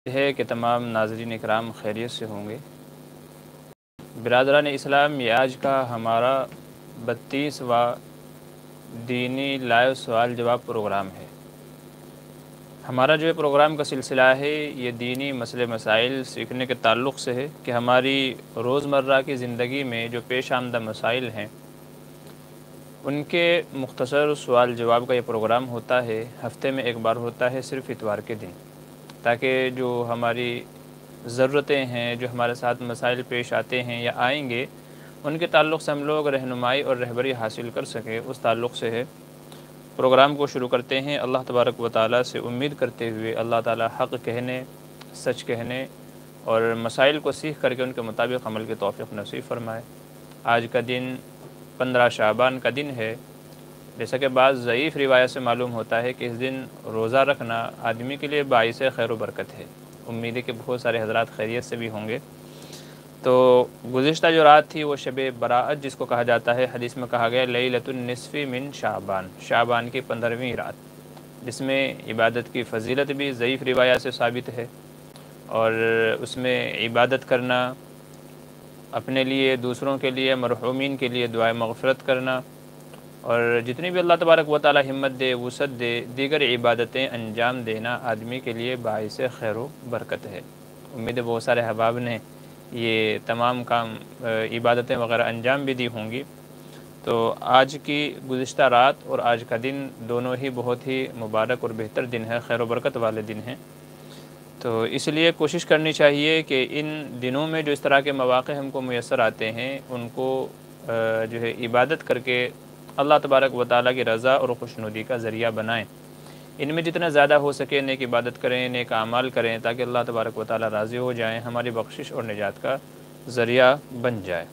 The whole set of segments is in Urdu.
ہے کہ تمام ناظرین اکرام خیریت سے ہوں گے۔ برادران اسلام، یہ آج کا ہمارا 32واں دینی لائیو سوال جواب پروگرام ہے۔ ہمارا جو پروگرام کا سلسلہ ہے یہ دینی مسئلے مسائل سیکھنے کے تعلق سے ہے کہ ہماری روزمرہ کی زندگی میں جو پیش آمدہ مسائل ہیں ان کے مختصر سوال جواب کا یہ پروگرام ہوتا ہے۔ ہفتے میں ایک بار ہوتا ہے، صرف اتوار کے دن، تاکہ جو ہماری ضرورتیں ہیں، جو ہمارے ساتھ مسائل پیش آتے ہیں یا آئیں گے، ان کے تعلق سے ہم لوگ رہنمائی اور رہبری حاصل کر سکیں، اس تعلق سے ہے۔ پروگرام کو شروع کرتے ہیں اللہ تبارک و تعالیٰ سے امید کرتے ہوئے اللہ تعالیٰ حق کہنے، سچ کہنے اور مسائل کو سیکھ کر کے ان کے مطابق عمل کی توفیق نصیب فرمائے۔ آج کا دن 15 شعبان کا دن ہے۔ جیسا کہ بعض ضعیف روایت سے معلوم ہوتا ہے کہ اس دن روزہ رکھنا آدمی کے لیے باعث خیر و برکت ہے۔ امید ہے کہ بہت سارے حضرات خیریت سے بھی ہوں گے۔ تو گزشتہ جو رات تھی وہ شب براءت جس کو کہا جاتا ہے، حدیث میں کہا گیا لیلۃ النصف من شعبان، شعبان کی 15ویں رات، جس میں عبادت کی فضیلت بھی ضعیف روایات سے ثابت ہے، اور اس میں عبادت کرنا، اپنے لیے، دوسروں کے لیے، مرحومین کے لیے دعائے مغفرت کرنا، اور جتنی بھی اللہ تبارک و تعالی ہمت دے، وسعت دے، دیگر عبادتیں انجام دینا آدمی کے لیے باعث خیر و برکت ہے۔ امید ہے بہت سارے احباب نے یہ تمام کام عبادتیں وغیرہ انجام بھی دی ہوں گی۔ تو آج کی گزشتہ رات اور آج کا دن دونوں ہی بہت ہی مبارک اور بہتر دن ہے، خیر و برکت والے دن ہیں۔ تو اس لیے کوشش کرنی چاہیے کہ ان دنوں میں جو اس طرح کے مواقع ہم کو میسر آتے ہیں ان کو جو ہے عبادت کر کے اللہ تبارک و تعالیٰ کی رضا اور خوشنودی کا ذریعہ بنائیں۔ ان میں جتنا زیادہ ہو سکے نیک عبادت کریں، نیک اعمال کریں، تاکہ اللہ تبارک و تعالیٰ راضی ہو جائیں، ہماری بخشش اور نجات کا ذریعہ بن جائے۔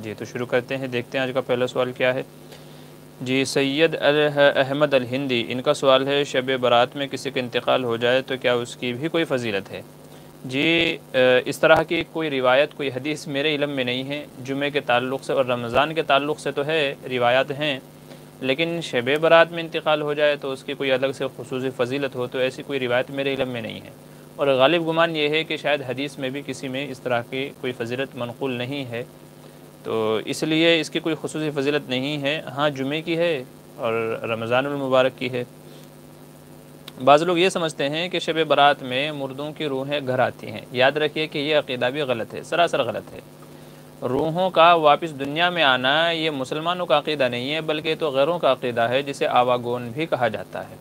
جی تو شروع کرتے ہیں، دیکھتے ہیں آج کا پہلا سوال کیا ہے۔ جی سید احمد الہندی، ان کا سوال ہے شب برات میں کسی کا انتقال ہو جائے تو کیا اس کی بھی کوئی فضیلت ہے؟ جی اس طرح کی کوئی روایت، کوئی حدیث میرے علم میں نہیں ہے۔ جمعے کے تعلق سے اور رمضان کے تعلق سے تو ہے، روایات ہیں، لیکن شب برات میں انتقال ہو جائے تو اس کی کوئی الگ سے خصوصی فضیلت ہو تو ایسی کوئی روایت میرے علم میں نہیں ہے، اور غالب گمان یہ ہے کہ شاید حدیث میں بھی کسی میں اس طرح کی کوئی فضیلت منقول نہیں ہے، تو اس لیے اس کی کوئی خصوصی فضیلت نہیں ہے۔ ہاں جمعے کی ہے اور رمضان المبارک کی ہے۔ بعض لوگ یہ سمجھتے ہیں کہ شب برات میں مردوں کی روحیں گھر آتی ہیں۔ یاد رکھیے کہ یہ عقیدہ بھی غلط ہے، سراسر غلط ہے۔ روحوں کا واپس دنیا میں آنا یہ مسلمانوں کا عقیدہ نہیں ہے، بلکہ تو غیروں کا عقیدہ ہے، جسے آواگون بھی کہا جاتا ہے،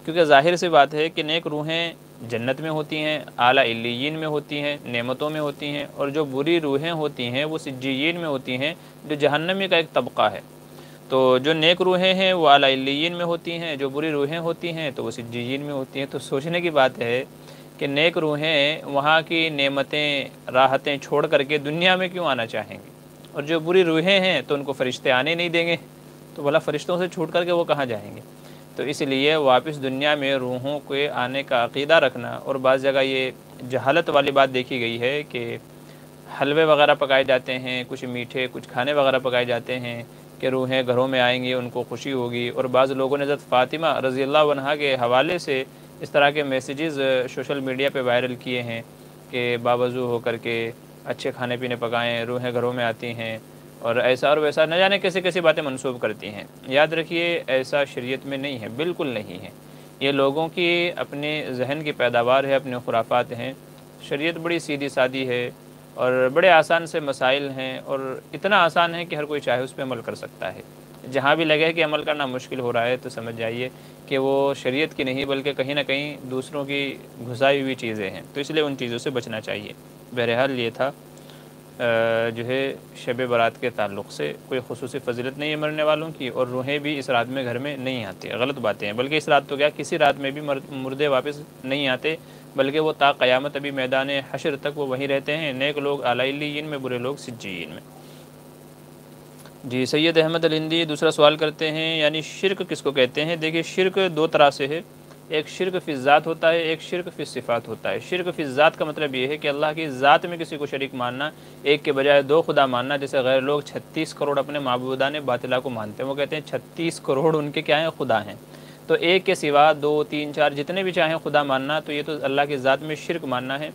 کیونکہ ظاہر سی بات ہے کہ نیک روحیں جنت میں ہوتی ہیں، اعلیٰ علیین میں ہوتی ہیں، نعمتوں میں ہوتی ہیں، اور جو بری روحیں ہوتی ہیں وہ سجیین میں ہوتی ہیں، جو جہنمی کا ایک طبقہ ہے۔ تو جو نیک روحیں ہیں وہ اعلیٰ علیین میں ہوتی ہیں، جو بری روحیں ہوتی ہیں تو وہ سجیین میں ہوتی ہیں۔ تو سوچنے کی بات ہے کہ نیک روحیں وہاں کی نعمتیں، راحتیں چھوڑ کر کے دنیا میں کیوں آنا چاہیں گے، اور جو بری روحیں ہیں تو ان کو فرشتے آنے نہیں دیں گے، تو بھلا فرشتوں سے چھوٹ کر کے وہ کہاں جائیں گے؟ تو اس لیے واپس دنیا میں روحوں کے آنے کا عقیدہ رکھنا، اور بعض جگہ یہ جہالت والی بات دیکھی گئی ہے کہ حلوے وغیرہ پکائے جاتے ہیں، کچھ میٹھے، کچھ کھانے وغیرہ پکائے جاتے ہیں کہ روحیں گھروں میں آئیں گی، ان کو خوشی ہوگی، اور بعض لوگوں نے حضرت فاطمہ رضی اللہ عنہا کے حوالے سے اس طرح کے میسیجز سوشل میڈیا پہ وائرل کیے ہیں کہ باوضو ہو کر کے اچھے کھانے پینے پکائیں، روحیں گھروں میں آتی ہیں، اور ایسا اور ویسا نہ جانے کیسی کیسی باتیں منسوب کرتی ہیں۔ یاد رکھیے ایسا شریعت میں نہیں ہے، بالکل نہیں ہے، یہ لوگوں کی اپنے ذہن کی پیداوار ہے، اپنے خرافات ہیں۔ شریعت بڑی سیدھی سادی ہے اور بڑے آسان سے مسائل ہیں، اور اتنا آسان ہے کہ ہر کوئی چاہے اس پہ عمل کر سکتا ہے۔ جہاں بھی لگے کہ عمل کرنا مشکل ہو رہا ہے تو سمجھ جائیے کہ وہ شریعت کی نہیں بلکہ کہیں نہ کہیں دوسروں کی گھسائی ہوئی چیزیں ہیں، تو اس لیے ان چیزوں سے بچنا چاہیے۔ بہرحال یہ تھا جو ہے شب برات کے تعلق سے کوئی خصوصی فضیلت نہیں ہے مرنے والوں کی، اور روحیں بھی اس رات میں گھر میں نہیں آتی، غلط باتیں ہیں۔ بلکہ اس رات تو کیا، کسی رات میں بھی مردے واپس نہیں آتے، بلکہ وہ تا قیامت ابھی میدان حشر تک وہ وہیں رہتے ہیں، نیک لوگ اعلیٰ علیین میں، برے لوگ سجیین میں۔ جی سید احمد الہندی دوسرا سوال کرتے ہیں، یعنی شرک کس کو کہتے ہیں؟ دیکھیے شرک دو طرح سے ہے، ایک شرک فی الذات ہوتا ہے، ایک شرک فی الصفات ہوتا ہے۔ شرک فی الذات کا مطلب یہ ہے کہ اللہ کی ذات میں کسی کو شریک ماننا، ایک کے بجائے دو خدا ماننا، جیسے غیر لوگ 36 کروڑ اپنے معبودان باطلہ کو مانتے ہیں، وہ کہتے ہیں 36 کروڑ ان کے کیا ہیں، خدا ہیں۔ تو ایک کے سوا 2 3 4 جتنے بھی چاہیں خدا ماننا، تو یہ تو اللہ کی ذات میں شرک ماننا ہے۔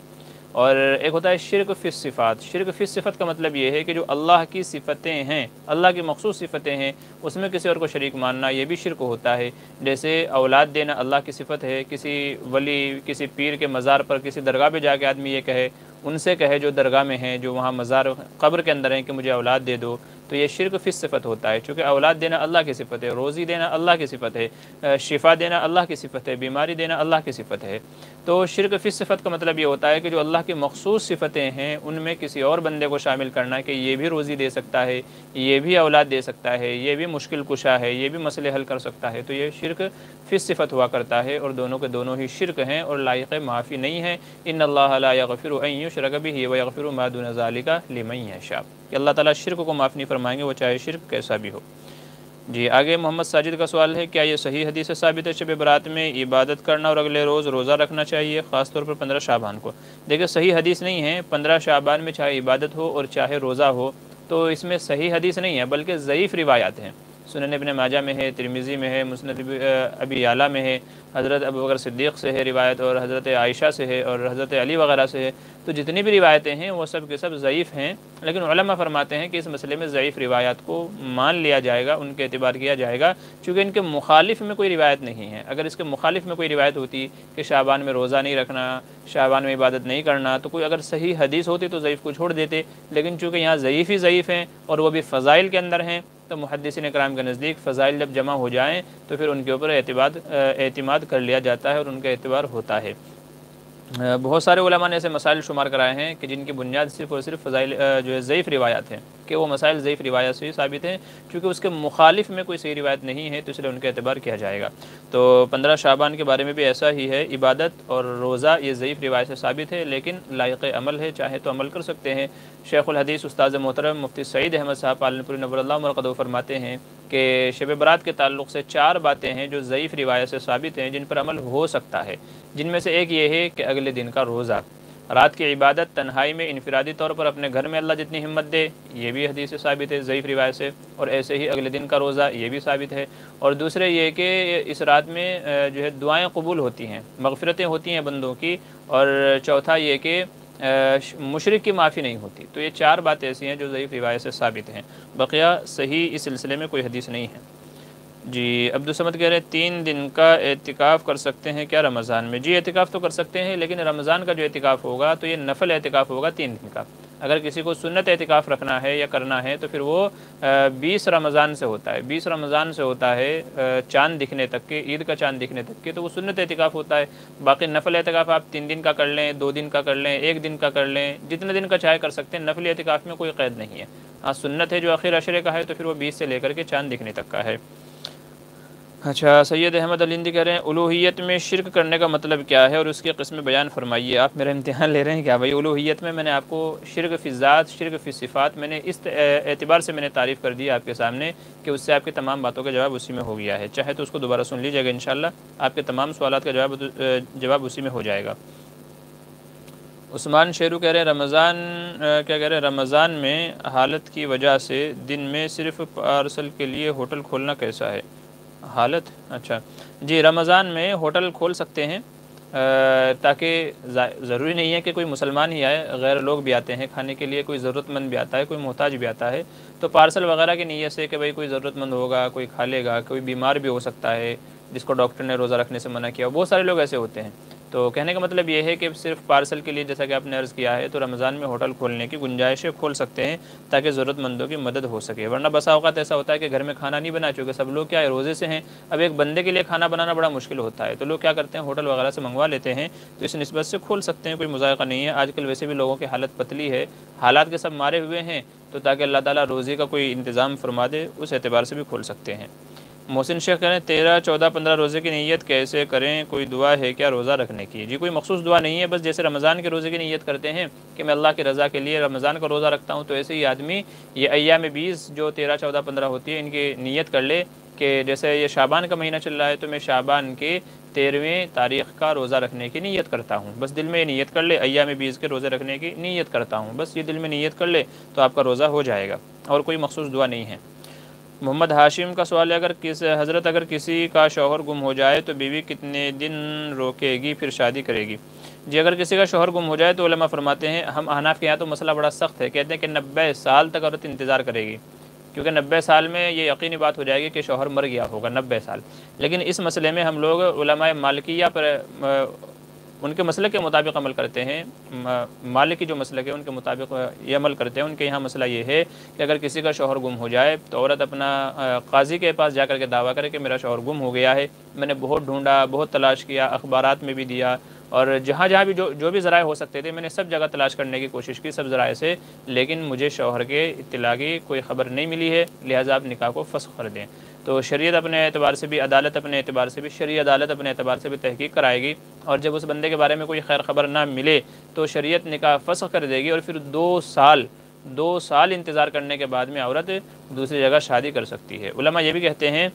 اور ایک ہوتا ہے شرک فی الصفات۔ شرک فی الصفت کا مطلب یہ ہے کہ جو اللہ کی صفتیں ہیں، اللہ کی مخصوص صفتیں ہیں، اس میں کسی اور کو شریک ماننا، یہ بھی شرک ہوتا ہے۔ جیسے اولاد دینا اللہ کی صفت ہے، کسی ولی، کسی پیر کے مزار پر، کسی درگاہ پہ جا کے آدمی یہ کہے، ان سے کہے جو درگاہ میں ہیں، جو وہاں مزار قبر کے اندر ہیں، کہ مجھے اولاد دے دو، تو یہ شرک فی الصفت ہوتا ہے۔ چونکہ اولاد دینا اللہ کی صفت ہے، روزی دینا اللہ کی صفت ہے، شفا دینا اللہ کی صفت ہے، بیماری دینا اللہ کی صفت ہے۔ تو شرک فی الصفت کا مطلب یہ ہوتا ہے کہ جو اللہ کی مخصوص صفتیں ہیں ان میں کسی اور بندے کو شامل کرنا، کہ یہ بھی روزی دے سکتا ہے، یہ بھی اولاد دے سکتا ہے، یہ بھی مشکل کشا ہے، یہ بھی مسئلے حل کر سکتا ہے، تو یہ شرک فی الصفت ہوا کرتا ہے، اور دونوں کے دونوں ہی شرک ہیں اور لائق معافی نہیں ہے۔ ان اللہ لا یغفر ان یشرک بہ ویغفر ما دون ذلک لمن یشاء، کہ اللہ تعالیٰ شرک کو معاف نہیں فرمائیں گے، وہ چاہے شرک کیسا بھی ہو۔ جی آگے محمد ساجد کا سوال ہے، کیا یہ صحیح حدیث سے ثابت ہے شب برات میں عبادت کرنا اور اگلے روز روزہ رکھنا چاہیے، خاص طور پر 15 شعبان کو؟ دیکھیں صحیح حدیث نہیں ہے، 15 شعبان میں چاہے عبادت ہو اور چاہے روزہ ہو، تو اس میں صحیح حدیث نہیں ہے، بلکہ ضعیف روایات ہیں۔ سنن ابن ماجہ میں ہے، ترمذی میں ہے، مسند ابی یعلا میں ہے، حضرت ابوبکر صدیق سے ہے روایت، اور حضرت عائشہ سے ہے، اور حضرت علی وغیرہ سے ہے۔ تو جتنی بھی روایتیں ہیں وہ سب کے سب ضعیف ہیں، لیکن علماء فرماتے ہیں کہ اس مسئلے میں ضعیف روایات کو مان لیا جائے گا، ان کے اعتبار کیا جائے گا، چونکہ ان کے مخالف میں کوئی روایت نہیں ہے۔ اگر اس کے مخالف میں کوئی روایت ہوتی کہ شعبان میں روزہ نہیں رکھنا، شعبان میں عبادت نہیں کرنا، تو کوئی اگر صحیح حدیث ہوتی تو ضعیف کو چھوڑ دیتے، لیکن چونکہ یہاں ضعیف ہی ضعیف ہیں اور وہ بھی فضائل کے اندر ہیں، تو محدثین کرام کے نزدیک فضائل جب جمع ہو جائیں تو پھر ان کے اوپر اعتماد کر لیا جاتا ہے اور ان کا اعتبار ہوتا ہے۔ بہت سارے علماء نے ایسے مسائل شمار کرائے ہیں کہ جن کی بنیاد صرف اور صرف فضائل جو ہے ضعیف روایات ہیں، کہ وہ مسائل ضعیف روایت سے ہی ثابت ہیں، چونکہ اس کے مخالف میں کوئی صحیح روایت نہیں ہے، تو اس لیے ان کا اعتبار کیا جائے گا۔ تو 15 شعبان کے بارے میں بھی ایسا ہی ہے، عبادت اور روزہ یہ ضعیف روایت سے ثابت ہے، لیکن لائق عمل ہے، چاہے تو عمل کر سکتے ہیں۔ شیخ الحدیث استاد محترم مفتی سعید احمد صاحب پالن پوری نور اللہ مرقدہ فرماتے ہیں کہ شب برات کے تعلق سے 4 باتیں ہیں جو ضعیف روایت سے ثابت ہیں، جن پر عمل ہو سکتا ہے، جن میں سے ایک یہ ہے کہ اگلے دن کا روزہ، رات کی عبادت تنہائی میں انفرادی طور پر اپنے گھر میں اللہ جتنی ہمت دے، یہ بھی حدیث سے ثابت ہے ضعیف روایت سے، اور ایسے ہی اگلے دن کا روزہ یہ بھی ثابت ہے۔ اور دوسرے یہ کہ اس رات میں جو ہے دعائیں قبول ہوتی ہیں، مغفرتیں ہوتی ہیں بندوں کی، اور چوتھا یہ کہ مشرک کی معافی نہیں ہوتی۔ تو یہ 4 باتیں ایسی ہیں جو ضعیف روایت سے ثابت ہیں، بقیہ صحیح اس سلسلے میں کوئی حدیث نہیں ہے۔ جی عبدالصمد کہہ رہے ہیں 3 دن کا اعتکاف کر سکتے ہیں کیا رمضان میں؟ جی اعتکاف تو کر سکتے ہیں، لیکن رمضان کا جو اعتکاف ہوگا تو یہ نفل اعتکاف ہوگا 3 دن کا۔ اگر کسی کو سنت اعتکاف رکھنا ہے یا کرنا ہے تو پھر وہ 20 رمضان سے ہوتا ہے، 20 رمضان سے ہوتا ہے چاند دکھنے تک کے، عید کا چاند دکھنے تک کے، تو وہ سنت اعتکاف ہوتا ہے۔ باقی نفل اعتکاف آپ 3 دن کا کر لیں، 2 دن کا کر لیں، 1 دن کا کر لیں، جتنے دن کا چاہے کر سکتے ہیں۔ نفل اعتکاف میں کوئی قید نہیں ہے۔ ہاں سنت ہے جو آخر عشرے کا ہے تو پھر وہ 20 سے لے کر کے چاند دکھنے تک کا ہے۔ اچھا سید احمد علندی کہہ رہے ہیں الوہیت میں شرک کرنے کا مطلب کیا ہے اور اس کی قسم بیان فرمائیے۔ آپ میرا امتحان لے رہے ہیں کیا بھائی؟ الوہیت میں نے آپ کو شرک فی ذات، شرک فی صفات، میں نے اس اعتبار سے میں نے تعریف کر دی آپ کے سامنے کہ اس سے آپ کی تمام باتوں کا جواب اسی میں ہو گیا ہے۔ چاہے تو اس کو دوبارہ سن لیجیے گا، انشاءاللہ آپ کے تمام سوالات کا جواب اسی میں ہو جائے گا۔ عثمان شیرو کہہ رہے ہیں رمضان کیا کہہ رہے ہیں رمضان میں حالت کی وجہ سے دن میں صرف پارسل کے لیے ہوٹل کھولنا کیسا ہے؟ حالت اچھا جی رمضان میں ہوٹل کھول سکتے ہیں، تاکہ ضروری نہیں ہے کہ کوئی مسلمان ہی آئے، غیر لوگ بھی آتے ہیں کھانے کے لیے، کوئی ضرورت مند بھی آتا ہے، کوئی محتاج بھی آتا ہے، تو پارسل وغیرہ کی نیت سے کہ بھئی کوئی ضرورت مند ہوگا، کوئی کھا لے گا، کوئی بیمار بھی ہو سکتا ہے جس کو ڈاکٹر نے روزہ رکھنے سے منع کیا، بہت سارے لوگ ایسے ہوتے ہیں۔ تو کہنے کا مطلب یہ ہے کہ صرف پارسل کے لیے جیسا کہ آپ نے عرض کیا ہے، تو رمضان میں ہوٹل کھولنے کی گنجائشیں کھول سکتے ہیں تاکہ ضرورت مندوں کی مدد ہو سکے، ورنہ بسا اوقات ایسا ہوتا ہے کہ گھر میں کھانا نہیں بنا، چونکہ سب لوگ کیا ہے روزے سے ہیں، اب ایک بندے کے لیے کھانا بنانا بڑا مشکل ہوتا ہے، تو لوگ کیا کرتے ہیں ہوٹل وغیرہ سے منگوا لیتے ہیں، تو اس نسبت سے کھول سکتے ہیں، کوئی مذائقہ نہیں ہے۔ آج کل ویسے بھی لوگوں کی حالت پتلی ہے، حالات کے سب مارے ہوئے ہیں، تو تاکہ اللہ تعالیٰ روزی کا کوئی انتظام فرما دے، اس اعتبار سے بھی کھول سکتے ہیں۔ محسن شیخ کہہ رہے ہیں 13، 14، 15 روزے کی نیت کیسے کریں؟ کوئی دعا ہے کیا روزہ رکھنے کی؟ جی کوئی مخصوص دعا نہیں ہے، بس جیسے رمضان کے روزے کی نیت کرتے ہیں کہ میں اللہ کی رضا کے لیے رمضان کا روزہ رکھتا ہوں، تو ایسے ہی آدمی یہ ایام 20 جو 13، 14، 15 ہوتی ہے ان کی نیت کر لے کہ جیسے یہ شعبان کا مہینہ چل رہا ہے تو میں شعبان کے 13ویں تاریخ کا روزہ رکھنے کی نیت کرتا ہوں، بس دل میں یہ نیت کر لے، ایام 20 کے روزے رکھنے کی نیت کرتا ہوں، بس یہ دل میں نیت کر لے تو آپ کا روزہ ہو جائے گا، اور کوئی مخصوص دعا نہیں ہے۔ محمد ہاشم کا سوال ہے اگر کسی کا شوہر گم ہو جائے تو بیوی کتنے دن روکے گی پھر شادی کرے گی؟ جی اگر کسی کا شوہر گم ہو جائے تو علماء فرماتے ہیں، ہم احناف کے یہاں تو مسئلہ بڑا سخت ہے، کہتے ہیں کہ 90 سال تک عورت انتظار کرے گی، کیونکہ 90 سال میں یہ یقینی بات ہو جائے گی کہ شوہر مر گیا ہوگا 90 سال۔ لیکن اس مسئلے میں ہم لوگ علماء مالکیہ پر ان کے مسئلے کے مطابق عمل کرتے ہیں، مالکی جو مسئلہ ہے ان کے مطابق یہ عمل کرتے ہیں۔ ان کے یہاں مسئلہ یہ ہے کہ اگر کسی کا شوہر گم ہو جائے تو عورت اپنا قاضی کے پاس جا کر کے دعویٰ کرے کہ میرا شوہر گم ہو گیا ہے، میں نے بہت ڈھونڈا، بہت تلاش کیا، اخبارات میں بھی دیا، اور جہاں بھی جو بھی ذرائع ہو سکتے تھے میں نے سب جگہ تلاش کرنے کی کوشش کی، سب ذرائع سے، لیکن مجھے شوہر کے اطلاع کی کوئی خبر نہیں ملی ہے، لہٰذا آپ نکاح کو فسخ کر دیں۔ تو شریعت اپنے اعتبار سے بھی، عدالت اپنے اعتبار سے بھی، شرعی عدالت اپنے اعتبار سے بھی تحقیق کرائے گی، اور جب اس بندے کے بارے میں کوئی خیر خبر نہ ملے تو شریعت نکاح فسخ کر دے گی، اور پھر 2 سال انتظار کرنے کے بعد میں عورت دوسری جگہ شادی کر سکتی ہے۔ علماء یہ بھی کہتے ہیں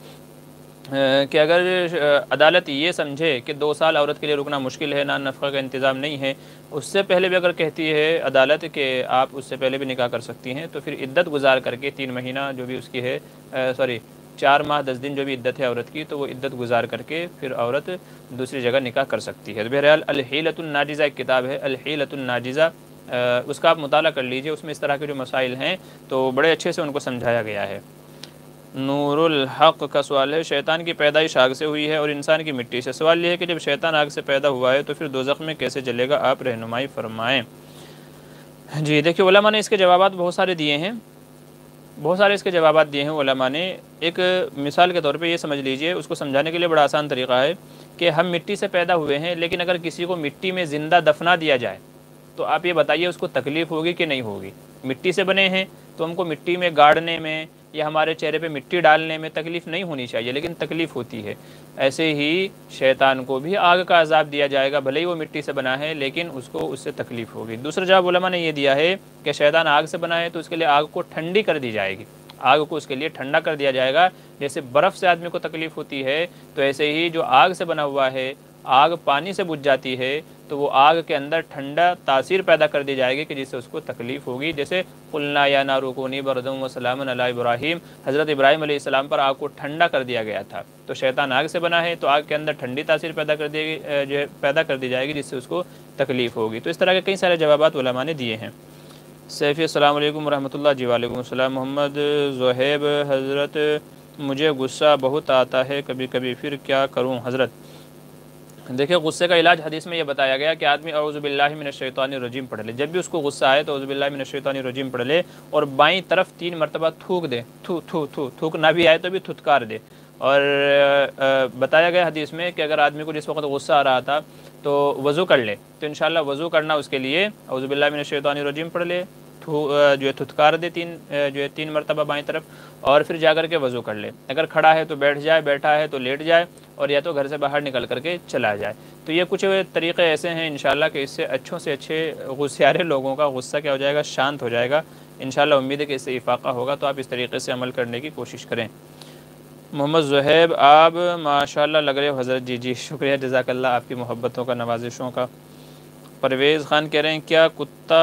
کہ اگر عدالت یہ سمجھے کہ 2 سال عورت کے لیے رکنا مشکل ہے، نان نفقہ کا انتظام نہیں ہے، اس سے پہلے بھی اگر کہتی ہے عدالت کہ آپ اس سے پہلے بھی نکاح کر سکتی ہیں، تو پھر عدت گزار کر کے 3 مہینہ جو بھی اس کی ہے 4 ماہ 10 دن جو بھی عدت ہے عورت کی، تو وہ عدت گزار کر کے پھر عورت دوسری جگہ نکاح کر سکتی ہے۔ بہرحال الحیلۃ الناجزہ ایک کتاب ہے، الحیلۃ الناجزہ، اس کا آپ مطالعہ کر لیجئے، اس میں اس طرح کے جو مسائل ہیں تو بڑے اچھے سے ان کو سمجھایا گیا ہے۔ نور الحق کا سوال ہے، شیطان کی پیدائش آگ سے ہوئی ہے اور انسان کی مٹی سے، سوال یہ ہے کہ جب شیطان آگ سے پیدا ہوا ہے تو پھر دوزخ میں کیسے جلے گا، آپ رہنمائی فرمائیں۔ جی دیکھیے، علماء نے اس کے جوابات بہت سارے دیے ہیں، علماء نے۔ ایک مثال کے طور پہ یہ سمجھ لیجئے، اس کو سمجھانے کے لیے بڑا آسان طریقہ ہے کہ ہم مٹی سے پیدا ہوئے ہیں، لیکن اگر کسی کو مٹی میں زندہ دفنا دیا جائے تو آپ یہ بتائیے اس کو تکلیف ہوگی کہ نہیں ہوگی؟ مٹی سے بنے ہیں تو ہم کو مٹی میں گاڑنے میں یا ہمارے چہرے پہ مٹی ڈالنے میں تکلیف نہیں ہونی چاہیے، لیکن تکلیف ہوتی ہے۔ ایسے ہی شیطان کو بھی آگ کا عذاب دیا جائے گا، بھلے ہی وہ مٹی سے بنا ہے، لیکن اس کو اس سے تکلیف ہوگی۔ دوسرا جواب علماء نے یہ دیا ہے کہ شیطان آگ سے بنا ہے تو اس کے لیے آگ کو ٹھنڈی کر دی جائے گی، آگ کو اس کے لیے ٹھنڈا کر دیا جائے گا۔ جیسے برف سے آدمی کو تکلیف ہوتی ہے تو ایسے ہی جو آگ سے بنا ہوا ہے، آگ پانی سے بجھ جاتی ہے تو وہ آگ کے اندر ٹھنڈا تاثیر پیدا کر دی جائے گی کہ جس سے اس کو تکلیف ہوگی۔ جیسے قلنا یا نار کونی بردا وسلاما علی ابراہیم، حضرت ابراہیم علیہ السلام پر آگ کو ٹھنڈا کر دیا گیا تھا، تو شیطان آگ سے بنا ہے تو آگ کے اندر ٹھنڈی تاثیر پیدا کر دی جائے گی جس سے اس کو تکلیف ہوگی۔ تو اس طرح کے کئی سارے جوابات علماء نے دیے ہیں۔ سیفی السلام علیکم ورحمۃ اللہ۔ جی وعلیکم السلام۔ محمد زہیب، حضرت مجھے غصہ بہت آتا ہے کبھی کبھی، پھر کیا کروں حضرت؟ دیکھیں، غصے کا علاج حدیث میں یہ بتایا گیا کہ آدمی اعوذ باللہ من الشیطان الرجیم پڑھ لے، جب بھی اس کو غصہ آئے تو اعوذ باللہ من الشیطان الرجیم پڑھ لے، اور بائیں طرف 3 مرتبہ تھوک دے، تھوک نہ بھی آئے تو بھی تھتکار دے۔ اور بتایا گیا حدیث میں کہ اگر آدمی کو جس وقت غصہ آ رہا تھا تو وضو کر لے، تو انشاءاللہ وضو کرنا اس کے لیے اعوذ باللہ من الشیطان الرجیم پڑھ لے، جو ہے تھتکار دے 3 مرتبہ بائیں طرف، اور پھر جا کر کے وضو کر لے۔ اگر کھڑا ہے تو بیٹھ جائے، بیٹھا ہے تو لیٹ جائے، اور یا تو گھر سے باہر نکل کر کے چلا جائے۔ تو یہ کچھ طریقے ایسے ہیں انشاءاللہ کہ اس سے اچھے غصیارے لوگوں کا غصہ کیا ہو جائے گا، شانت ہو جائے گا۔ انشاءاللہ امید ہے کہ اس سے افاقہ ہوگا، تو آپ اس طریقے سے عمل کرنے کی کوشش کریں۔ محمد زہیب، آپ ماشاءاللہ لگ رہے ہو حضرت۔ جی شکریہ، جزاک اللہ آپ کی محبتوں کا، نوازشوں کا۔ پرویز خان کہہ رہے ہیں کیا کتا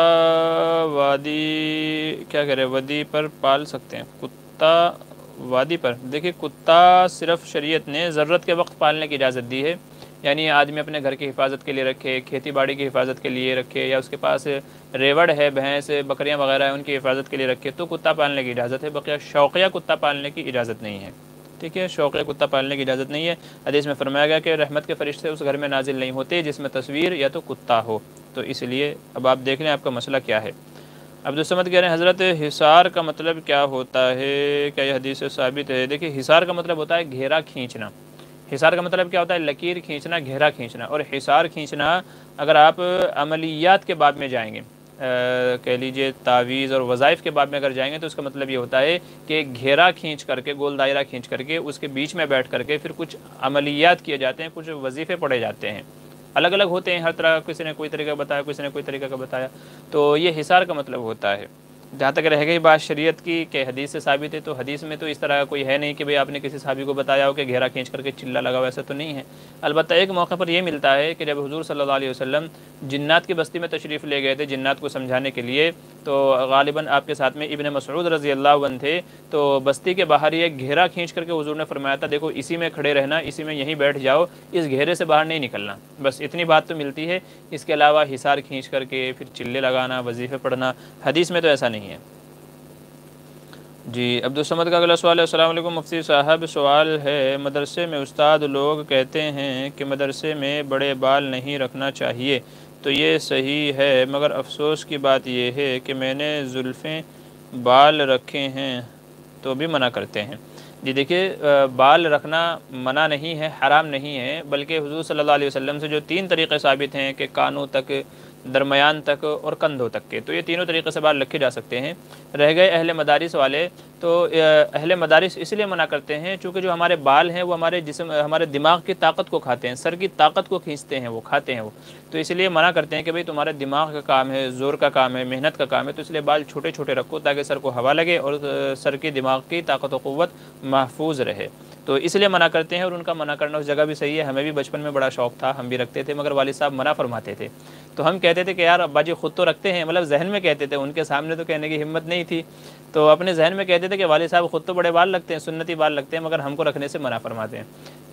وادی پر پال سکتے ہیں؟ کتا وادی پر؟ دیکھیں، کتا صرف شریعت نے ضرورت کے وقت پالنے کی اجازت دی ہے، یعنی آدمی اپنے گھر کی حفاظت کے لیے رکھے، کھیتی باڑی کی حفاظت کے لیے رکھے، یا اس کے پاس ریوڑ ہے، بھینس، بکریاں وغیرہ ہیں، ان کی حفاظت کے لیے رکھے، تو کتا پالنے کی اجازت ہے۔ بقیہ شوقیہ کتا پالنے کی اجازت نہیں ہے، ٹھیک ہے؟ شوقیہ کتا پالنے کی اجازت نہیں ہے۔ حدیث میں فرمایا گیا کہ رحمت کے فرشتے اس گھر میں نازل نہیں ہوتے جس میں تصویر یا تو کتا ہو، تو اس لیے اب آپ دیکھ لیں آپ کا مسئلہ کیا ہے۔ عبدالصمد کہہ رہے ہیں حضرت حصار کا مطلب کیا ہوتا ہے، کیا یہ حدیث سے ثابت ہے؟ دیکھیے، حصار کا مطلب ہوتا ہے گھیرا کھینچنا۔ حصار کا مطلب کیا ہوتا ہے؟ لکیر کھینچنا، گھیرا کھینچنا۔ اور حصار کھینچنا اگر آپ عملیات کے باب میں جائیں گے، کہہ لیجئے تعویذ اور وظائف کے باب میں اگر جائیں گے، تو اس کا مطلب یہ ہوتا ہے کہ گھیرا کھینچ کر کے، گول دائرہ کھینچ کر کے، اس کے بیچ میں بیٹھ کر کے پھر کچھ عملیات کیے جاتے ہیں، کچھ وظیفے پڑھے جاتے ہیں، الگ الگ ہوتے ہیں، ہر طرح کسی نے کوئی طریقہ بتایا، کسی نے کوئی طریقہ کا بتایا، تو یہ حصار کا مطلب ہوتا ہے۔ جہاں تک رہ گئی بات شریعت کی کہ حدیث سے ثابت ہے، تو حدیث میں تو اس طرح کوئی ہے نہیں کہ بھئی آپ نے کسی صحابی کو بتایا ہو کہ گھیرا کھینچ کر کے چلا لگاؤ، ایسا تو نہیں ہے۔ البتہ ایک موقع پر یہ ملتا ہے کہ جب حضور صلی اللہ علیہ وسلم جنات کی بستی میں تشریف لے گئے تھے جنات کو سمجھانے کے لیے، تو غالباً آپ کے ساتھ میں ابن مسعود رضی اللہ عنہ تھے، تو بستی کے باہر یہ گھیرا کھینچ کر کے حضور نے فرمایا تھا دیکھو اسی میں کھڑے رہنا، اسی میں یہیں بیٹھ جاؤ، اس گھیرے سے باہر نہیں نکلنا، بس اتنی بات تو ملتی ہے۔ اس کے علاوہ حصار کھینچ کر کے پھر چلے لگانا، وظیفے پڑھنا، حدیث میں تو ایسا نہیں ہے۔ جی عبدالصمد کا اگلا سوال ہے، السلام علیکم مفتی صاحب، سوال ہے مدرسے میں استاد لوگ کہتے ہیں کہ مدرسے میں بڑے بال نہیں رکھنا چاہیے، تو یہ صحیح ہے، مگر افسوس کی بات یہ ہے کہ میں نے زلفیں بال رکھے ہیں تو بھی منع کرتے ہیں۔ جی دیکھیے بال رکھنا منع نہیں ہے، حرام نہیں ہے، بلکہ حضور صلی اللہ علیہ وسلم سے جو 3 طریقے ثابت ہیں کہ کانوں تک، درمیان تک اور کندھوں تک کے، تو یہ تینوں طریقے سے بال رکھے جا سکتے ہیں۔ رہ گئے اہل مدارس والے، تو اہل مدارس اس لیے منع کرتے ہیں چونکہ جو ہمارے بال ہیں وہ ہمارے جسم، ہمارے دماغ کی طاقت کو کھاتے ہیں، سر کی طاقت کو کھینچتے ہیں، وہ کھاتے ہیں وہ، تو اس لیے منع کرتے ہیں کہ بھئی تمہارے دماغ کا کام ہے، زور کا کام ہے، محنت کا کام ہے، تو اس لیے بال چھوٹے چھوٹے رکھو تاکہ سر کو ہوا لگے اور سر کی دماغ کی طاقت و قوت محفوظ رہے، تو اس لیے منع کرتے ہیں۔ اور ان کا منع کرنا اس جگہ بھی صحیح ہے، ہمیں بھی بچپن میں بڑا شوق تھا، ہم بھی رکھتے تھے، مگر والد صاحب منع فرماتے تھے، تو ہم کہتے تھے کہ یار ابا جی خود تو رکھتے ہیں، مطلب ذہن میں کہتے تھے، ان کے سامنے تو کہنے کی ہمت نہیں تھی، تو اپنے ذہن میں کہتے تھے کہ والد صاحب خود تو بڑے بال رکھتے ہیں، سنتی بال رکھتے ہیں، مگر ہم کو رکھنے سے منع فرماتے ہیں۔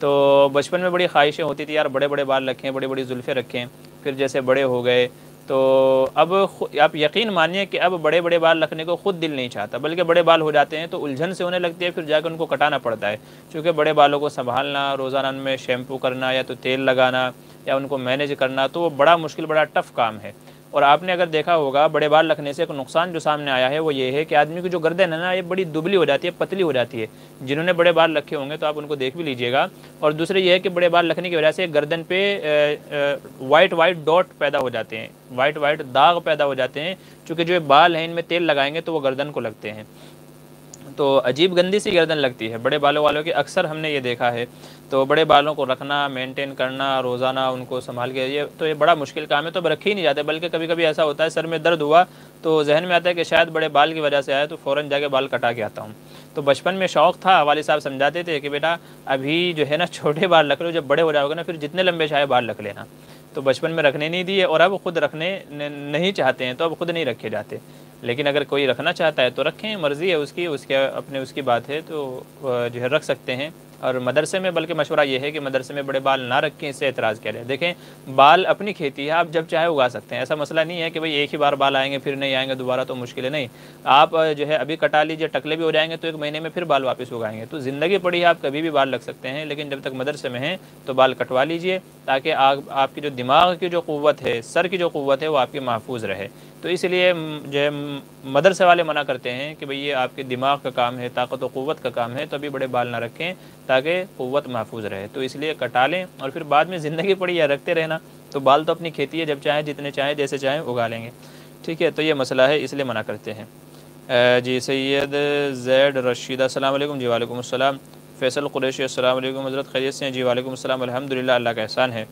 تو بچپن میں بڑی خواہشیں ہوتی تھی یار بڑے بڑے بال رکھیں، بڑی بڑی زلفیں رکھیں، پھر جیسے بڑے ہو گئے تو اب آپ یقین مانیے کہ اب بڑے بڑے بال رکھنے کو خود دل نہیں چاہتا، بلکہ بڑے بال ہو جاتے ہیں تو الجھن سے ہونے لگتی ہے، پھر جا کے ان کو کٹانا پڑتا ہے، چونکہ بڑے بالوں کو سنبھالنا، روزانہ ان میں شیمپو کرنا یا تو تیل لگانا یا ان کو مینیج کرنا، تو وہ بڑا مشکل، بڑا ٹف کام ہے۔ اور آپ نے اگر دیکھا ہوگا بڑے بال رکھنے سے ایک نقصان جو سامنے آیا ہے وہ یہ ہے کہ آدمی کی جو گردن ہے نا یہ بڑی دبلی ہو جاتی ہے، پتلی ہو جاتی ہے، جنہوں نے بڑے بال رکھے ہوں گے تو آپ ان کو دیکھ بھی لیجئے گا۔ اور دوسرے یہ ہے کہ بڑے بال رکھنے کی وجہ سے گردن پہ وائٹ ڈاٹ پیدا ہو جاتے ہیں، وائٹ داغ پیدا ہو جاتے ہیں، چونکہ جو بال ہیں ان میں تیل لگائیں گے تو وہ گردن کو لگتے ہیں، تو عجیب گندی سی گردن لگتی ہے بڑے بالوں والوں کی، اکثر ہم نے یہ دیکھا ہے۔ تو بڑے بالوں کو رکھنا، مینٹین کرنا، روزانہ ان کو سنبھال کے، یہ بڑا مشکل کام ہے، تو اب رکھے ہی نہیں جاتے، بلکہ کبھی کبھی ایسا ہوتا ہے سر میں درد ہوا تو ذہن میں آتا ہے کہ شاید بڑے بال کی وجہ سے آیا، تو فوراً جا کے بال کٹا کے آتا ہوں۔ تو بچپن میں شوق تھا، والد صاحب سمجھاتے تھے کہ بیٹا ابھی جو ہے نا چھوٹے بال رکھ لو، جب بڑے ہو جاؤ گے نا پھر جتنے لمبے چاہے بال رکھ لینا، تو بچپن میں رکھنے نہیں دیے، اور اب خود رکھنے نہیں چاہتے ہیں تو اب خود نہیں رکھے جاتے، لیکن اگر کوئی رکھنا چاہتا ہے تو رکھیں، مرضی ہے اس کی، اس کی بات ہے، تو جو ہے رکھ سکتے ہیں۔ اور مدرسے میں بلکہ مشورہ یہ ہے کہ مدرسے میں بڑے بال نہ رکھیں، اس سے اعتراض کیا جائے۔ دیکھیں بال اپنی کھیتی ہے، آپ جب چاہے اگا سکتے ہیں، ایسا مسئلہ نہیں ہے کہ بھئی ایک ہی بار بال آئیں گے پھر نہیں آئیں گے دوبارہ، تو مشکل ہے، نہیں، آپ جو ہے ابھی کٹا لیجیے، ٹکلے بھی ہو جائیں گے تو 1 مہینے میں پھر بال واپس اگائیں گے، تو زندگی پڑی ہے، آپ کبھی بھی بال رکھ سکتے ہیں، لیکن جب تک مدرسے میں ہیں تو بال کٹوا لیجئے تاکہ آپ کی جو دماغ کی جو قوت ہے، سر کی جو قوت ہے وہ آپ کی محفوظ رہے، تو اس لیے جو ہے مدرسے والے منع کرتے ہیں کہ بھئی یہ آپ کے دماغ کا کام ہے، طاقت و قوت کا کام ہے، تو ابھی بڑے بال نہ رکھیں تاکہ قوت محفوظ رہے، تو اس لیے کٹا لیں، اور پھر بعد میں زندگی پڑی ہے رکھتے رہنا، تو بال تو اپنی کھیتی ہے، جب چاہیں جتنے چاہیں جیسے چاہیں اگا لیں گے، ٹھیک ہے، تو یہ مسئلہ ہے، اس لیے منع کرتے ہیں۔ جی سید زید رشید السلام علیکم، جی وعلیکم السلام۔ فیصل قریشی السلام علیکم، حضرت خیریت سے ہیں؟ جی وعلیکم السلام، الحمدللہ، اللہ کا احسان ہے۔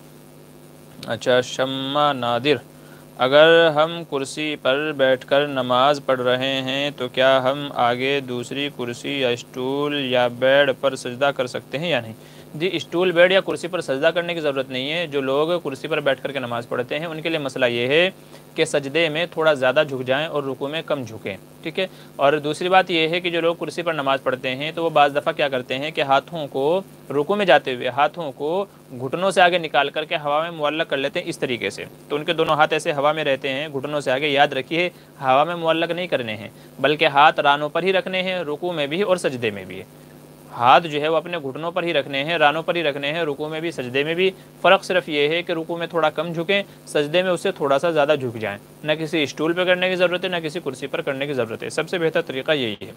اچھا شمع نادر، اگر ہم کرسی پر بیٹھ کر نماز پڑھ رہے ہیں تو کیا ہم آگے دوسری کرسی یا اسٹول یا بیڈ پر سجدہ کر سکتے ہیں یا نہیں؟ جی اسٹول، بیڈ یا کرسی پر سجدہ کرنے کی ضرورت نہیں ہے، جو لوگ کرسی پر بیٹھ کر کے نماز پڑھتے ہیں ان کے لیے مسئلہ یہ ہے کہ سجدے میں تھوڑا زیادہ جھک جائیں اور رکوع میں کم جھکیں، ٹھیک ہے۔ اور دوسری بات یہ ہے کہ جو لوگ کرسی پر نماز پڑھتے ہیں تو وہ بعض دفعہ کیا کرتے ہیں کہ ہاتھوں کو رکوع میں جاتے ہوئے ہاتھوں کو گھٹنوں سے آگے نکال کر کے ہوا میں معلق کر لیتے ہیں اس طریقے سے، تو ان کے دونوں ہاتھ ایسے ہوا میں رہتے ہیں گھٹنوں سے آگے، یاد رکھیے ہوا میں معلق نہیں کرنے ہیں بلکہ ہاتھ رانوں پر ہی رکھنے ہیں، رکوع میں بھی اور سجدے میں بھی، ہاتھ جو ہے وہ اپنے گھٹنوں پر ہی رکھنے ہیں، رانوں پر ہی رکھنے ہیں، رکوع میں بھی سجدے میں بھی۔ فرق صرف یہ ہے کہ رکوع میں تھوڑا کم جھکیں، سجدے میں اس سے تھوڑا سا زیادہ جھک جائیں، نہ کسی اسٹول پہ کرنے کی ضرورت ہے نہ کسی کرسی پر کرنے کی ضرورت ہے، سب سے بہتر طریقہ یہی ہے۔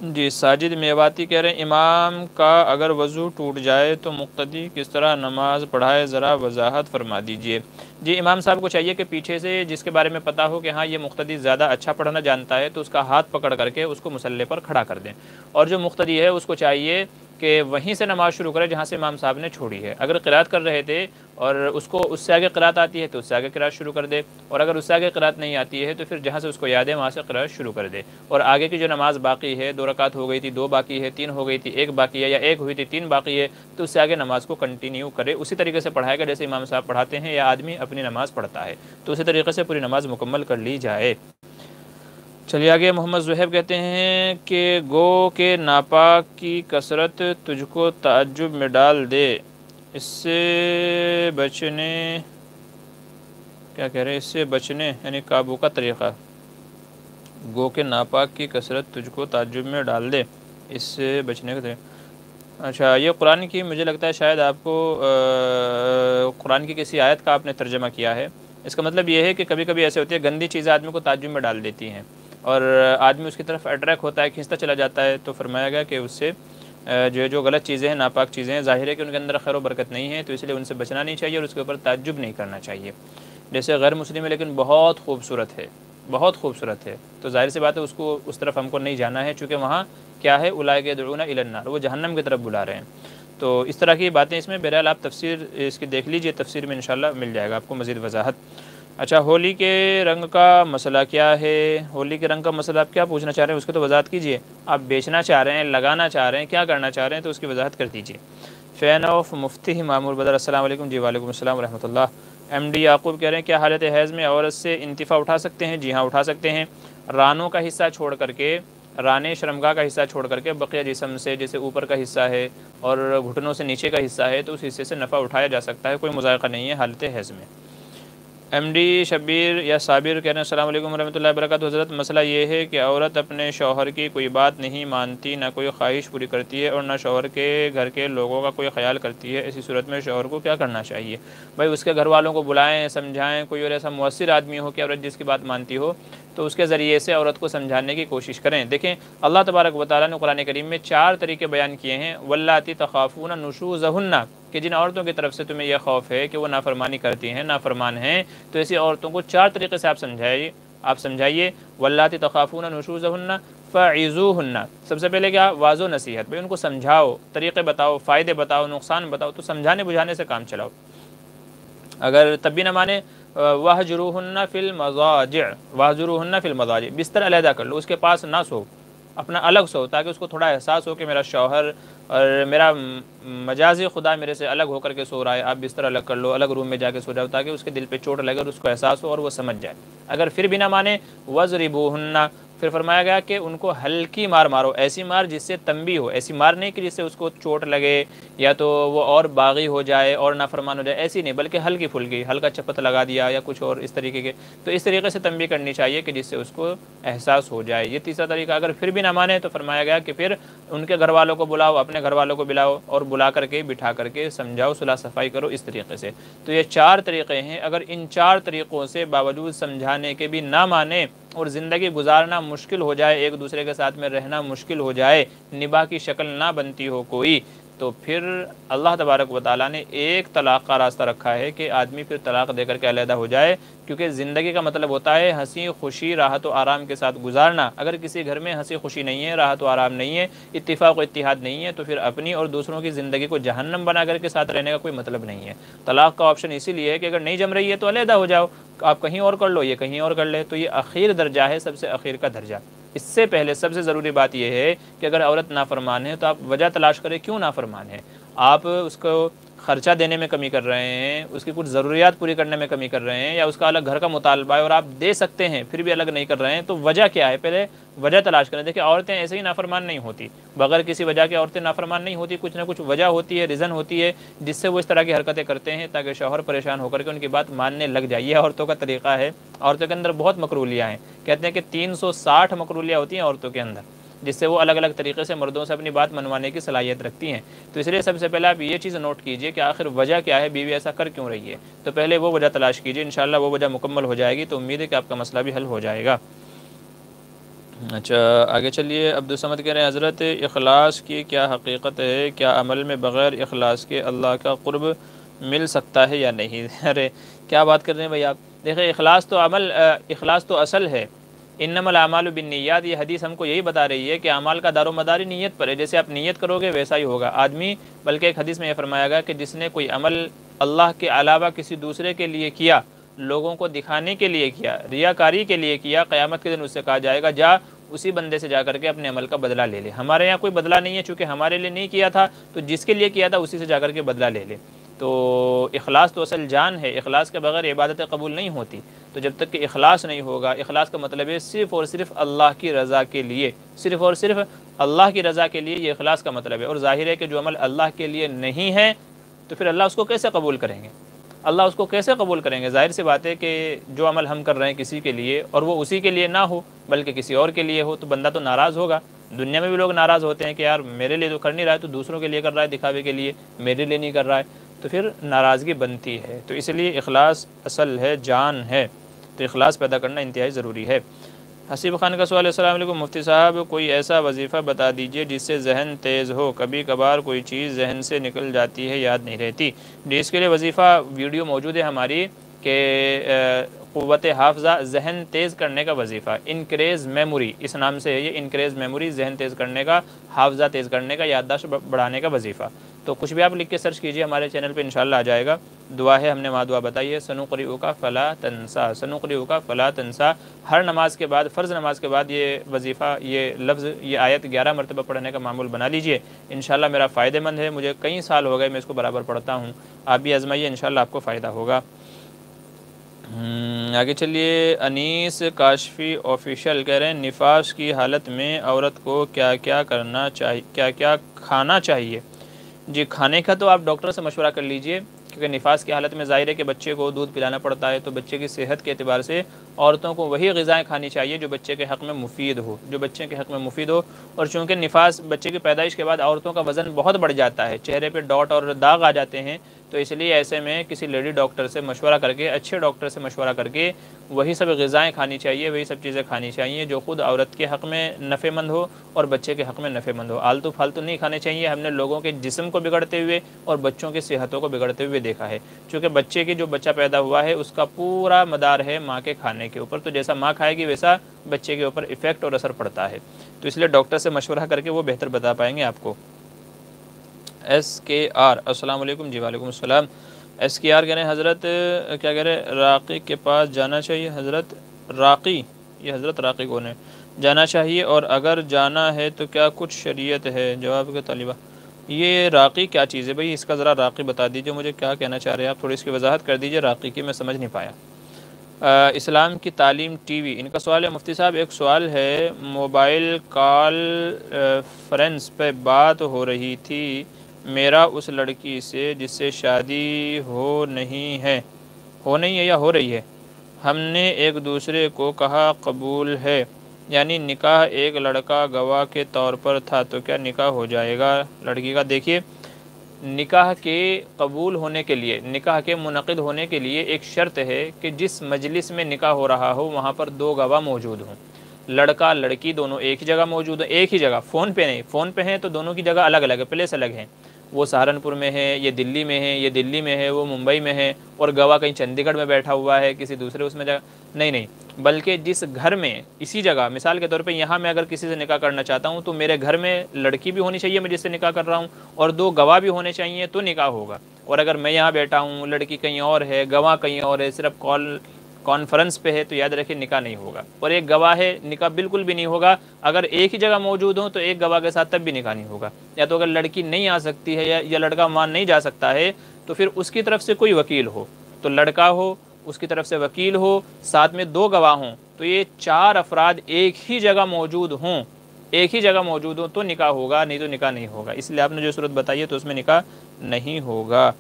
جی ساجد میواتی کہہ رہے ہیں امام کا اگر وضو ٹوٹ جائے تو مقتدی کس طرح نماز پڑھائے، ذرا وضاحت فرما دیجئے۔ جی امام صاحب کو چاہیے کہ پیچھے سے جس کے بارے میں پتہ ہو کہ ہاں یہ مقتدی زیادہ اچھا پڑھنا جانتا ہے تو اس کا ہاتھ پکڑ کر کے اس کو مصلی پر کھڑا کر دیں، اور جو مقتدی ہے اس کو چاہیے کہ وہیں سے نماز شروع کرے جہاں سے امام صاحب نے چھوڑی ہے۔ اگر قرات کر رہے تھے اور اس کو اس سے آگے قرات آتی ہے تو اس سے آگے قرات شروع کر دے، اور اگر اس سے آگے قرات نہیں آتی ہے تو پھر جہاں سے اس کو یاد ہے وہاں سے قرات شروع کر دے، اور آگے کی جو نماز باقی ہے 2 رکعت ہو گئی تھی 2 باقی ہے 3 ہو گئی تھی 1 باقی ہے، یا 1 ہوئی تھی 3 باقی ہے، تو اس سے آگے نماز کو کنٹینیو کرے، اسی طریقے سے پڑھائے گا جیسے امام صاحب پڑھاتے ہیں یا آدمی اپنی نماز پڑھتا ہے، تو اسی طریقے سے پوری نماز مکمل کر لی جائے۔ چلیے آگے، محمد زہیب کہتے ہیں کہ گو کے ناپاک کی کثرت تجھ کو تعجب میں ڈال دے، اس سے بچنے کیا کہہ رہے ہیں، اس سے بچنے یعنی قابو کا طریقہ، گو کے ناپاک کی کثرت تجھ کو تعجب میں ڈال دے، اس سے بچنے کا طریقہ۔ اچھا، یہ قرآن کی مجھے لگتا ہے شاید آپ کو قرآن کی کسی آیت کا آپ نے ترجمہ کیا ہے۔ اس کا مطلب یہ ہے کہ کبھی کبھی ایسے ہوتی ہے گندی چیزیں آدمی کو تعجب میں ڈال دیتی ہیں اور آدمی اس کی طرف اٹریکٹ ہوتا ہے، کھینچتا چلا جاتا ہے، تو فرمایا گیا کہ اس سے جو غلط چیزیں ہیں، ناپاک چیزیں ہیں، ظاہر ہے کہ ان کے اندر خیر و برکت نہیں ہے، تو اس لیے ان سے بچنا نہیں چاہیے اور اس کے اوپر تعجب نہیں کرنا چاہیے۔ جیسے غیر مسلم ہے لیکن بہت خوبصورت ہے، بہت خوبصورت ہے، تو ظاہر سی بات ہے اس کو اس طرف ہم کو نہیں جانا ہے، چونکہ وہاں کیا ہے، اولئک یدعون الی النار، وہ جہنم کی طرف بلا رہے ہیں۔ تو اس طرح کی باتیں اس میں بہرحال آپ تفسیر اس کی دیکھ لیجئے، تفسیر میں انشاءاللہ مل جائے گا آپ کو مزید وضاحت۔ اچھا، ہولی کے رنگ کا مسئلہ کیا ہے؟ ہولی کے رنگ کا مسئلہ آپ کیا پوچھنا چاہ رہے ہیں اس کی تو وضاحت کیجئے۔ آپ بیچنا چاہ رہے ہیں، لگانا چاہ رہے ہیں، کیا کرنا چاہ رہے ہیں تو اس کی وضاحت کر دیجئے۔ فین آف مفتی مامور بدر، السلام علیکم۔ جی وعلیکم السلام ورحمۃ اللہ۔ ایم ڈی یعقوب کہہ رہے ہیں کیا حالت حیض میں عورت سے انتفاع اٹھا سکتے ہیں؟ جی ہاں اٹھا سکتے ہیں، رانوں کا حصہ چھوڑ کر کے، رانے شرمگاہ کا حصہ چھوڑ کر کے بقیہ جسم سے، جیسے اوپر کا حصہ ہے اور گھٹنوں سے نیچے کا حصہ ہے، تو اس حصے سے نفع اٹھایا جا سکتا ہے، کوئی مذائقہ نہیں ہے حالت حیض میں۔ ایم ڈی شبیر یا صابر کہہ رہے ہیں السلام علیکم ورحمۃ اللہ وبرکاتہ۔ حضرت مسئلہ یہ ہے کہ عورت اپنے شوہر کی کوئی بات نہیں مانتی، نہ کوئی خواہش پوری کرتی ہے اور نہ شوہر کے گھر کے لوگوں کا کوئی خیال کرتی ہے، ایسی صورت میں شوہر کو کیا کرنا چاہیے؟ بھائی اس کے گھر والوں کو بلائیں، سمجھائیں، کوئی اور ایسا مؤثر آدمی ہو کہ عورت جس کی بات مانتی ہو تو اس کے ذریعے سے عورت کو سمجھانے کی کوشش کریں۔ دیکھیں اللہ تبارک و تعالیٰ نے قرآن کریم میں 4 طریقے بیان کیے ہیں، واللاتی تخافون نشوزہن، کہ جن عورتوں کی طرف سے تمہیں یہ خوف ہے کہ وہ نافرمانی کرتی ہیں، نافرمان ہیں، تو ایسی عورتوں کو 4 طریقے سے آپ سمجھائیے۔ واللاتی تخافون نشوزہن فعظوہن، سب سے پہلے کیا؟ واعظ و نصیحت، بھائی ان کو سمجھاؤ، طریقے بتاؤ، فائدے بتاؤ، نقصان بتاؤ، تو سمجھانے بجھانے سے کام چلاؤ۔ اگر تب بھی نہ مانے وَاهْجُرُوهُنَّ فِي الْمَضَاجِعِ، بستر علیحدہ کر لو، اس کے پاس نہ سو، اپنا الگ سو، تاکہ اس کو تھوڑا احساس ہو کہ میرا شوہر اور میرا مجازی خدا میرے سے الگ ہو کر کے سو رہا ہے۔ آپ بستر الگ کر لو، الگ روم میں جا کے سو جاؤ، تاکہ اس کے دل پہ چوٹ لگے اور اس کو احساس ہو اور وہ سمجھ جائے۔ اگر پھر بھی نہ مانے وَاضْرِبُوهُنَّ، پھر فرمایا گیا کہ ان کو ہلکی مار مارو، ایسی مار جس سے تنبیہ ہو، ایسی مار نہیں کہ جس سے اس کو چوٹ لگے یا تو وہ اور باغی ہو جائے اور نافرمان ہو جائے، ایسی نہیں، بلکہ ہلکی پھلکی، ہلکا چپت لگا دیا یا کچھ اور اس طریقے کے، تو اس طریقے سے تنبیہ کرنی چاہیے کہ جس سے اس کو احساس ہو جائے۔ یہ تیسرا طریقہ۔ اگر پھر بھی نہ مانے تو فرمایا گیا کہ پھر ان کے گھر والوں کو بلاؤ، اپنے گھر والوں کو بلاؤ اور بلا کر کے بٹھا کر کے سمجھاؤ، صلح صفائی کرو، اس طریقے سے۔ تو یہ 4 طریقے ہیں، اگر ان 4 طریقوں سے باوجود سمجھانے کے بھی نہ مانے اور زندگی گزارنا مشکل ہو جائے، ایک دوسرے کے ساتھ میں رہنا مشکل ہو جائے، نباہ کی شکل نہ بنتی ہو کوئی، تو پھر اللہ تبارک و تعالیٰ نے ایک طلاق کا راستہ رکھا ہے کہ آدمی پھر طلاق دے کر کے علیحدہ ہو جائے، کیونکہ زندگی کا مطلب ہوتا ہے ہنسی خوشی راحت و آرام کے ساتھ گزارنا۔ اگر کسی گھر میں ہنسی خوشی نہیں ہے، راحت و آرام نہیں ہے، اتفاق و اتحاد نہیں ہے، تو پھر اپنی اور دوسروں کی زندگی کو جہنم بنا کر کے ساتھ رہنے کا کوئی مطلب نہیں ہے۔ طلاق کا آپشن اسی لیے ہے کہ اگر نہیں جم رہی ہے تو علیحدہ ہو جاؤ، آپ کہیں اور کر لو، یہ کہیں اور کر لے، تو یہ اخیر درجہ ہے، سب سے اخیر کا درجہ۔ اس سے پہلے سب سے ضروری بات یہ ہے کہ اگر عورت نافرمان ہے تو آپ وجہ تلاش کریں کیوں نافرمان ہے۔ آپ اس کو خرچہ دینے میں کمی کر رہے ہیں، اس کی کچھ ضروریات پوری کرنے میں کمی کر رہے ہیں، یا اس کا الگ گھر کا مطالبہ ہے اور آپ دے سکتے ہیں پھر بھی الگ نہیں کر رہے ہیں، تو وجہ کیا ہے؟ پہلے وجہ تلاش کریں۔ دیکھیں عورتیں ایسے ہی نافرمان نہیں ہوتی، بغیر کسی وجہ کے عورتیں نافرمان نہیں ہوتی، کچھ نہ کچھ وجہ ہوتی ہے، ریزن ہوتی ہے جس سے وہ اس طرح کی حرکتیں کرتے ہیں تاکہ شوہر پریشان ہو کر کے ان کی بات ماننے لگ جائے۔ یہ عورتوں کا طریقہ ہے، عورتوں کے اندر بہت مکرولیاں ہیں، کہتے ہیں کہ 360 مکرولیاں ہوتی ہیں عورتوں کے اندر، جس سے وہ الگ الگ طریقے سے مردوں سے اپنی بات منوانے کی صلاحیت رکھتی ہیں۔ تو اس لیے سب سے پہلے آپ یہ چیز نوٹ کیجئے کہ آخر وجہ کیا ہے، بیوی ایسا کر کیوں رہی ہے، تو پہلے وہ وجہ تلاش کیجئے، انشاءاللہ وہ وجہ مکمل ہو جائے گی تو امید ہے کہ آپ کا مسئلہ بھی حل ہو جائے گا۔ اچھا آگے چلیے، عبدالصمد کہہ رہے ہیں حضرت اخلاص کی کیا حقیقت ہے؟ کیا عمل میں بغیر اخلاص کے اللہ کا قرب مل سکتا ہے یا نہیں؟ ارے کیا بات کر رہے ہیں بھائی آپ؟ دیکھیں اخلاص تو اصل ہے، انما الاعمال بالنیات، یہ حدیث ہم کو یہی بتا رہی ہے کہ اعمال کا دار و مدار نیت پر ہے، جیسے آپ نیت کرو گے ویسا ہی ہوگا آدمی۔ بلکہ ایک حدیث میں یہ فرمایا گیا کہ جس نے کوئی عمل اللہ کے علاوہ کسی دوسرے کے لیے کیا، لوگوں کو دکھانے کے لیے کیا، ریاکاری کے لیے کیا، قیامت کے دن اس سے کہا جائے گا جا اسی بندے سے جا کر کے اپنے عمل کا بدلہ لے لے۔ ہمارے یہاں کوئی بدلہ نہیں ہے، چونکہ ہمارے لیے نہیں کیا تھا تو جس کے لیے کیا تھا اسی سے جا کر کے بدلہ لے لے۔ تو اخلاص تو اصل جان ہے، اخلاص کے بغیر عبادتیں قبول نہیں ہوتی۔ تو جب تک کہ اخلاص نہیں ہوگا، اخلاص کا مطلب ہے صرف اور صرف اللہ کی رضا کے لیے، صرف اور صرف اللہ کی رضا کے لیے، یہ اخلاص کا مطلب ہے۔ اور ظاہر ہے کہ جو عمل اللہ کے لیے نہیں ہے تو پھر اللہ اس کو کیسے قبول کریں گے؟ اللہ اس کو کیسے قبول کریں گے؟ ظاہر سی بات ہے کہ جو عمل ہم کر رہے ہیں کسی کے لیے اور وہ اسی کے لیے نہ ہو بلکہ کسی اور کے لیے ہو تو بندہ تو ناراض ہوگا۔ دنیا میں بھی لوگ ناراض ہوتے ہیں کہ یار میرے لیے تو کر نہیں رہا ہے، تو دوسروں کے لیے کر رہا ہے دکھاوے کے لیے، میرے لیے نہیں کر رہا ہے، تو پھر ناراضگی بنتی ہے۔ تو اس لیے اخلاص اصل ہے، جان ہے، تو اخلاص پیدا کرنا انتہائی ضروری ہے۔ حسیب خان کا سوال ہے، السلام علیکم مفتی صاحب، کوئی ایسا وظیفہ بتا دیجئے جس سے ذہن تیز ہو، کبھی کبھار کوئی چیز ذہن سے نکل جاتی ہے، یاد نہیں رہتی۔ جی اس کے لیے وظیفہ ویڈیو موجود ہے ہماری کہ قوت حافظہ ذہن تیز کرنے کا وظیفہ، انکریز میموری اس نام سے ہے یہ، انکریز میموری ذہن تیز کرنے کا، حافظہ تیز کرنے کا، یادداشت بڑھانے کا وظیفہ۔ تو کچھ بھی آپ لکھ کے سرچ کیجئے، ہمارے چینل پہ انشاءاللہ آ جائے گا۔ دعا ہے، ہم نے وہاں دعا بتائی ہے، سنقرئک فلا تنسا، سنقرئک فلا تنسا۔ ہر نماز کے بعد، فرض نماز کے بعد یہ وظیفہ، یہ لفظ، یہ آیت 11 مرتبہ پڑھنے کا معمول بنا لیجئے، انشاءاللہ میرا فائدہ مند ہے، مجھے کئی سال ہو گئے میں اس کو برابر پڑھتا ہوں، آپ بھی آزمائیے، انشاءاللہ آپ کو فائدہ ہوگا۔ آگے چلیے، انیس کاشفی آفیشل کہہ رہے ہیں نفاس کی حالت میں عورت کو کیا کیا کرنا چاہیے، کیا کیا کھانا چاہیے؟ جی کھانے کا تو آپ ڈاکٹر سے مشورہ کر لیجئے، کیونکہ نفاس کی حالت میں ظاہر ہے کہ بچے کو دودھ پلانا پڑتا ہے، تو بچے کی صحت کے اعتبار سے عورتوں کو وہی غذائیں کھانی چاہیے جو بچے کے حق میں مفید ہو، جو بچے کے حق میں مفید ہو۔ اور چونکہ نفاس بچے کی پیدائش کے بعد عورتوں کا وزن بہت بڑھ جاتا ہے، چہرے پہ ڈاٹ اور داغ آ جاتے ہیں، تو اس لیے ایسے میں کسی لیڈی ڈاکٹر سے مشورہ کر کے، اچھے ڈاکٹر سے مشورہ کر کے وہی سب غذائیں کھانی چاہیے، وہی سب چیزیں کھانی چاہیے جو خود عورت کے حق میں نفع مند ہو اور بچے کے حق میں نفع مند ہو۔ آلتو پھالتو نہیں کھانے چاہیے، ہم نے لوگوں کے جسم کو بگڑتے ہوئے اور بچوں کی صحتوں کو بگڑتے ہوئے دیکھا ہے، چونکہ بچے کی جو بچہ پیدا ہوا ہے اس کا پورا مدار ہے ماں کے کھانے کے اوپر، تو جیسا ماں کھائے گی ویسا بچے کے اوپر ایفیکٹ اور اثر پڑتا ہے، تو اس لیے ڈاکٹر سے مشورہ کر کے وہ بہتر بتا پائیں گے آپ کو۔ ایس کے آر، السلام علیکم۔ جی وعلیکم السلام۔ ایس کے آر کہہ رہے ہیں حضرت کیا کہہ رہے ہیں، راقی کے پاس جانا چاہیے؟ حضرت راقی، یہ حضرت راقی کون ہے؟ جانا چاہیے، اور اگر جانا ہے تو کیا کچھ شریعت ہے؟ جواب کے طالبہ، یہ راقی کیا چیز ہے بھائی؟ اس کا ذرا راقی بتا دیجئے، مجھے کیا کہنا چاہ رہے ہیں آپ، تھوڑی اس کی وضاحت کر دیجئے راقی کی، میں سمجھ نہیں پایا۔ اسلام کی تعلیم ٹی وی، ان کا سوال ہے مفتی صاحب ایک سوال ہے، موبائل کال فرنس پہ بات ہو رہی تھی میرا اس لڑکی سے جس سے شادی ہو نہیں ہے یا ہو رہی ہے، ہم نے ایک دوسرے کو کہا قبول ہے، یعنی نکاح ایک لڑکا گواہ کے طور پر تھا، تو کیا نکاح ہو جائے گا لڑکی کا؟ دیکھیے، نکاح کے قبول ہونے کے لیے، نکاح کے منعقد ہونے کے لیے ایک شرط ہے کہ جس مجلس میں نکاح ہو رہا ہو وہاں پر دو گواہ موجود ہوں، لڑکا لڑکی دونوں ایک ہی جگہ موجود ہیں، ایک ہی جگہ، فون پہ نہیں، فون پہ ہیں تو دونوں کی جگہ الگ الگ ہے، پلیس الگ ہیں، وہ سہارنپور میں ہے، یہ دلی میں ہے، یہ دلی میں ہے، وہ ممبئی میں ہے، اور گواہ کہیں چندی گڑھ میں بیٹھا ہوا ہے کسی دوسرے اس میں جگہ، نہیں، بلکہ جس گھر میں، اسی جگہ، مثال کے طور پہ یہاں میں اگر کسی سے نکاح کرنا چاہتا ہوں تو میرے گھر میں لڑکی بھی ہونی چاہیے میں جس سے نکاح کر رہا ہوں، اور دو گواہ بھی ہونے چاہیے تو نکاح ہوگا۔ اور اگر میں یہاں بیٹھا ہوں، لڑکی کہیں اور ہے، گواہ کہیں اور ہے، صرف کانفرنس پہ ہے، تو یاد رکھیں نکاح نہیں ہوگا، اور ایک گواہ ہے، نکاح بالکل بھی نہیں ہوگا۔ اگر ایک ہی جگہ موجود ہوں تو ایک گواہ کے ساتھ تب بھی نکاح نہیں ہوگا، یا تو اگر لڑکی نہیں آ سکتی ہے یا لڑکا وہاں نہیں جا سکتا ہے تو پھر اس کی طرف سے کوئی وکیل ہو، تو لڑکا ہو، اس کی طرف سے وکیل ہو، ساتھ میں دو گواہ ہوں، تو یہ چار افراد ایک ہی جگہ موجود ہوں، تو نکاح ہوگا، نہیں تو نکاح نہیں ہوگا۔ اس لیے آپ نے جو صورت بتائی ہے تو اس میں نکاح نہیں ہوگا۔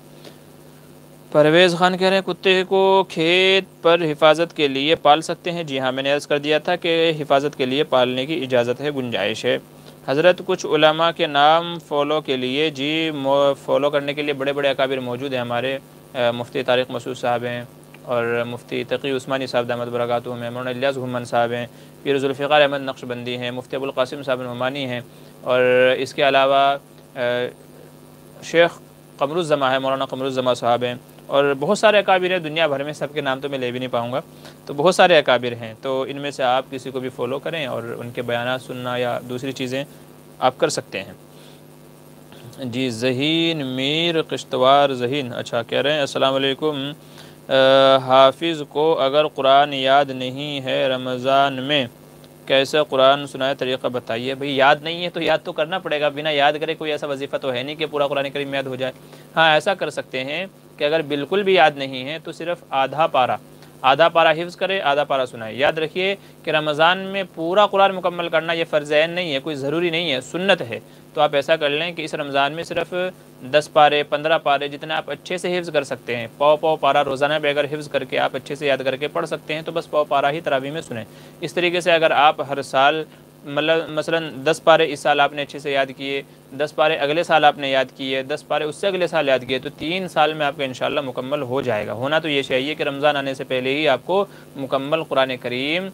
پرویز خان کہہ رہے ہیں کتے کو کھیت پر حفاظت کے لیے پال سکتے ہیں؟ جی ہاں، میں نے عرض کر دیا تھا کہ حفاظت کے لیے پالنے کی اجازت ہے، گنجائش ہے۔ حضرت کچھ علماء کے نام فالو کے لیے، جی فالو کرنے کے لیے بڑے بڑے اکابر موجود ہیں ہمارے، مفتی طارق مسعود صاحب ہیں، اور مفتی تقی عثمانی صاحب دامت برکاتہم ہیں، مولانا الیاس گھمن صاحب ہیں، پیر ذوالفقار احمد نقشبندی ہیں، مفتی ابوالقاسم صاحب نعمانی ہیں، اور اس کے علاوہ شیخ قمر الزماں ہے، مولانا قمر الزماں صاحب ہیں، اور بہت سارے اکابر ہیں دنیا بھر میں، سب کے نام تو میں لے بھی نہیں پاؤں گا، تو بہت سارے اکابر ہیں، تو ان میں سے آپ کسی کو بھی فالو کریں اور ان کے بیانات سننا یا دوسری چیزیں آپ کر سکتے ہیں۔ جی ذہین میر قشتوار ذہین اچھا کہہ رہے ہیں السلام علیکم، حافظ کو اگر قرآن یاد نہیں ہے رمضان میں کیسے قرآن سنائے طریقہ بتائیے۔ بھئی یاد نہیں ہے تو یاد تو کرنا پڑے گا، بنا یاد کرے کوئی ایسا وظیفہ تو ہے نہیں کہ پورا قرآن کریم یاد ہو جائے۔ ہاں ایسا کر سکتے ہیں کہ اگر بالکل بھی یاد نہیں ہے تو صرف آدھا پارہ حفظ کرے، آدھا پارہ سنائے۔ یاد رکھیے کہ رمضان میں پورا قرآن مکمل کرنا یہ فرض عین نہیں ہے، کوئی ضروری نہیں ہے، سنت ہے۔ تو آپ ایسا کر لیں کہ اس رمضان میں صرف 10 پارے 15 پارے جتنا آپ اچھے سے حفظ کر سکتے ہیں، پاؤ پارہ روزانہ بھی اگر حفظ کر کے آپ اچھے سے یاد کر کے پڑھ سکتے ہیں تو بس پاؤ پارہ ہی تراویح میں سنیں۔ اس طریقے سے اگر آپ ہر سال مثلا 10 پارے اس سال آپ نے اچھے سے یاد کیے، 10 پارے اگلے سال آپ نے یاد کیے، 10 پارے اس سے اگلے سال یاد کیے، تو 3 سال میں آپ کا انشاءاللہ مکمل ہو جائے گا۔ ہونا تو یہ چاہیے کہ رمضان آنے سے پہلے ہی آپ کو مکمل قرآن کریم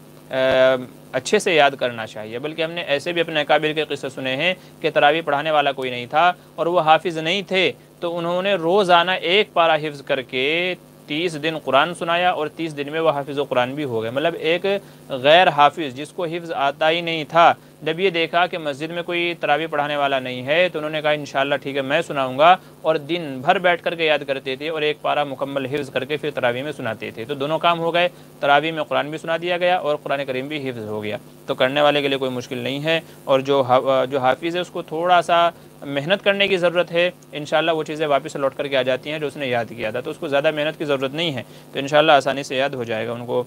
اچھے سے یاد کرنا چاہیے۔ بلکہ ہم نے ایسے بھی اپنے اکابر کے قصے سنے ہیں کہ تراویح پڑھانے والا کوئی نہیں تھا اور وہ حافظ نہیں تھے، تو انہوں نے روزانہ ایک پارہ حفظ کر کے 30 دن قرآن سنایا اور 30 دن میں وہ حافظ و قرآن بھی ہو گئے۔ مطلب ایک غیر حافظ جس کو حفظ آتا ہی نہیں تھا، جب یہ دیکھا کہ مسجد میں کوئی تراویح پڑھانے والا نہیں ہے تو انہوں نے کہا انشاءاللہ ٹھیک ہے میں سناؤں گا، اور دن بھر بیٹھ کر کے یاد کرتے تھے اور ایک پارہ مکمل حفظ کر کے پھر تراویح میں سناتے تھے۔ تو دونوں کام ہو گئے، تراویح میں قرآن بھی سنا دیا گیا اور قرآن کریم بھی حفظ ہو گیا۔ تو کرنے والے کے لیے کوئی مشکل نہیں ہے، اور جو حافظ ہے اس کو تھوڑا سا محنت کرنے کی ضرورت ہے، انشاءاللہ وہ چیزیں واپس لوٹ کر کے آ جاتی ہیں جو اس نے یاد کیا تھا، تو اس کو زیادہ محنت کی ضرورت نہیں ہے، تو انشاءاللہ آسانی سے یاد ہو جائے گا ان کو۔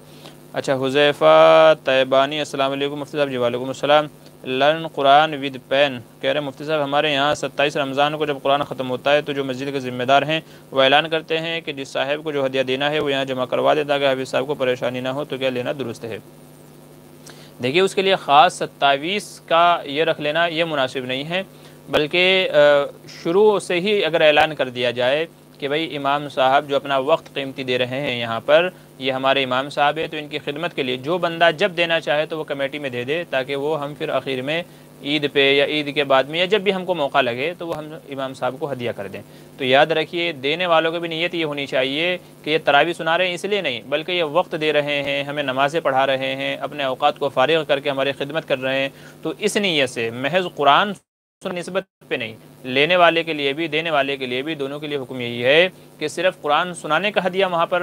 اچھا حذیفہ طیبانی السلام علیکم مفتی صاحب۔ جی وعلیکم السلام۔ لرن قرآن ود پین کہہ رہے ہیں مفتی صاحب ہمارے یہاں 27 رمضان کو جب قرآن ختم ہوتا ہے تو جو مسجد کے ذمہ دار ہیں وہ اعلان کرتے ہیں کہ جس صاحب کو جو ہدیہ دینا ہے وہ یہاں جمع کروا دے تاکہ حافظ صاحب کو پریشانی نہ ہو، تو کیا لینا درست ہے؟ دیکھیے اس کے لیے خاص 27 کا یہ رکھ لینا یہ مناسب نہیں ہے، بلکہ شروع سے ہی اگر اعلان کر دیا جائے کہ بھئی امام صاحب جو اپنا وقت قیمتی دے رہے ہیں یہاں پر، یہ ہمارے امام صاحب ہیں، تو ان کی خدمت کے لیے جو بندہ جب دینا چاہے تو وہ کمیٹی میں دے دے، تاکہ وہ ہم پھر آخر میں عید پہ یا عید کے بعد میں یا جب بھی ہم کو موقع لگے تو وہ ہم امام صاحب کو ہدیہ کر دیں۔ تو یاد رکھیے دینے والوں کی بھی نیت یہ ہونی چاہیے کہ یہ تراویح سنا رہے ہیں اس لیے نہیں، بلکہ یہ وقت دے رہے ہیں، ہمیں نمازیں پڑھا رہے ہیں، اپنے اوقات کو فارغ کر کے ہماری خدمت کر رہے ہیں، تو اس نیت سے محض قرآن نسبت پہ نہیں، لینے والے کے لیے بھی دینے والے کے لیے بھی دونوں کے لیے حکم یہی ہے کہ صرف قرآن سنانے کا ہدیہ وہاں پر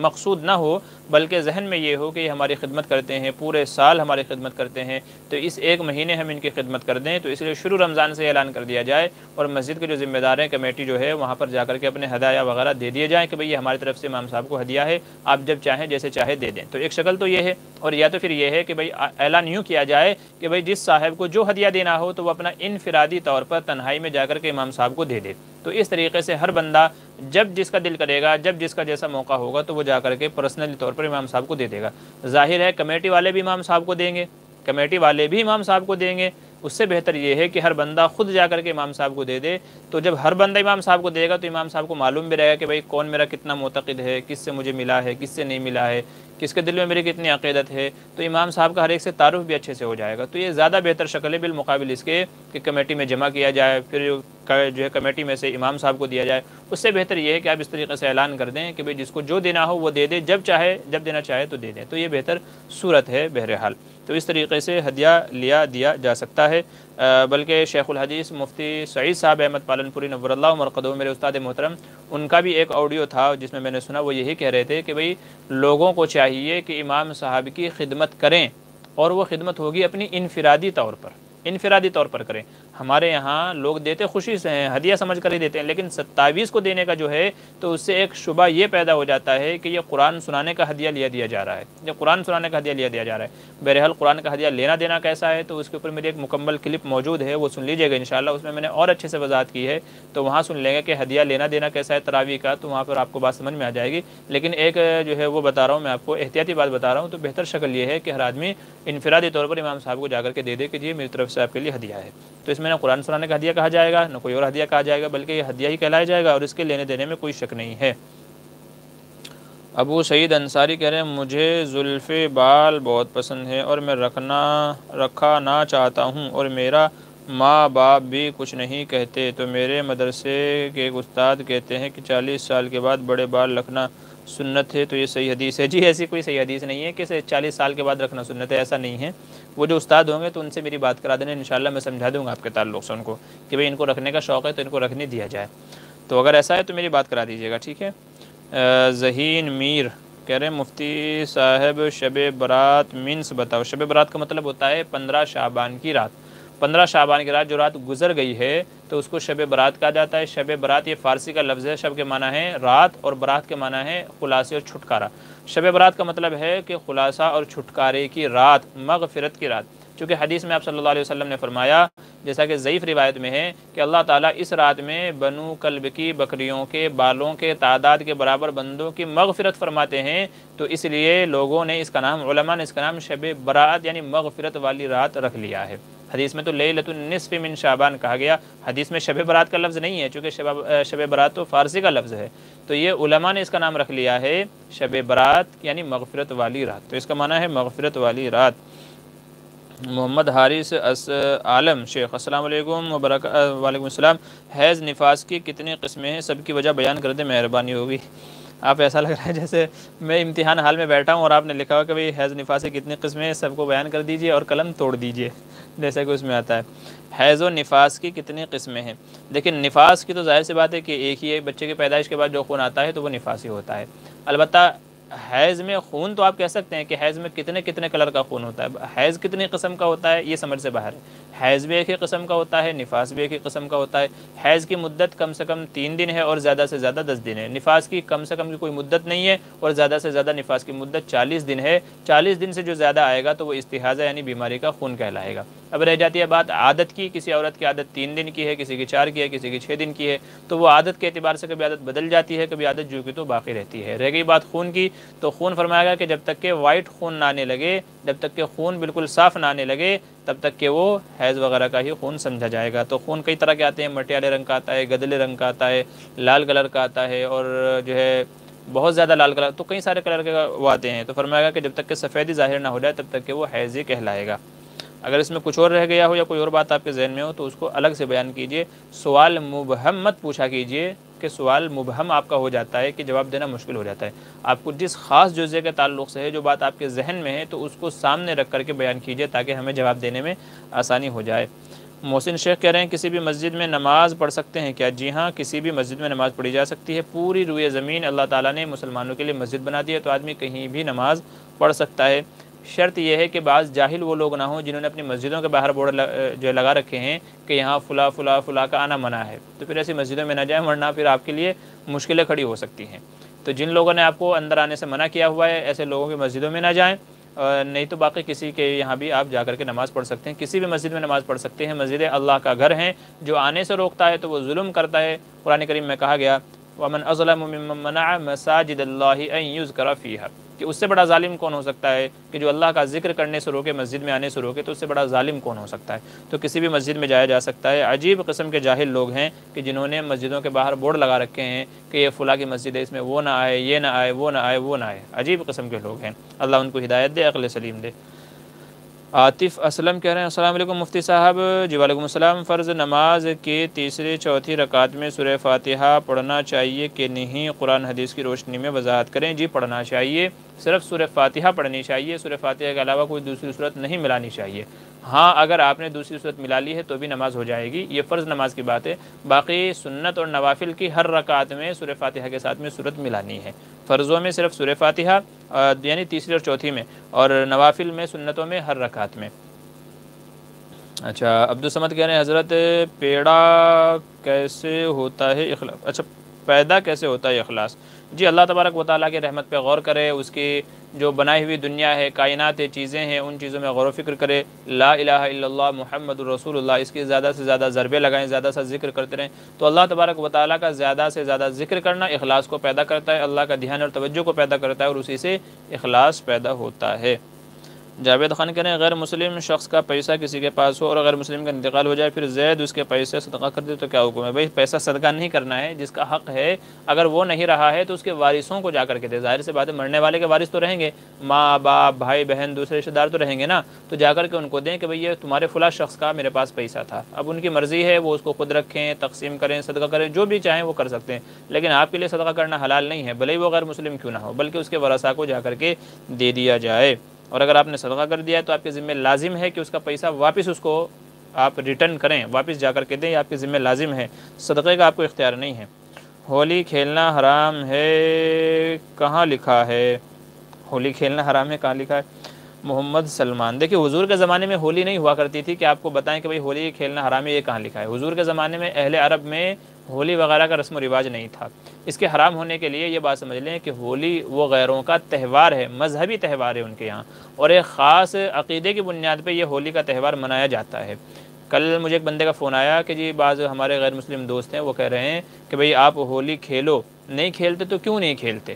مقصود نہ ہو، بلکہ ذہن میں یہ ہو کہ یہ ہماری خدمت کرتے ہیں، پورے سال ہماری خدمت کرتے ہیں، تو اس ایک مہینے ہم ان کی خدمت کر دیں، تو اس لیے شروع رمضان سے اعلان کر دیا جائے اور مسجد کے جو ذمہ دار ہیں کمیٹی جو ہے وہاں پر جا کر کے اپنے ہدایہ وغیرہ دے دیے جائیں کہ بھئی یہ ہماری طرف سے امام صاحب کو ہدیہ ہے، آپ جب چاہیں جیسے چاہے دے دیں۔ تو ایک شکل تو یہ ہے، اور یا تو پھر یہ ہے کہ بھئی اعلان یوں کیا جائے کہ بھئی جس صاحب کو جو ہدیہ دینا ہو تو وہ اپنا انفرادی طور پر تنہائی میں جا کر کے امام صاحب کو دے دے۔ تو اس طریقے سے ہر بندہ جب جس کا دل کرے گا، جب جس کا جیسا موقع ہوگا تو وہ جا کر کے پرسنلی طور پر امام صاحب کو دے دے گا۔ ظاہر ہے کمیٹی والے بھی امام صاحب کو دیں گے، کمیٹی والے بھی امام صاحب کو دیں گے، اس سے بہتر یہ ہے کہ ہر بندہ خود جا کر کے امام صاحب کو دے دے۔ تو جب ہر بندہ امام صاحب کو دے گا تو امام صاحب کو معلوم بھی رہے گا کہ بھئی کون میرا کتنا معتقد ہے، کس سے مجھے ملا ہے، کس سے نہیں ملا ہے، کس کے دل میں میری کتنی عقیدت ہے، تو امام صاحب کا ہر ایک سے تعارف بھی اچھے سے ہو جائے گا۔ تو یہ زیادہ بہتر شکل ہے بالمقابل اس کے کہ کمیٹی میں جمع کیا جائے، پھر جو ہے کمیٹی میں سے امام صاحب کو دیا جائے۔ اس سے بہتر یہ ہے کہ آپ اس طریقے سے اعلان کر دیں کہ بھئی جس کو جو دینا ہو وہ دے دے، جب چاہے جب دینا چاہے تو دے دیں، تو یہ بہتر صورت ہے بہرحال۔ تو اس طریقے سے ہدیہ دیا جا سکتا ہے۔ بلکہ شیخ الحدیث مفتی سعید صاحب احمد پالنپوری نور اللہ مرقدہ میرے استاد محترم، ان کا بھی ایک آڈیو تھا جس میں نے سنا، وہ یہی کہہ رہے تھے کہ بھئی لوگوں کو چاہیے کہ امام صاحب کی خدمت کریں، اور وہ خدمت ہوگی اپنی انفرادی طور پر کریں۔ ہمارے یہاں لوگ دیتے خوشی سے ہیں، ہدیہ سمجھ کر ہی دیتے ہیں، لیکن 27 کو دینے کا جو ہے تو اس سے ایک شبہ یہ پیدا ہو جاتا ہے کہ یہ قرآن سنانے کا ہدیہ دیا جا رہا ہے، یہ قرآن سنانے کا ہدیہ دیا جا رہا ہے۔ بہرحال قرآن کا ہدیہ لینا دینا کیسا ہے تو اس کے اوپر میری ایک مکمل کلپ موجود ہے، وہ سن لیجئے گا انشاءاللہ، اس میں نے اور اچھے سے وضاحت کی ہے، تو وہاں سن لیں گے کہ ہدیہ لینا دینا کیسا ہے تراویح کا، تو وہاں پر آپ کو بات سمجھ میں آ جائے گی۔ لیکن ایک جو ہے وہ بتا رہا ہوں، میں آپ کو احتیاطی بات بتا رہا ہوں، تو بہتر شکل یہ ہے کہ ہر آدمی انفرادی طور پر امام صاحب کو جا کر کے دے دے کہ جی میری طرف سے آپ کے لیے ہدیہ ہے۔ تو اس میں نہ قرآن سنانے کا ہدیہ کہا جائے گا، نہ کوئی اور ہدیہ کہا جائے گا، بلکہ یہ ہدیہ ہی کہلایا جائے گا، اور اس کے لینے دینے میں کوئی شک نہیں ہے۔ ابو سعید انصاری کہہ رہے ہیں مجھے زلف بال بہت پسند ہے اور میں رکھا نہ چاہتا ہوں، اور میرا ماں باپ بھی کچھ نہیں کہتے، تو میرے مدرسے کے ایک استاد کہتے ہیں کہ 40 سال کے بعد بڑے بال رکھنا سنت ہے، تو یہ صحیح حدیث ہے؟ جی ایسی کوئی صحیح حدیث نہیں ہے کہ 40 سال کے بعد رکھنا سنت ہے، ایسا نہیں ہے۔ وہ جو استاد ہوں گے تو ان سے میری بات کرا دینا، انشاءاللہ میں سمجھا دوں گا آپ کے تعلق سے ان کو کہ بھئی ان کو رکھنے کا شوق ہے تو ان کو رکھنے دیا جائے۔ تو اگر ایسا ہے تو میری بات کرا دیجیے گا، ٹھیک ہے۔ ذہین میر کہہ رہے ہیں مفتی صاحب شب برات مینس بتاؤ۔ شب برات کا مطلب ہوتا ہے 15 شعبان کی رات۔ 15 شعبان کی رات جو رات گزر گئی ہے تو اس کو شب برات کہا جاتا ہے۔ شب برات یہ فارسی کا لفظ ہے، شب کے معنی ہے رات اور برات کے معنی ہے خلاصے اور چھٹکارا۔ شب برات کا مطلب ہے کہ خلاصہ اور چھٹکارے کی رات، مغفرت کی رات۔ چونکہ حدیث میں آپ صلی اللہ علیہ وسلم نے فرمایا، جیسا کہ ضعیف روایت میں ہے، کہ اللہ تعالیٰ اس رات میں بنو کلب کی بکریوں کے بالوں کے تعداد کے برابر بندوں کی مغفرت فرماتے ہیں، تو اس لیے لوگوں نے اس کا نام، علماء نے اس کا نام شب برات یعنی مغفرت والی رات رکھ لیا ہے۔ حدیث میں تو لیلۃ النصف من شعبان کہا گیا، حدیث میں شب برات کا لفظ نہیں ہے، چونکہ شب برات تو فارسی کا لفظ ہے، تو یہ علماء نے اس کا نام رکھ لیا ہے شب برات یعنی مغفرت والی رات، تو اس کا معنی ہے مغفرت والی رات۔ محمد حارث عالم شیخ السلام علیکم وعلیکم السلام، حیض نفاس کی کتنی قسمیں ہیں؟ سب کی وجہ بیان کر دیں، مہربانی ہوگی۔ آپ ایسا لگ رہا ہے جیسے میں امتحان حال میں بیٹھا ہوں اور آپ نے لکھا ہوا کہ بھئی حیض نفاس کی کتنی قسمیں ہیں، سب کو بیان کر دیجئے اور قلم توڑ دیجئے، جیسا کہ اس میں آتا ہے۔ حیض و نفاس کی کتنی قسمیں ہیں؟ لیکن نفاس کی تو ظاہر سی بات ہے کہ ایک ہی ہے، بچے کی پیدائش کے بعد جو خون آتا ہے تو وہ نفاس ہی ہوتا ہے۔ البتہ حیض میں خون تو آپ کہہ سکتے ہیں کہ حیض میں کتنے کلر کا خون ہوتا ہے، حیض کتنی قسم کا ہوتا ہے یہ سمجھ سے باہر ہے۔ حیض بھی ایک ہی قسم کا ہوتا ہے، نفاس بھی ایک ہی قسم کا ہوتا ہے۔ حیض کی مدت کم سے کم 3 دن ہے اور زیادہ سے زیادہ 10 دن ہے۔ نفاس کی کم سے کم کی کوئی مدت نہیں ہے اور زیادہ سے زیادہ نفاس کی مدت 40 دن ہے۔ 40 دن سے جو زیادہ آئے گا تو وہ استحاضہ یعنی بیماری کا خون کہلائے گا۔ اب رہ جاتی ہے بات عادت کی، کسی عورت کی عادت 3 دن کی ہے، کسی کی 4 کی ہے، کسی کی 6 دن کی ہے، تو وہ عادت کے اعتبار سے کبھی عادت بدل جاتی ہے، کبھی عادت جو کی تو باقی رہتی ہے۔ رہ گئی بات خون کی، تو خون فرمایا گا کہ جب تک کہ وائٹ خون نہ آنے لگے، جب تک کہ خون بالکل صاف نہ آنے لگے، تب تک کہ وہ حیض وغیرہ کا ہی خون سمجھا جائے گا۔ تو خون کئی طرح کے آتے ہیں، مٹیالے رنگ کا آتا ہے، گدلے رنگ کا آتا ہے، لال کلر کا آتا ہے، اور جو ہے بہت زیادہ لال کلر، تو کئی سارے کلر کے وہ آتے ہیں۔ تو فرمایا گا کہ جب تک کہ سفیدی ظاہر نہ ہو جائے تب تک کہ وہ حیض ہی کہلائے گا۔ اگر اس میں کچھ اور رہ گیا ہو یا کوئی اور بات آپ کے ذہن میں ہو تو اس کو الگ سے بیان کیجئے، سوال مبہم مت پوچھا کیجئے کہ سوال مبہم آپ کا ہو جاتا ہے کہ جواب دینا مشکل ہو جاتا ہے۔ آپ کو جس خاص جزء کے تعلق سے ہے، جو بات آپ کے ذہن میں ہے، تو اس کو سامنے رکھ کر کے بیان کیجئے تاکہ ہمیں جواب دینے میں آسانی ہو جائے۔ محسن شیخ کہہ رہے ہیں کسی بھی مسجد میں نماز پڑھ سکتے ہیں کیا؟ جی ہاں، کسی بھی مسجد میں نماز پڑھی جا سکتی ہے۔ پوری روئے زمین اللہ تعالیٰ نے مسلمانوں کے لیے مسجد بنا دی ہے، تو آدمی کہیں بھی نماز پڑھ سکتا ہے۔ شرط یہ ہے کہ بعض جاہل وہ لوگ نہ ہوں جنہوں نے اپنی مسجدوں کے باہر بورڈ جو لگا رکھے ہیں کہ یہاں فلاں کا آنا منع ہے، تو پھر ایسی مسجدوں میں نہ جائیں، ورنہ پھر آپ کے لیے مشکلیں کھڑی ہو سکتی ہیں۔ تو جن لوگوں نے آپ کو اندر آنے سے منع کیا ہوا ہے، ایسے لوگوں کی مسجدوں میں نہ جائیں، نہیں تو باقی کسی کے یہاں بھی آپ جا کر کے نماز پڑھ سکتے ہیں، کسی بھی مسجد میں نماز پڑھ سکتے ہیں۔ مسجد اللہ کا گھر ہیں، جو آنے سے روکتا ہے تو وہ ظلم کرتا ہے۔ قرآن کریم میں کہا گیا وَمَنْ أَظْلَمُ مِمَّنْ مَنَعَ مَسَاجِدَ اللَّهِ أَنْ يُذْكَرَ فِيهَا، کہ اس سے بڑا ظالم کون ہو سکتا ہے کہ جو اللہ کا ذکر کرنے سے روکے، مسجد میں آنے سے روکے، تو اس سے بڑا ظالم کون ہو سکتا ہے؟ تو کسی بھی مسجد میں جایا جا سکتا ہے۔ عجیب قسم کے جاہل لوگ ہیں کہ جنہوں نے مسجدوں کے باہر بورڈ لگا رکھے ہیں کہ یہ فلاں کی مسجد ہے، اس میں وہ نہ آئے، یہ نہ آئے، وہ نہ آئے، وہ نہ آئے۔ عجیب قسم کے لوگ ہیں، اللہ ان کو ہدایت دے، عقل سلیم دے۔ عاطف اسلم کہہ رہے ہیں السلام علیکم مفتی صاحب۔ جی وعلیکم السلام۔ فرض نماز کے تیسری چوتھی رکعت میں سورہ فاتحہ پڑھنا چاہیے کہ نہیں؟ قرآن حدیث کی روشنی میں وضاحت کریں۔ جی پڑھنا چاہیے، صرف سورہ فاتحہ پڑھنی چاہیے، سورہ فاتحہ کے علاوہ کوئی دوسری صورت نہیں ملانی چاہیے۔ ہاں اگر آپ نے دوسری صورت ملا لی ہے تو بھی نماز ہو جائے گی، یہ فرض نماز کی بات ہے۔ باقی سنت اور نوافل کی ہر رکعت میں سورہ فاتحہ کے ساتھ میں صورت ملانی ہے۔ فرضوں میں صرف سورہ فاتحہ یعنی تیسری اور چوتھی میں، اور نوافل میں سنتوں میں ہر رکعت میں۔ اچھا عبدالصمد کہہ رہے ہیں حضرت پیڑا کیسے ہوتا ہے اخلاص؟ اچھا پیدا کیسے ہوتا ہے اخلاص؟ جی اللہ تبارک و تعالیٰ کے رحمت پہ غور کرے، اس کی جو بنائی ہوئی دنیا ہے، کائنات ہے، چیزیں ہیں، ان چیزوں میں غور و فکر کرے، لا الہ الا اللہ محمد الرسول اللہ، اس کی زیادہ سے زیادہ ضربے لگائیں، زیادہ سے ذکر کرتے رہیں، تو اللہ تبارک و تعالیٰ کا زیادہ سے زیادہ ذکر کرنا اخلاص کو پیدا کرتا ہے، اللہ کا دھیان اور توجہ کو پیدا کرتا ہے، اور اسی سے اخلاص پیدا ہوتا ہے۔ جاوید خان کہہ رہے ہیں غیر مسلم شخص کا پیسہ کسی کے پاس ہو اور غیر مسلم کا انتقال ہو جائے، پھر زید اس کے پیسے صدقہ کر دے تو کیا حکم ہے؟ بھائی پیسہ صدقہ نہیں کرنا ہے، جس کا حق ہے اگر وہ نہیں رہا ہے تو اس کے وارثوں کو جا کر کے دے۔ ظاہر سی بات ہے مرنے والے کے وارث تو رہیں گے، ماں باپ بھائی بہن دوسرے رشتہ دار تو رہیں گے نا، تو جا کر کے ان کو دیں کہ بھئی یہ تمہارے فلاں شخص کا میرے پاس پیسہ تھا۔ اب ان کی مرضی ہے، وہ اس کو خود رکھیں، تقسیم کریں، صدقہ کریں، جو بھی چاہیں وہ کر سکتے ہیں، لیکن آپ کے لیے صدقہ کرنا حلال نہیں ہے، بھلے ہی وہ غیر مسلم کیوں نہ ہو، بلکہ اس کے ورثاء کو جا کر کے دے دیا جائے۔ اور اگر آپ نے صدقہ کر دیا ہے تو آپ کے ذمہ لازم ہے کہ اس کا پیسہ واپس اس کو آپ ریٹرن کریں، واپس جا کر کے دیں، یہ آپ کے ذمہ لازم ہے، صدقے کا آپ کو اختیار نہیں ہے۔ ہولی کھیلنا حرام ہے کہاں لکھا ہے؟ ہولی کھیلنا حرام ہے کہاں لکھا ہے؟ محمد سلمان، دیکھیے حضور کے زمانے میں ہولی نہیں ہوا کرتی تھی کہ آپ کو بتائیں کہ بھئی ہولی کھیلنا حرام ہے، یہ کہاں لکھا ہے؟ حضور کے زمانے میں اہل عرب میں ہولی وغیرہ کا رسم و رواج نہیں تھا۔ اس کے حرام ہونے کے لیے یہ بات سمجھ لیں کہ ہولی وہ غیروں کا تہوار ہے، مذہبی تہوار ہے ان کے یہاں، اور ایک خاص عقیدے کی بنیاد پہ یہ ہولی کا تہوار منایا جاتا ہے۔ کل مجھے ایک بندے کا فون آیا کہ جی بعض ہمارے غیر مسلم دوست ہیں، وہ کہہ رہے ہیں کہ بھئی آپ ہولی کھیلو، نہیں کھیلتے تو کیوں نہیں کھیلتے؟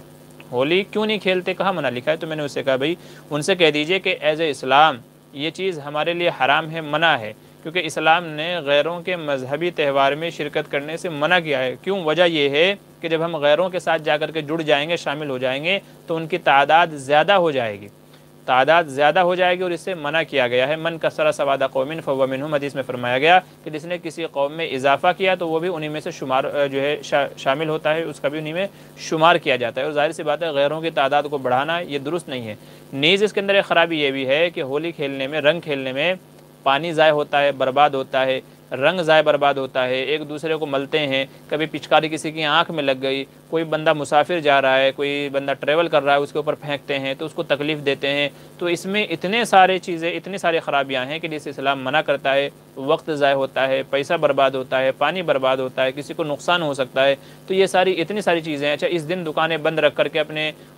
ہولی کیوں نہیں کھیلتے، کہاں منع لکھا ہے؟ تو میں نے اس سے کہا بھئی ان سے کہہ دیجئے کہ ایز اے اسلام یہ چیز ہمارے لیے حرام ہے، منع ہے، کیونکہ اسلام نے غیروں کے مذہبی تہوار میں شرکت کرنے سے منع کیا ہے۔ کیوں؟ وجہ یہ ہے کہ جب ہم غیروں کے ساتھ جا کر کے جڑ جائیں گے، شامل ہو جائیں گے تو ان کی تعداد زیادہ ہو جائے گی، اور اس سے منع کیا گیا ہے۔ من کثر سواد قوم فهو منهم، حدیث میں فرمایا گیا کہ جس نے کسی قوم میں اضافہ کیا تو وہ بھی انہی میں سے شامل ہوتا ہے، اس کا بھی انہی میں شمار کیا جاتا ہے۔ اور ظاہر سی بات ہے غیروں کی تعداد کو بڑھانا یہ درست نہیں ہے۔ نیز اس کے اندر ایک خرابی یہ بھی ہے کہ ہولی کھیلنے میں، رنگ کھیلنے میں پانی ضائع ہوتا ہے، برباد ہوتا ہے، رنگ ضائع برباد ہوتا ہے، ایک دوسرے کو ملتے ہیں، کبھی پچکاری کسی کی آنکھ میں لگ گئی، کوئی بندہ مسافر جا رہا ہے، کوئی بندہ ٹریول کر رہا ہے، اس کے اوپر پھینکتے ہیں تو اس کو تکلیف دیتے ہیں۔ تو اس میں اتنے سارے چیزیں، اتنی ساری خرابیاں ہیں کہ جس اسلام منع کرتا ہے، وقت ضائع ہوتا ہے، پیسہ برباد ہوتا ہے، پانی برباد ہوتا ہے، کسی کو نقصان ہو سکتا ہے، تو یہ اتنی ساری چیزیں ہیں۔ اچھا اس دن دکانیں بند رکھ کر کے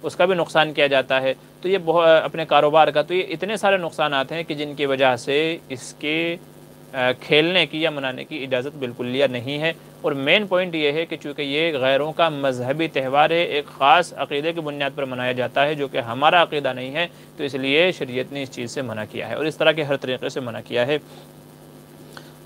اس کا بھی نقصان کیا جاتا ہے، تو یہ اپنے کاروبار کا، تو یہ اتنے سارے نقصانات ہیں کہ جن کی وجہ سے اس کے کھیلنے کی یا منانے کی اجازت بالکل لیا نہیں ہے۔ اور مین پوائنٹ یہ ہے کہ چونکہ یہ غیروں کا مذہبی تہوار ہے، ایک خاص عقیدے کی بنیاد پر منایا جاتا ہے جو کہ ہمارا عقیدہ نہیں ہے، تو اس لیے شریعت نے اس چیز سے منع کیا ہے اور اس طرح کے ہر طریقے سے منع کیا ہے۔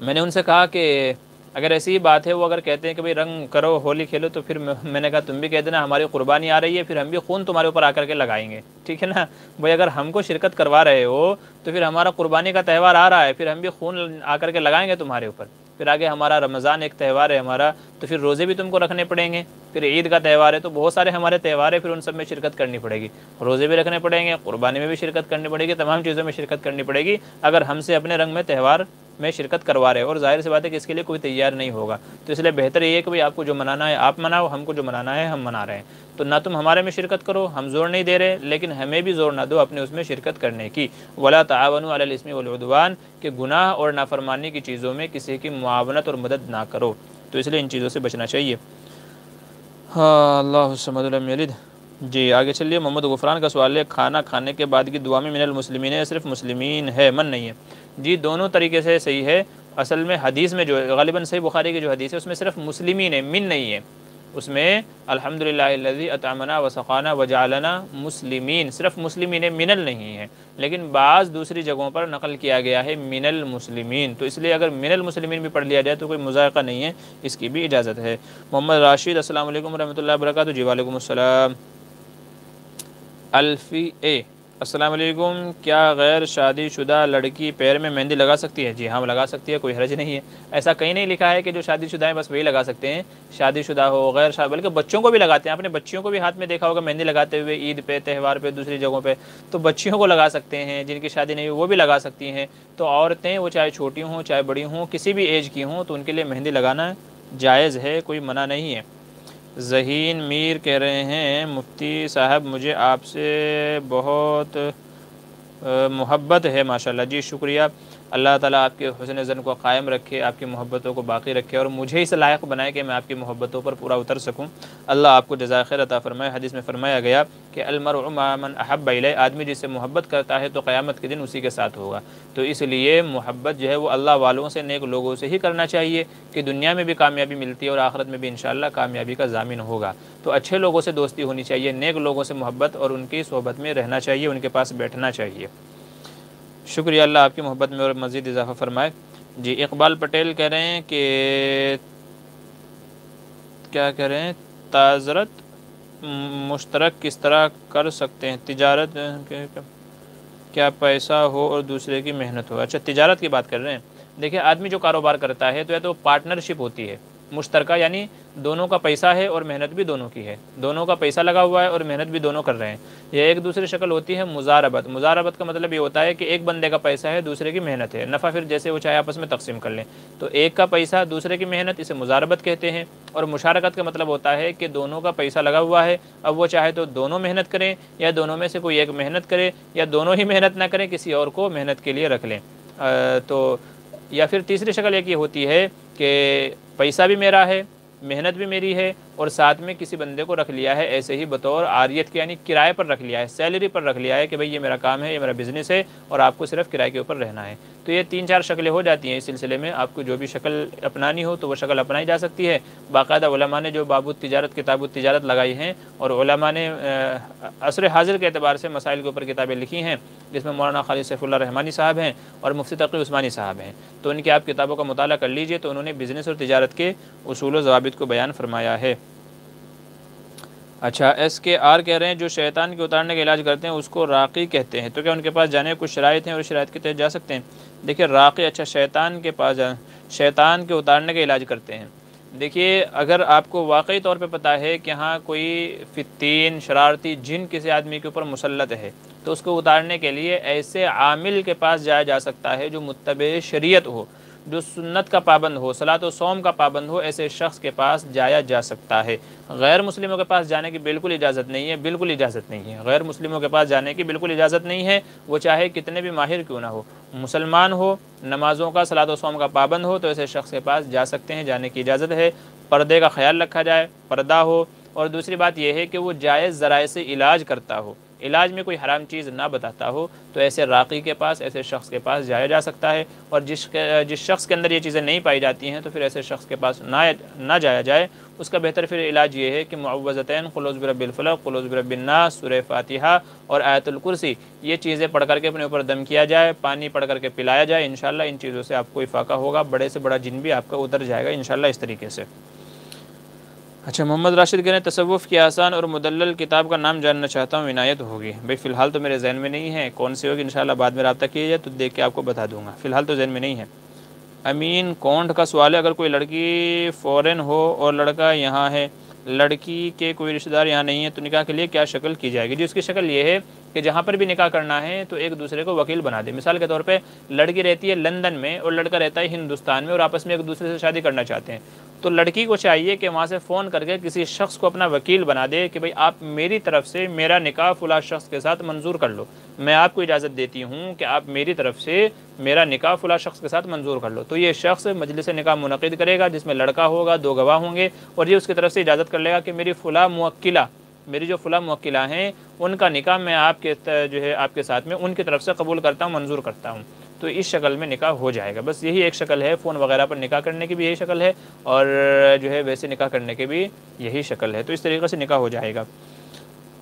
میں نے ان سے کہا کہ اگر ایسی ہی بات ہے، وہ اگر کہتے ہیں کہ بھئی رنگ کرو، ہولی کھیلو، تو پھر میں نے کہا تم بھی کہہ دینا ہماری قربانی آ رہی ہے، پھر ہم بھی خون تمہارے اوپر آ کر کے لگائیں گے، ٹھیک ہے نا بھئی؟ اگر ہم کو شرکت کروا رہے ہو تو پھر ہمارا قربانی کا تہوار آ رہا ہے، پھر ہم بھی خون آ کر کے لگائیں گے تمہارے اوپر۔ پھر آگے ہمارا رمضان ایک تہوار ہے ہمارا، تو پھر روزے بھی تم کو رکھنے پڑیں گے، پھر عید کا تہوار ہے، تو بہت سارے ہمارے تہوار ہیں، پھر ان سب میں شرکت کرنی پڑے گی، روزے بھی رکھنے پڑیں گے، قربانی میں بھی شرکت کرنی پڑے گی، تمام چیزوں میں شرکت کرنی پڑے گی اگر ہم سے اپنے رنگ میں تہوار میں شرکت کروا رہے ہیں، اور ظاہر سی بات ہے کہ اس کے لیے کوئی تیار نہیں ہوگا۔ تو اس لیے بہتر یہ ہے کہ بھئی آپ کو جو منانا ہے آپ مناؤ، ہم کو جو منانا ہے ہم منا رہے ہیں، تو نہ تم ہمارے میں شرکت کرو، ہم زور نہیں دے رہے، لیکن ہمیں بھی زور نہ دو اپنے اس میں شرکت کرنے کی۔ وَلَا تَعَاوَنُوا عَلَى الْإِثْمِ وَالْعُدْوَانِ، کہ گناہ اور نافرمانی کی چیزوں میں کسی کی معاونت اور مدد نہ کرو، تو اس لیے ان چیزوں سے بچنا چاہیے۔ ہاں، اللہ الصمد لم یلد۔ جی آگے چلیے، محمد غفران کا سوال ہے، کھانا کھانے کے بعد کی دعا میں من المسلمین ہے، صرف مسلمین ہے، من نہیں ہے؟ جی دونوں طریقے سے صحیح ہے۔ اصل میں حدیث میں جو غالباً صحیح بخاری کی جو حدیث ہے اس میں صرف مسلمین ہے، من نہیں ہے، اس میں الحمدللہ الذی اطعمنا وسقانا وجعلنا مسلمین، صرف مسلمین ہے، منل نہیں ہے، لیکن بعض دوسری جگہوں پر نقل کیا گیا ہے من المسلمین، تو اس لیے اگر من المسلمین بھی پڑھ لیا جائے تو کوئی مذائقہ نہیں ہے، اس کی بھی اجازت ہے۔ محمد راشد، السلام علیکم ورحمۃ اللہ وبرکاتہ۔ جی وعلیکم السلام۔ الفی اے، السلام علیکم، کیا غیر شادی شدہ لڑکی پیر میں مہندی لگا سکتی ہے؟ جی ہاں لگا سکتی ہے، کوئی حرج نہیں ہے، ایسا کہیں نہیں لکھا ہے کہ جو شادی شدہ ہیں بس وہی لگا سکتے ہیں، شادی شدہ ہو غیر شادی، بلکہ بچوں کو بھی لگاتے ہیں، اپنے بچیوں کو بھی ہاتھ میں دیکھا ہوگا مہندی لگاتے ہوئے، عید پہ، تہوار پہ، دوسری جگہوں پہ، تو بچیوں کو لگا سکتے ہیں، جن کی شادی نہیں ہوئی وہ بھی لگا سکتی ہیں، تو عورتیں وہ چاہے چھوٹی ہوں چاہے بڑی ہوں، کسی بھی ایج کی ہوں، تو ان کے لیے مہندی لگانا جائز ہے، کوئی منع نہیں ہے۔ ذہین میر کہہ رہے ہیں، مفتی صاحب مجھے آپ سے بہت محبت ہے، ماشاءاللہ۔ جی شکریہ، اللہ تعالیٰ آپ کے حسن ظن کو قائم رکھے، آپ کی محبتوں کو باقی رکھے، اور مجھے اس لائق بنائے کہ میں آپ کی محبتوں پر پورا اتر سکوں۔ اللہ آپ کو جزائے خیر عطا فرمائے۔ حدیث میں فرمایا گیا کہ المرء مع من احب الیہ، آدمی جس سے محبت کرتا ہے تو قیامت کے دن اسی کے ساتھ ہوگا، تو اس لیے محبت جو ہے وہ اللہ والوں سے، نیک لوگوں سے ہی کرنا چاہیے کہ دنیا میں بھی کامیابی ملتی ہے اور آخرت میں بھی انشاءاللہ کامیابی کا ضامن ہوگا۔ تو اچھے لوگوں سے دوستی ہونی چاہیے، نیک لوگوں سے محبت اور ان کی صحبت میں رہنا چاہیے، ان کے پاس بیٹھنا چاہیے۔ شکریہ، اللہ آپ کی محبت میں اور مزید اضافہ فرمائے۔ جی اقبال پٹیل کہہ رہے ہیں کہ کیا کہہ رہے ہیں، تجارت مشترک کس طرح کر سکتے ہیں؟ تجارت کیا پیسہ ہو اور دوسرے کی محنت ہو؟ اچھا تجارت کی بات کر رہے ہیں۔ دیکھیں آدمی جو کاروبار کرتا ہے تو یا تو پارٹنرشپ ہوتی ہے مشترکہ، یعنی دونوں کا پیسہ ہے اور محنت بھی دونوں کی ہے، دونوں کا پیسہ لگا ہوا ہے اور محنت بھی دونوں کر رہے ہیں۔ یہ ایک دوسری شکل ہوتی ہے مزاربت۔ مزاربت کا مطلب یہ ہوتا ہے کہ ایک بندے کا پیسہ ہے، دوسرے کی محنت ہے، نفع پھر جیسے وہ چاہے آپس میں تقسیم کر لیں، تو ایک کا پیسہ دوسرے کی محنت، اسے مزاربت کہتے ہیں۔ اور مشارکت کا مطلب ہوتا ہے کہ دونوں کا پیسہ لگا ہوا ہے، اب وہ چاہے تو دونوں محنت کریں یا دونوں میں سے کوئی ایک محنت کرے یا دونوں ہی محنت نہ کریں، کسی اور کو محنت کے لیے رکھ لیں۔ تو یا پھر تیسری شکل ایک یہ ہوتی ہے کہ پیسہ بھی میرا ہے، محنت بھی میری ہے، اور ساتھ میں کسی بندے کو رکھ لیا ہے ایسے ہی بطور عاریت کے، یعنی کرائے پر رکھ لیا ہے، سیلری پر رکھ لیا ہے کہ بھئی یہ میرا کام ہے، یہ میرا بزنس ہے اور آپ کو صرف کرائے کے اوپر رہنا ہے۔ تو یہ 3-4 شکلیں ہو جاتی ہیں۔ اس سلسلے میں آپ کو جو بھی شکل اپنانی ہو تو وہ شکل اپنائی جا سکتی ہے۔ باقاعدہ علماء نے جو باب التجارت، کتاب التجارت لگائی ہیں، اور علماء نے عصر حاضر کے اعتبار سے مسائل کے اوپر کتابیں لکھی ہیں، جس میں مولانا خالد سیف اللہ رحمانی صاحب ہیں اور مفتی تقی عثمانی صاحب ہیں، تو ان کی آپ کتابوں کا مطالعہ کر لیجئے، تو انہوں نے بزنس اور تجارت کے اصول و ضوابط کو بیان فرمایا ہے۔ اچھا ایس کے آر کہہ رہے ہیں جو شیطان کے اتارنے کا علاج کرتے ہیں اس کو راقی کہتے ہیں، تو کیا ان کے پاس جانے کچھ شرائط ہیں اور شرائط کے تحت جا سکتے ہیں؟ دیکھیے راقی، اچھا شیطان کے پاس شیطان کے اتارنے کا علاج کرتے ہیں۔ دیکھیے اگر آپ کو واقعی طور پہ پتہ ہے کہ ہاں کوئی فتین شرارتی جن کسی آدمی کے اوپر مسلط ہے، تو اس کو اتارنے کے لیے ایسے عامل کے پاس جایا جا سکتا ہے جو متبع شریعت ہو، جو سنت کا پابند ہو، صلاۃ و صوم کا پابند ہو، ایسے شخص کے پاس جایا جا سکتا ہے۔ غیر مسلموں کے پاس جانے کی بالکل اجازت نہیں ہے، بالکل اجازت نہیں ہے، غیر مسلموں کے پاس جانے کی بالکل اجازت نہیں ہے، وہ چاہے کتنے بھی ماہر کیوں نہ ہو، مسلمان ہو، نمازوں کا، صلاۃ و صوم کا پابند ہو، تو ایسے شخص کے پاس جا سکتے ہیں، جانے کی اجازت ہے۔ پردے کا خیال رکھا جائے، پردہ ہو، اور دوسری بات یہ ہے کہ وہ جائز ذرائع سے علاج کرتا ہو، علاج میں کوئی حرام چیز نہ بتاتا ہو، تو ایسے راقی کے پاس، ایسے شخص کے پاس جایا جا سکتا ہے۔ اور جس شخص کے اندر یہ چیزیں نہیں پائی جاتی ہیں تو پھر ایسے شخص کے پاس نہ جایا جائے۔ اس کا بہتر پھر علاج یہ ہے کہ معوذتین، قل اعوذ برب الفلق، قل اعوذ برب الناس، سورہ فاتحہ اور آیت الکرسی، یہ چیزیں پڑھ کر کے اپنے اوپر دم کیا جائے، پانی پڑھ کر کے پلایا جائے، انشاءاللہ ان چیزوں سے آپ کو افاقہ ہوگا، بڑے سے بڑا جن بھی آپ کا اتر جائے گا انشاءاللہ اس طریقے سے۔ اچھا محمد راشد کہہ رہے ہیں تصوف کی آسان اور مدلل کتاب کا نام جاننا چاہتا ہوں، عنایت ہوگی؟ بھئی فی الحال تو میرے ذہن میں نہیں ہے، کون سی ہوگی انشاءاللہ بعد میں رابطہ کیے جائے تو دیکھ کے آپ کو بتا دوں گا، فی الحال تو ذہن میں نہیں ہے۔ امین کونڈ کا سوال ہے، اگر کوئی لڑکی فورن ہو اور لڑکا یہاں ہے، لڑکی کے کوئی رشتہ دار یہاں نہیں ہے، تو نکاح کے لیے کیا شکل کی جائے گی؟ جی اس کی شکل یہ ہے کہ جہاں پر بھی نکاح کرنا ہے تو ایک دوسرے کو وکیل بنا دے۔ مثال کے طور پہ لڑکی رہتی ہے لندن میں اور لڑکا رہتا ہے ہندوستان میں، اور آپس میں ایک دوسرے سے شادی کرنا چاہتے ہیں، تو لڑکی کو چاہیے کہ وہاں سے فون کر کے کسی شخص کو اپنا وکیل بنا دے کہ بھئی آپ میری طرف سے میرا نکاح فلاں شخص کے ساتھ منظور کر لو، میں آپ کو اجازت دیتی ہوں کہ آپ میری طرف سے میرا نکاح فلاں شخص کے ساتھ منظور کر لو۔ تو یہ شخص مجلس نکاح منعقد کرے گا جس میں لڑکا ہوگا، 2 گواہ ہوں گے، اور یہ اس کی طرف سے اجازت کر لے گا کہ میری جو فلاں موکلہ ہیں ان کا نکاح میں آپ کے ساتھ میں ان کی طرف سے قبول کرتا ہوں، منظور کرتا ہوں، تو اس شکل میں نکاح ہو جائے گا۔ بس یہی ایک شکل ہے، فون وغیرہ پر نکاح کرنے کی بھی یہی شکل ہے، اور ویسے نکاح کرنے کی بھی یہی شکل ہے، تو اس طریقے سے نکاح ہو جائے گا۔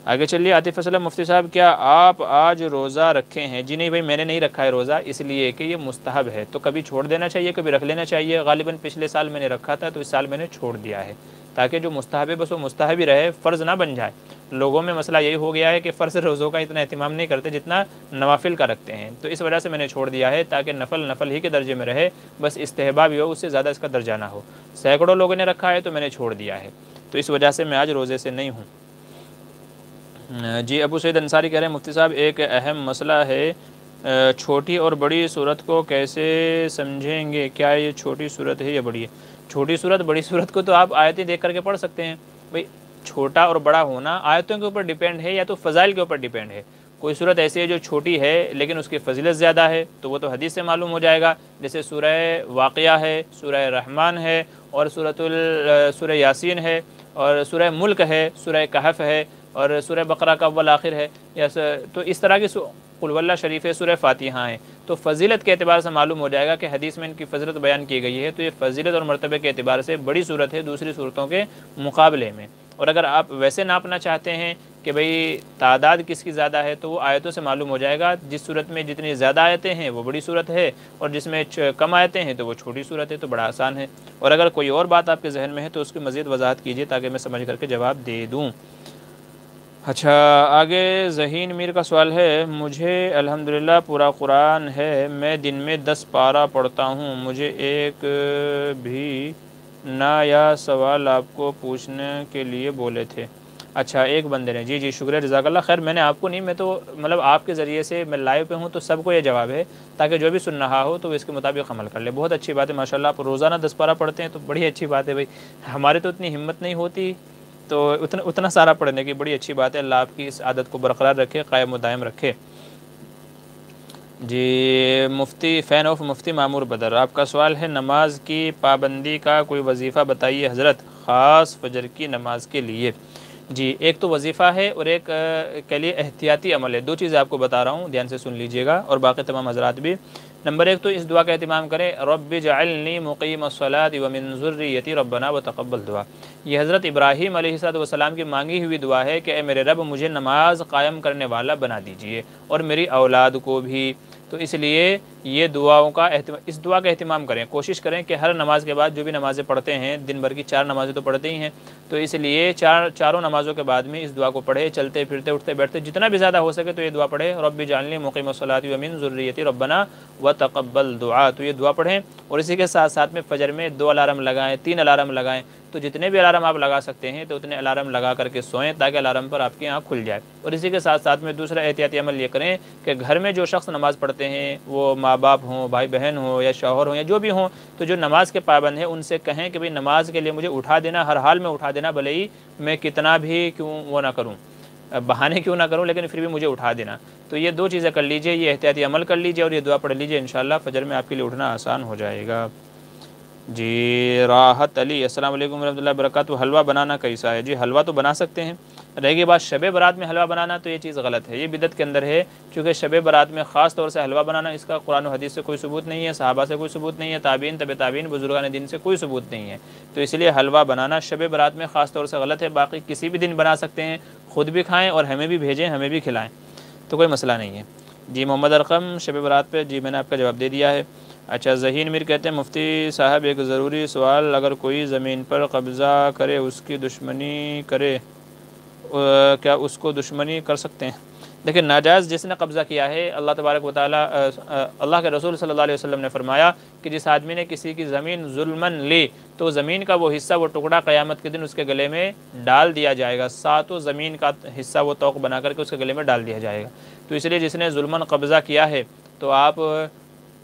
آگے چلیے عاطف اسلم مفتی صاحب کیا آپ آج روزہ رکھے ہیں؟ جی نہیں بھائی میں نے نہیں رکھا ہے روزہ، اس لیے کہ یہ مستحب ہے، تو کبھی چھوڑ دینا چاہیے کبھی رکھ لینا چاہیے۔ غالباً پچھلے سال میں نے رکھا تھا تو اس سال میں نے چھوڑ دیا ہے، تاکہ جو مستحب ہے بس وہ مستحب ہی رہے، فرض نہ بن جائے۔ لوگوں میں مسئلہ یہی ہو گیا ہے کہ فرض روزوں کا اتنا اہتمام نہیں کرتے جتنا نوافل کا رکھتے ہیں، تو اس وجہ سے میں نے چھوڑ دیا ہے تاکہ نفل ہی کے درجے میں رہے، بس استحباب ہی ہو، اس سے زیادہ اس کا درجہ نہ ہو۔ سینکڑوں لوگوں نے رکھا ہے تو میں نے چھوڑ دیا ہے، تو اس وجہ سے میں آج روزے سے نہیں ہوں۔ جی ابو سعید انصاری کہہ رہے ہیں مفتی صاحب ایک اہم مسئلہ ہے، چھوٹی اور بڑی صورت کو کیسے سمجھیں گے؟ کیا یہ چھوٹی صورت ہے یا بڑی ہے؟ چھوٹی صورت بڑی صورت کو تو آپ آیتیں دیکھ کر کے پڑھ سکتے ہیں۔ بھئی چھوٹا اور بڑا ہونا آیتوں کے اوپر ڈیپینڈ ہے یا تو فضائل کے اوپر ڈیپینڈ ہے۔ کوئی صورت ایسی ہے جو چھوٹی ہے لیکن اس کی فضیلت زیادہ ہے تو وہ تو حدیث سے معلوم ہو جائے گا، جیسے سورہ واقعہ ہے، سورہ رحمان ہے، اور سورہ یاسین ہے، اور سورہ ملک ہے، سورہ کہف ہے، اور سورہ بقرہ کا اول آخر ہے، تو اس طرح کی قل واللہ شریف ہے، سورہ فاتحہ ہیں، تو فضیلت کے اعتبار سے معلوم ہو جائے گا کہ حدیث میں ان کی فضیلت بیان کی گئی ہے، تو یہ فضیلت اور مرتبے کے اعتبار سے بڑی صورت ہے دوسری صورتوں کے مقابلے میں۔ اور اگر آپ ویسے ناپنا چاہتے ہیں کہ بھئی تعداد کس کی زیادہ ہے تو وہ آیتوں سے معلوم ہو جائے گا۔ جس صورت میں جتنی زیادہ آیتیں ہیں وہ بڑی صورت ہے، اور جس میں کم آیتیں ہیں تو وہ چھوٹی صورت ہے، تو بڑا آسان ہے۔ اور اگر کوئی اور بات آپ کے ذہن میں ہے تو اس کی مزید وضاحت کیجیے تاکہ میں سمجھ کر کے جواب دے دوں۔ اچھا، آگے ذہین میر کا سوال ہے، مجھے الحمدللہ پورا قرآن ہے، میں دن میں 10 پارہ پڑھتا ہوں، مجھے ایک بھی نیا سوال آپ کو پوچھنے کے لیے بولے تھے۔ اچھا، ایک بندے نے، جی شکریہ، جزاک اللہ خیر۔ میں نے آپ کو نہیں، میں تو مطلب آپ کے ذریعے سے میں لائیو پہ ہوں تو سب کو یہ جواب ہے، تاکہ جو بھی سن رہا ہو تو وہ اس کے مطابق عمل کر لے۔ بہت اچھی بات ہے، ماشاءاللہ آپ روزانہ 10 پارہ پڑھتے ہیں تو بڑی اچھی بات ہے بھائی، ہمارے تو اتنی ہمت نہیں ہوتی تو اتنا سارا پڑھنے کی، بڑی اچھی بات ہے۔ اللہ آپ کی اس عادت کو برقرار رکھے، قائم و دائم رکھے۔ جی مفتی، فین آف مفتی معمور بدر، آپ کا سوال ہے نماز کی پابندی کا کوئی وظیفہ بتائیے حضرت، خاص فجر کی نماز کے لیے۔ جی، ایک تو وظیفہ ہے اور ایک کے لیے احتیاطی عمل ہے۔ دو چیزیں آپ کو بتا رہا ہوں، دھیان سے سن لیجئے گا، اور باقی تمام حضرات بھی۔ نمبر ایک تو اس دعا کا اہتمام کریں، رب اجعلنی مقیم الصلاۃ ومن ذریتی ربنا وتقبل دعا۔ یہ حضرت ابراہیم علیہ السلام کی مانگی ہوئی دعا ہے کہ اے میرے رب مجھے نماز قائم کرنے والا بنا دیجئے، اور میری اولاد کو بھی۔ تو اس لیے یہ دعاؤں کا اس دعا کا اہتمام کریں، کوشش کریں کہ ہر نماز کے بعد جو بھی نمازیں پڑھتے ہیں، دن بھر کی 4 نمازیں تو پڑھتے ہی ہیں، تو اس لیے چاروں نمازوں کے بعد میں اس دعا کو پڑھے، چلتے پھرتے اٹھتے بیٹھتے جتنا بھی زیادہ ہو سکے تو یہ دعا پڑھے، رب اجعلنی مقیم الصلاۃ ومن ذریتی ربنا وتقبل دعا، تو یہ دعا پڑھیں۔ اور اسی کے ساتھ ساتھ میں فجر میں 2 الارم لگائیں، 3 الارم لگائیں، تو جتنے بھی الارم آپ لگا سکتے ہیں تو اتنے الارم لگا کر کے سوئیں تاکہ الارم پر آپ کی آنکھ کھل جائے۔ اور اسی کے ساتھ ساتھ میں دوسرا احتیاطی عمل یہ کریں کہ گھر میں جو شخص نماز پڑھتے ہیں، وہ ماں باپ ہوں، بھائی بہن ہوں، یا شوہر ہوں، یا جو بھی ہوں، تو جو نماز کے پابند ہیں ان سے کہیں کہ بھئی نماز کے لیے مجھے اٹھا دینا، ہر حال میں اٹھا دینا، بھلے ہی میں کتنا بھی کیوں وہ نہ کروں، بہانے کیوں نہ کروں، لیکن پھر بھی مجھے اٹھا دینا۔ تو یہ 2 چیزیں کر لیجئے، یہ احتیاطی عمل کر لیجئے اور یہ دعا پڑھ لیجئے، انشاءاللہ فجر میں آپ کے لیے اٹھنا آسان ہو جائے گا۔ جی راحت علی، السلام علیکم ورحمۃ اللہ وبرکاتہ، حلوہ بنانا کیسا ہے؟ جی حلوہ تو بنا سکتے ہیں، رہ گئی بات شب برات میں حلوہ بنانا تو یہ چیز غلط ہے، یہ بدعت کے اندر ہے، کیونکہ شب برات میں خاص طور سے حلوہ بنانا اس کا قرآن و حدیث سے کوئی ثبوت نہیں ہے، صحابہ سے کوئی ثبوت نہیں ہے، تابعین، تبع تابعین، بزرگان دین سے کوئی ثبوت نہیں ہے، تو اس لیے حلوہ بنانا شب برات میں خاص طور سے غلط ہے۔ باقی کسی بھی دن بنا سکتے ہیں، خود بھی کھائیں اور ہمیں بھی بھیجیں، ہمیں بھی کھلائیں، تو کوئی مسئلہ نہیں ہے۔ جی محمد ارقم، شب برات پہ، جی میں نے آپ کا جواب دے دیا ہے۔ اچھا، ذہین میر کہتے ہیں مفتی صاحب ایک ضروری سوال، اگر کوئی زمین پر قبضہ کرے، اس کی دشمنی کرے، کیا اس کو دشمنی کر سکتے ہیں؟ لیکن ناجائز جس نے قبضہ کیا ہے، اللہ تبارک و تعالیٰ، اللہ کے رسول صلی اللہ علیہ وسلم نے فرمایا کہ جس آدمی نے کسی کی زمین ظلماً لی تو زمین کا وہ حصہ، وہ ٹکڑا قیامت کے دن اس کے گلے میں ڈال دیا جائے گا، 7 زمین کا حصہ وہ توق بنا کر کے اس کے گلے میں ڈال دیا جائے گا۔ تو اس لیے جس نے ظلماً قبضہ کیا ہے تو آپ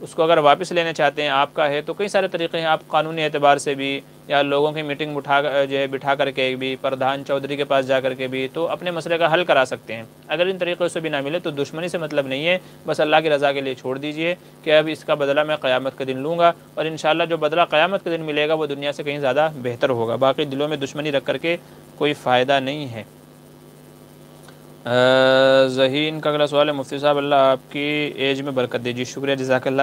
اس کو اگر واپس لینا چاہتے ہیں، آپ کا ہے، تو کئی سارے طریقے ہیں، آپ قانونی اعتبار سے بھی، یا لوگوں کی میٹنگ بٹھا کر کے بھی، پردھان چودھری کے پاس جا کر کے بھی تو اپنے مسئلے کا حل کرا سکتے ہیں۔ اگر ان طریقوں سے بھی نہ ملے تو دشمنی سے مطلب نہیں ہے، بس اللہ کی رضا کے لیے چھوڑ دیجئے کہ اب اس کا بدلہ میں قیامت کے دن لوں گا، اور انشاءاللہ جو بدلہ قیامت کے دن ملے گا وہ دنیا سے کہیں زیادہ بہتر ہوگا، باقی دلوں میں دشمنی رکھ کر کے کوئی فائدہ نہیں ہے۔ ذہین کا اگلا سوال ہے، مفتی صاحب اللہ آپ کی ایج میں برکت دے۔ جی شکریہ، جزاک اللہ۔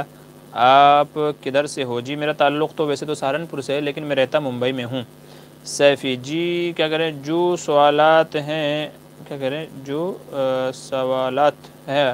آپ کدھر سے ہو؟ جی میرا تعلق تو ویسے تو سہارنپور سے ہے، لیکن میں رہتا ممبئی میں ہوں۔ سیفی جی کیا کریں، جو سوالات ہیں، کیا کریں، جو سوالات ہے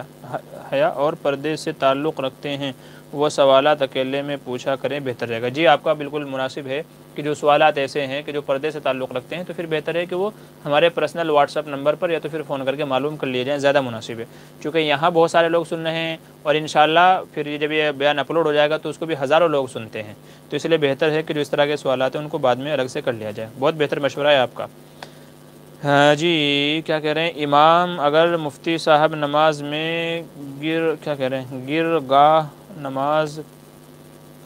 حیا اور پردے سے تعلق رکھتے ہیں وہ سوالات اکیلے میں پوچھا کریں، بہتر رہے گا۔ جی آپ کا بالکل مناسب ہے کہ جو سوالات ایسے ہیں کہ جو پردے سے تعلق رکھتے ہیں تو پھر بہتر ہے کہ وہ ہمارے پرسنل واٹس ایپ نمبر پر یا تو پھر فون کر کے معلوم کر لیے جائیں، زیادہ مناسب ہے، چونکہ یہاں بہت سارے لوگ سن رہے ہیں اور انشاءاللہ پھر جب یہ بیان اپلوڈ ہو جائے گا تو اس کو بھی ہزاروں لوگ سنتے ہیں، تو اس لیے بہتر ہے کہ جو اس طرح کے سوالات ہیں ان کو بعد میں الگ سے کر لیا جائے۔ بہت بہتر مشورہ ہے آپ کا۔ ہاں جی کیا کہہ رہے ہیں، امام اگر مفتی صاحب نماز میں گر گاہ نماز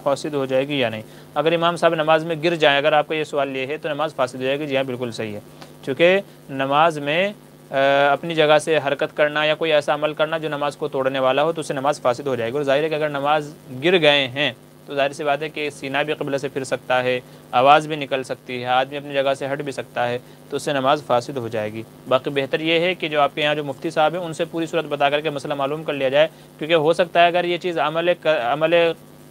فاسد ہو جائے گی یا نہیں؟ اگر امام صاحب نماز میں گر جائیں، اگر آپ کا یہ سوال یہ ہے تو نماز فاسد ہو جائے گی؟ جی ہاں بالکل صحیح ہے، چونکہ نماز میں اپنی جگہ سے حرکت کرنا یا کوئی ایسا عمل کرنا جو نماز کو توڑنے والا ہو تو اس سے نماز فاسد ہو جائے گی۔ اور ظاہر ہے کہ اگر نماز گر گئے ہیں تو ظاہر سی بات ہے کہ سینہ بھی قبلہ سے پھر سکتا ہے، آواز بھی نکل سکتی ہے، آدمی اپنی جگہ سے ہٹ بھی سکتا ہے، تو اس سے نماز فاسد ہو جائے گی۔ باقی بہتر یہ ہے کہ جو آپ کے یہاں جو مفتی صاحب ہیں ان سے پوری صورت بتا کر کے مسئلہ معلوم کر لیا جائے، کیونکہ ہو سکتا ہے اگر یہ چیز عمل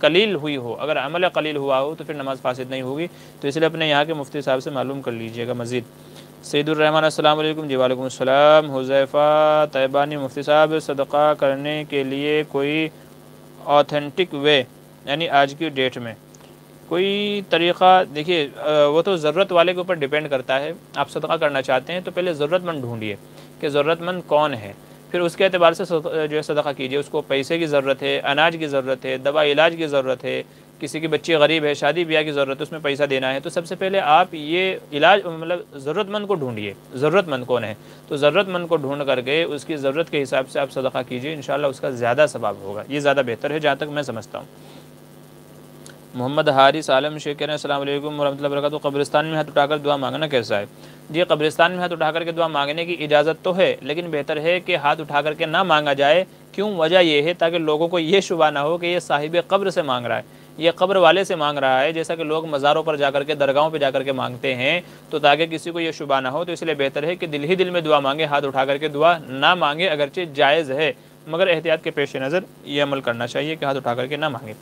قلیل ہوئی ہو، اگر عمل قلیل ہوا ہو تو پھر نماز فاسد نہیں ہوگی، تو اس لیے اپنے یہاں کے مفتی صاحب سے معلوم کر لیجئے گا مزید۔ سید الرحمن السلام علیکم جی وعلیکم السلام۔ حذیفہ طیبانی مفتی صاحب صدقہ کرنے کے لیے کوئی آتھینٹک وے یعنی آج کی ڈیٹ میں کوئی طریقہ؟ دیکھیے وہ تو ضرورت والے کے اوپر ڈیپینڈ کرتا ہے۔ آپ صدقہ کرنا چاہتے ہیں تو پہلے ضرورت مند ڈھونڈیے کہ ضرورت مند کون ہے، پھر اس کے اعتبار سے جو ہے صدقہ کیجیے۔ اس کو پیسے کی ضرورت ہے، اناج کی ضرورت ہے، دوا علاج کی ضرورت ہے، کسی کی بچی غریب ہے، شادی بیاہ کی ضرورت ہے، اس میں پیسہ دینا ہے، تو سب سے پہلے آپ یہ علاج مطلب ضرورت مند کو ڈھونڈیے، ضرورت مند کون ہے، تو ضرورت مند کو ڈھونڈ کر کے اس کی ضرورت کے حساب سے آپ صدقہ کیجیے، انشاءاللہ اس کا زیادہ ثواب ہوگا، یہ زیادہ بہتر ہے جہاں تک میں سمجھتا ہوں۔ محمد حارث عالم شیخ کہہ رہے ہیں السلام علیکم ورحمۃ اللہ وبرکاتہ، قبرستان میں ہاتھ اٹھا کر دعا مانگنا کیسا ہے؟ جی قبرستان میں ہاتھ اٹھا کر کے دعا مانگنے کی اجازت تو ہے، لیکن بہتر ہے کہ ہاتھ اٹھا کر کے نہ مانگا جائے۔ کیوں؟ وجہ یہ ہے تاکہ لوگوں کو یہ شبہ نہ ہو کہ یہ صاحب قبر سے مانگ رہا ہے، یہ قبر والے سے مانگ رہا ہے، جیسا کہ لوگ مزاروں پر جا کر کے درگاہوں پہ جا کر کے مانگتے ہیں، تو تاکہ کسی کو یہ شبہ نہ ہو، تو اس لیے بہتر ہے کہ دل ہی دل میں دعا مانگے، ہاتھ اٹھا کر کے دعا نہ مانگے، اگرچہ جائز ہے مگر احتیاط کے پیش نظر یہ عمل کرنا چاہیے کہ ہاتھ اٹھا کر کے نہ مانگے۔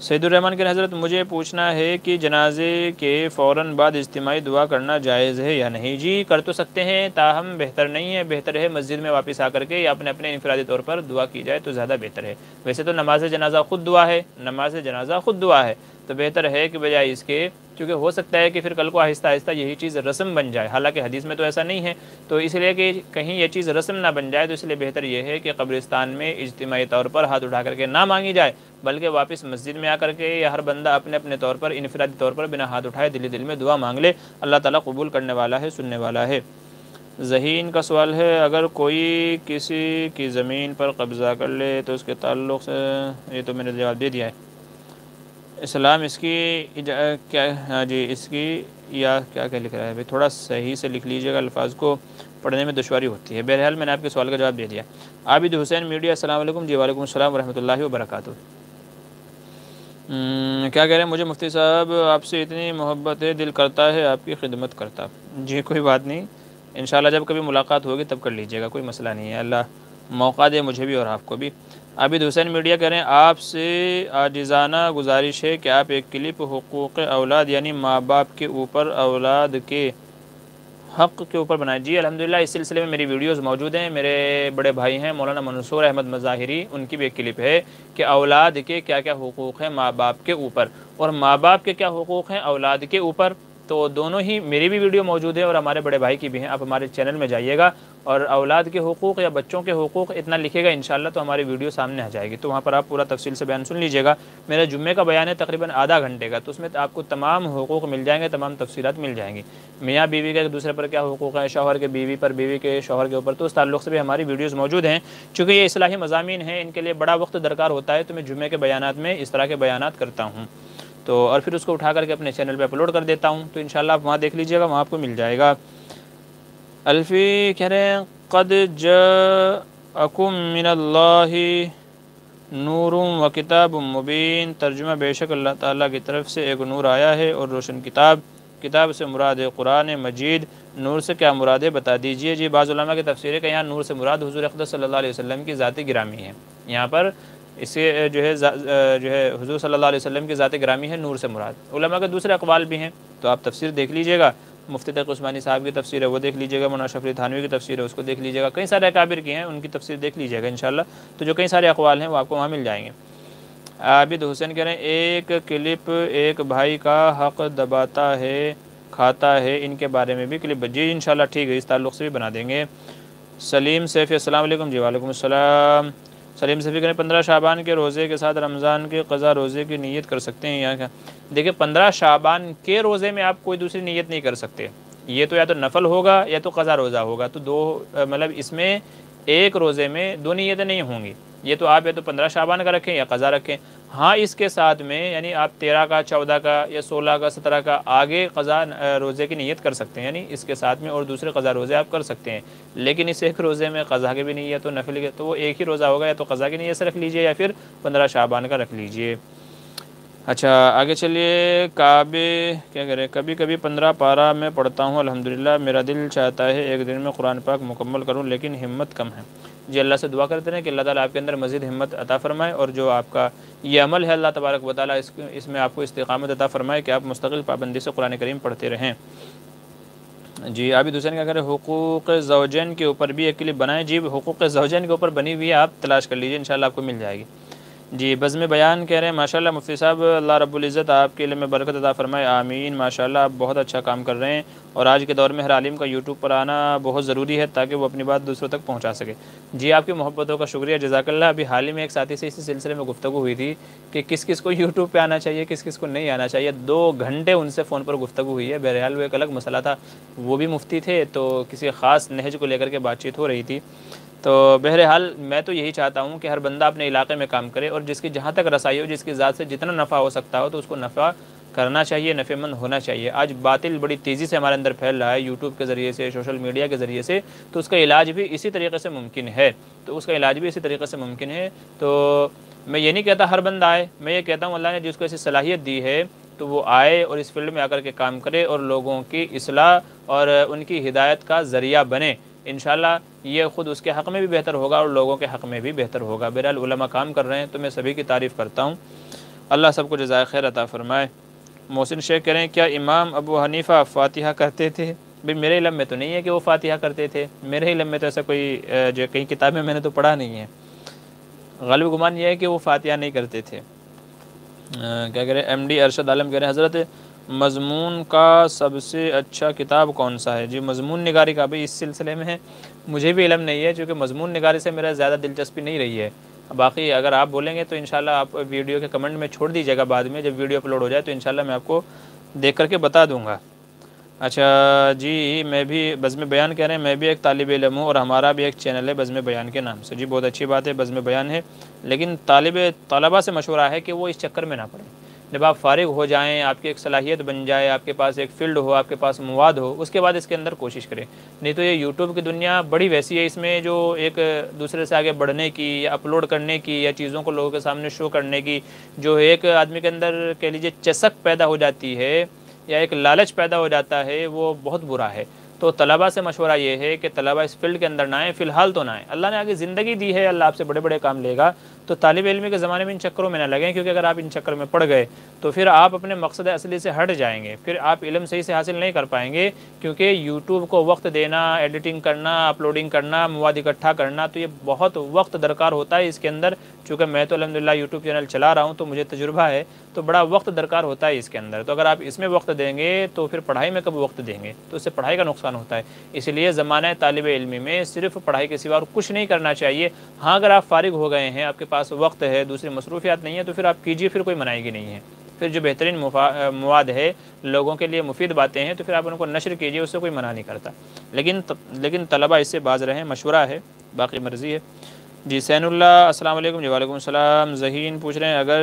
سید الرحمن کے حضرت مجھے پوچھنا ہے کہ جنازے کے فوراً بعد اجتماعی دعا کرنا جائز ہے یا نہیں؟ جی کر تو سکتے ہیں، تاہم بہتر نہیں ہے، بہتر ہے مسجد میں واپس آ کر کے یا اپنے انفرادی طور پر دعا کی جائے تو زیادہ بہتر ہے۔ ویسے تو نماز جنازہ خود دعا ہے، نماز جنازہ خود دعا ہے، تو بہتر ہے کہ بجائے اس کے، کیونکہ ہو سکتا ہے کہ پھر کل کو آہستہ آہستہ یہی چیز رسم بن جائے، حالانکہ حدیث میں تو ایسا نہیں ہے، تو اس لیے کہ کہیں یہ چیز رسم نہ بن جائے، تو اس لیے بہتر یہ ہے کہ قبرستان میں اجتماعی طور پر ہاتھ اٹھا کر کے نہ مانگی جائے، بلکہ واپس مسجد میں آ کر کے یا ہر بندہ اپنے طور پر انفرادی طور پر بنا ہاتھ اٹھائے دل دل میں دعا مانگ لے، اللہ تعالیٰ قبول کرنے والا ہے، سننے والا ہے۔ ذہین کا سوال ہے اگر کوئی کسی کی زمین پر قبضہ کر لے تو اس کے تعلق سے، یہ تو میں نے جواب دے دیا ہے، اسلام اس کی کیا؟ ہاں جی اس کی یا کیا لکھ رہا ہے بھائی، تھوڑا صحیح سے لکھ لیجیے گا، الفاظ کو پڑھنے میں دشواری ہوتی ہے۔ بہرحال میں نے آپ کے سوال کا جواب دے دیا۔ عابد حسین میڈیا السلام علیکم جی وعلیکم السلام ورحمۃ اللہ وبرکاتہ۔ کیا کہہ رہے ہیں؟ مجھے مفتی صاحب آپ سے اتنی محبت ہے، دل کرتا ہے آپ کی خدمت کرتا۔ جی کوئی بات نہیں، انشاءاللہ جب کبھی ملاقات ہوگی تب کر لیجیے گا، کوئی مسئلہ نہیں ہے، اللہ موقع دے مجھے بھی اور آپ کو بھی۔ عابد حسین میڈیا کہہ رہے ہیں آپ سے عاجزانہ گزارش ہے کہ آپ ایک کلپ حقوق اولاد یعنی ماں باپ کے اوپر اولاد کے حق کے اوپر بنائیں۔ جی الحمدللہ اس سلسلے میں میری ویڈیوز موجود ہیں، میرے بڑے بھائی ہیں مولانا منصور احمد مظاہری، ان کی بھی ایک کلپ ہے کہ اولاد کے کیا کیا حقوق ہیں ماں باپ کے اوپر، اور ماں باپ کے کیا حقوق ہیں اولاد کے اوپر، تو دونوں ہی میری بھی ویڈیو موجود ہے اور ہمارے بڑے بھائی کی بھی ہیں۔ آپ ہمارے چینل میں جائیے گا اور اولاد کے حقوق یا بچوں کے حقوق اتنا لکھے گا انشاءاللہ تو ہماری ویڈیو سامنے آ جائے گی، تو وہاں پر آپ پورا تفصیل سے بیان سن لیجیے گا۔ میرا جمعے کا بیان ہے تقریباً آدھا گھنٹے کا، تو اس میں آپ کو تمام حقوق مل جائیں گے، تمام تفصیلات مل جائیں گی، میاں بیوی کا ایک دوسرے پر کیا حقوق ہیں، شوہر کے بیوی پر، بیوی کے شوہر کے اوپر، تو اس تعلق سے بھی ہماری ویڈیوز موجود ہیں۔ چونکہ یہ اصلاحی مضامین ہیں، ان کے لیے بڑا وقت درکار ہوتا ہے، تو میں جمعے کے بیانات میں اس طرح کے بیانات کرتا ہوں، تو اور پھر اس کو اٹھا کر کے اپنے چینل پہ اپلوڈ کر دیتا ہوں، تو انشاءاللہ آپ وہاں دیکھ لیجیے گا، وہاں آپ کو مل جائے گا۔ الفی کہہ رہے ہیں قد جاءکم من اللہ نور و کتاب مبین، ترجمہ بے شک اللہ تعالیٰ کی طرف سے ایک نور آیا ہے اور روشن کتاب، کتاب سے مراد ہے قرآن مجید، نور سے کیا مراد ہے بتا دیجئے۔ جی بعض علماء کی تفسیر ہے کہ یہاں نور سے مراد حضور اقدس صلی اللہ علیہ وسلم کی ذات گرامی ہے، یہاں پر اس سے جو ہے حضور صلی اللہ علیہ وسلم کی ذات گرامی ہے، نور سے مراد۔ علماء کے دوسرے اقوال بھی ہیں، تو آپ تفسیر دیکھ لیجئے گا، مفتی تقی عثمانی صاحب کی تفسیر ہے وہ دیکھ لیجیے گا، مولانا شفیع تھانوی کی تفسیر ہے اس کو دیکھ لیجیے گا، کئی سارے اکابر کی ہیں ان کی تفسیر دیکھ لیجیے گا انشاءاللہ، تو جو کئی سارے اقوال ہیں وہ آپ کو وہاں مل جائیں گے۔ عابد حسین کہہ رہے ہیں ایک کلپ ایک بھائی کا حق دباتا ہے کھاتا ہے، ان کے بارے میں بھی کلپ، جی انشاءاللہ ٹھیک ہے، اس تعلق سے بھی بنا دیں گے۔ سلیم سیفی السلام علیکم جی وعلیکم السلام۔ سلیم سیفی کہہ رہے ہیں 15 شعبان کے روزے کے ساتھ رمضان کے قضا روزے کی نیت کر سکتے ہیں یا کیا؟ دیکھیں 15 شعبان کے روزے میں آپ کوئی دوسری نیت نہیں کر سکتے، یہ تو یا تو نفل ہوگا یا تو قضا روزہ ہوگا، تو دو مطلب اس میں ایک روزے میں دو نیتیں نہیں ہوں گی، یہ تو آپ یا تو 15 شعبان کا رکھیں یا قضا رکھیں۔ ہاں اس کے ساتھ میں یعنی آپ 13 کا 14 کا یا 16 کا 17 کا آگے قضا روزے کی نیت کر سکتے ہیں، یعنی اس کے ساتھ میں اور دوسرے قضا روزے آپ کر سکتے ہیں، لیکن اس ایک روزے میں قضا کے بھی نہیں ہے تو نفل کے، تو وہ ایک ہی روزہ ہوگا، یا تو قضا کی نیت سے رکھ لیجئے یا پھر 15 شعبان کا رکھ لیجئے۔ اچھا آگے چلیے، کعبے کیا کہہ رہے ہیں کبھی کبھی 15 پارہ میں پڑھتا ہوں الحمدللہ، میرا دل چاہتا ہے ایک دن میں قرآن پاک مکمل کروں لیکن ہمت کم ہے۔ جی اللہ سے دعا کرتے ہیں کہ اللہ تعالیٰ آپ کے اندر مزید ہمت عطا فرمائے، اور جو آپ کا یہ عمل ہے اللہ تبارک و تعالیٰ اس میں آپ کو استقامت عطا فرمائے کہ آپ مستقل پابندی سے قرآن کریم پڑھتے رہیں۔ جی عابد حسین کیا کریں حقوق زوجین کے اوپر بھی ایک کلپ بنائیں. جی حقوق زوجین کے اوپر بنی ہوئی ہے, آپ تلاش کر لیجیے, انشاءاللہ آپ کو مل جائے گی. جی بزم بیان کہہ رہے ہیں ماشاءاللہ مفتی صاحب اللہ رب العزت آپ کے علم میں برکت عطا فرمائے, آمین. ماشاءاللہ آپ بہت اچھا کام کر رہے ہیں, اور آج کے دور میں ہر عالم کا یوٹیوب پر آنا بہت ضروری ہے تاکہ وہ اپنی بات دوسروں تک پہنچا سکے. جی آپ کی محبتوں کا شکریہ, جزاک اللہ. ابھی حال ہی میں ایک ساتھی سے اسی سلسلے میں گفتگو ہوئی تھی کہ کس کس کو یوٹیوب پہ آنا چاہیے, کس کس کو نہیں آنا چاہیے. 2 گھنٹے ان سے فون پر گفتگو ہوئی ہے. بہرحال وہ ایک الگ مسئلہ تھا, وہ بھی مفتی تھے, تو کسی خاص نہج کو لے کر کے بات چیت ہو رہی تھی. تو بہرحال میں تو یہی چاہتا ہوں کہ ہر بندہ اپنے علاقے میں کام کرے, اور جس کی جہاں تک رسائی ہو, جس کی ذات سے جتنا نفع ہو سکتا ہو تو اس کو نفع کرنا چاہیے, نفع مند ہونا چاہیے. آج باطل بڑی تیزی سے ہمارے اندر پھیل رہا ہے یوٹیوب کے ذریعے سے, سوشل میڈیا کے ذریعے سے, تو اس کا علاج بھی اسی طریقے سے ممکن ہے. تو میں یہ نہیں کہتا ہر بندہ آئے, میں یہ کہتا ہوں اللہ نے جس کو ایسی صلاحیت دی ہے تو وہ آئے اور اس فیلڈ میں آ کر کے کام کرے اور لوگوں کی اصلاح اور ان کی ہدایت کا ذریعہ بنے. انشاءاللہ یہ خود اس کے حق میں بھی بہتر ہوگا اور لوگوں کے حق میں بھی بہتر ہوگا. بہرحال علماء کام کر رہے ہیں تو میں سبھی کی تعریف کرتا ہوں, اللہ سب کو جزائے خیر عطا فرمائے. محسن شیخ کہہ رہے ہیں کیا امام ابو حنیفہ فاتحہ کرتے تھے؟ بھئی میرے علم میں تو نہیں ہے کہ وہ فاتحہ کرتے تھے, میرے علم میں تو ایسا کوئی جو کئی کتابیں میں نے تو پڑھا نہیں ہے. غالب گمان یہ ہے کہ وہ فاتحہ نہیں کرتے تھے. کیا کہہ رہے ہیں ایم ڈی ارشد عالم کہہ رہے ہیں حضرت مضمون کا سب سے اچھا کتاب کون سا ہے؟ جی مضمون نگاری کا بھی اس سلسلے میں ہے, مجھے بھی علم نہیں ہے چونکہ مضمون نگاری سے میرا زیادہ دلچسپی نہیں رہی ہے. باقی اگر آپ بولیں گے تو انشاءاللہ آپ ویڈیو کے کمنٹ میں چھوڑ دیجیے گا, بعد میں جب ویڈیو اپلوڈ ہو جائے تو انشاءاللہ میں آپ کو دیکھ کر کے بتا دوں گا. اچھا جی میں بھی بزم بیان کہہ رہے ہیں, میں بھی ایک طالب علم ہوں اور ہمارا بھی ایک چینل ہے بزم بیان کے نام سے. جی بہت اچھی بات ہے, بزم بیان ہے, لیکن طلبہ سے مشورہ ہے کہ وہ اس چکر میں نہ پڑیں. جب آپ فارغ ہو جائیں, آپ کی ایک صلاحیت بن جائے, آپ کے پاس ایک فیلڈ ہو, آپ کے پاس مواد ہو, اس کے بعد اس کے اندر کوشش کریں. نہیں تو یہ یوٹیوب کی دنیا بڑی ویسی ہے, اس میں جو ایک دوسرے سے آگے بڑھنے کی یا اپلوڈ کرنے کی یا چیزوں کو لوگوں کے سامنے شو کرنے کی جو ایک آدمی کے اندر کہہ لیجیے چسک پیدا ہو جاتی ہے یا ایک لالچ پیدا ہو جاتا ہے, وہ بہت برا ہے. تو طلبہ سے مشورہ یہ ہے کہ طلبہ اس فیلڈ کے اندر نہ آئیں, فی الحال تو نہ آئیں. اللہ نے آگے زندگی دی ہے, اللہ آپ سے بڑے بڑے کام لے گا, تو طالب علمی کے زمانے میں ان چکروں میں نہ لگیں, کیونکہ اگر آپ ان چکر میں پڑ گئے تو پھر آپ اپنے مقصد اصلی سے ہٹ جائیں گے, پھر آپ علم صحیح سے حاصل نہیں کر پائیں گے. کیونکہ یوٹیوب کو وقت دینا, ایڈیٹنگ کرنا, اپلوڈنگ کرنا, مواد اکٹھا کرنا, تو یہ بہت وقت درکار ہوتا ہے اس کے اندر. چونکہ میں تو الحمدللہ یوٹیوب چینل چلا رہا ہوں تو مجھے تجربہ ہے, تو بڑا وقت درکار ہوتا ہے اس کے اندر. تو اگر آپ اس میں وقت دیں گے تو پھر پڑھائی میں کب وقت دیں گے, تو اس سے پڑھائی کا نقصان ہوتا ہے. اس لیے زمانہ طالب علمی میں صرف پڑھائی کے سوا اور کچھ نہیں کرنا چاہیے. ہاں اگر آپ فارغ ہو گئے ہیں, آپ کے پاس وقت ہے, دوسری مصروفیات نہیں ہے, تو پھر آپ کیجئے, پھر کوئی منائے گی نہیں ہے. پھر جو بہترین مواد ہے, لوگوں کے لیے مفید باتیں ہیں, تو پھر آپ ان کو نشر کیجئے, اس سے کوئی منع نہیں کرتا. لیکن طلبہ اس سے باز رہیں, مشورہ ہے, باقی مرضی ہے. جی سین اللہ السلام علیکم. جی وعلیکم السلام. ذہین پوچھ رہے ہیں اگر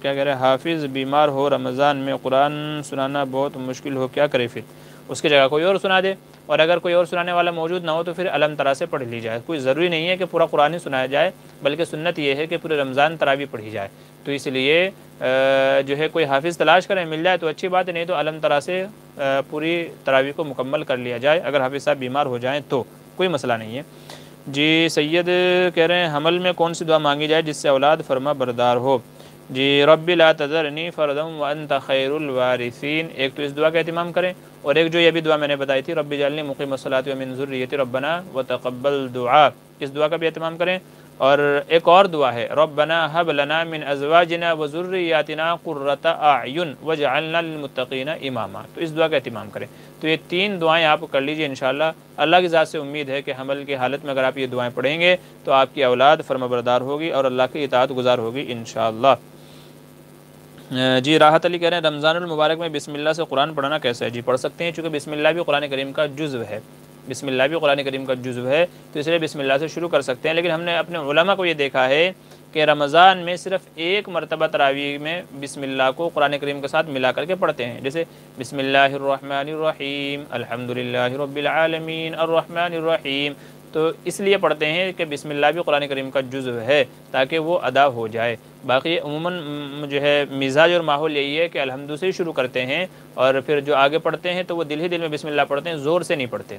کیا کہہ رہے ہیں حافظ بیمار ہو, رمضان میں قرآن سنانا بہت مشکل ہو, کیا کرے؟ پھر اس کی جگہ کوئی اور سنا دے, اور اگر کوئی اور سنانے والا موجود نہ ہو تو پھر علم ترا سے پڑھ لی جائے. کوئی ضروری نہیں ہے کہ پورا قرآن ہی سنایا جائے, بلکہ سنت یہ ہے کہ پورے رمضان تراویح پڑھی جائے. تو اس لیے جو ہے کوئی حافظ تلاش کریں, مل جائے تو اچھی بات ہے, نہیں تو علم ترا سے پوری تراویح کو مکمل کر لیا جائے. اگر حافظ صاحب بیمار ہو جائیں تو کوئی مسئلہ نہیں ہے. جی سید کہہ رہے ہیں حمل میں کون سی دعا مانگی جائے جس سے اولاد فرما بردار ہو؟ جی رب لا تذرنی فردا وانت خیر الوارثین. ایک تو اس دعا کا اہتمام کریں, اور ایک جو یہ بھی دعا میں نے بتائی تھی رب اجعلنی مقیم الصلاۃ ومن ذریتی ربنا وتقبل دعا, اس دعا کا بھی اہتمام کریں. اور ایک اور دعا ہے ربنا هب لنا من ازواجنا وذریاتنا قرۃ اعین واجعلنا للمتقین اماما. تو اس دعا کا اہتمام کریں. تو یہ 3 دعائیں آپ کر لیجئے انشاءاللہ. اللہ کی ذات سے امید ہے کہ حمل کی حالت میں اگر آپ یہ دعائیں پڑھیں گے تو آپ کی اولاد فرمانبردار ہوگی اور اللہ کی اطاعت گزار ہوگی انشاءاللہ. جی راحت علی کہہ رہے ہیں رمضان المبارک میں بسم اللہ سے قرآن پڑھنا کیسا ہے؟ جی پڑھ سکتے ہیں, چونکہ بسم اللہ بھی قرآن کریم کا جزو ہے. بسم اللہ بھی قرآن کریم کا جزو ہے, تو اس لیے بسم اللہ سے شروع کر سکتے ہیں. لیکن ہم نے اپنے علماء کو یہ دیکھا ہے کہ رمضان میں صرف ایک مرتبہ تراویح میں بسم اللہ کو قرآن کریم کے ساتھ ملا کر کے پڑھتے ہیں, جیسے بسم اللہ الرحمن الرحیم الحمدللہ رب العالمین الرحمن الرحیم. تو اس لیے پڑھتے ہیں کہ بسم اللہ بھی قرآن کریم کا جزو ہے تاکہ وہ ادا ہو جائے. باقی عموماً جو ہے مزاج اور ماحول یہی ہے کہ الحمد سے ہی شروع کرتے ہیں, اور پھر جو آگے پڑھتے ہیں تو وہ دل ہی دل میں بسم اللہ پڑھتے ہیں, زور سے نہیں پڑھتے.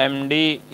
MD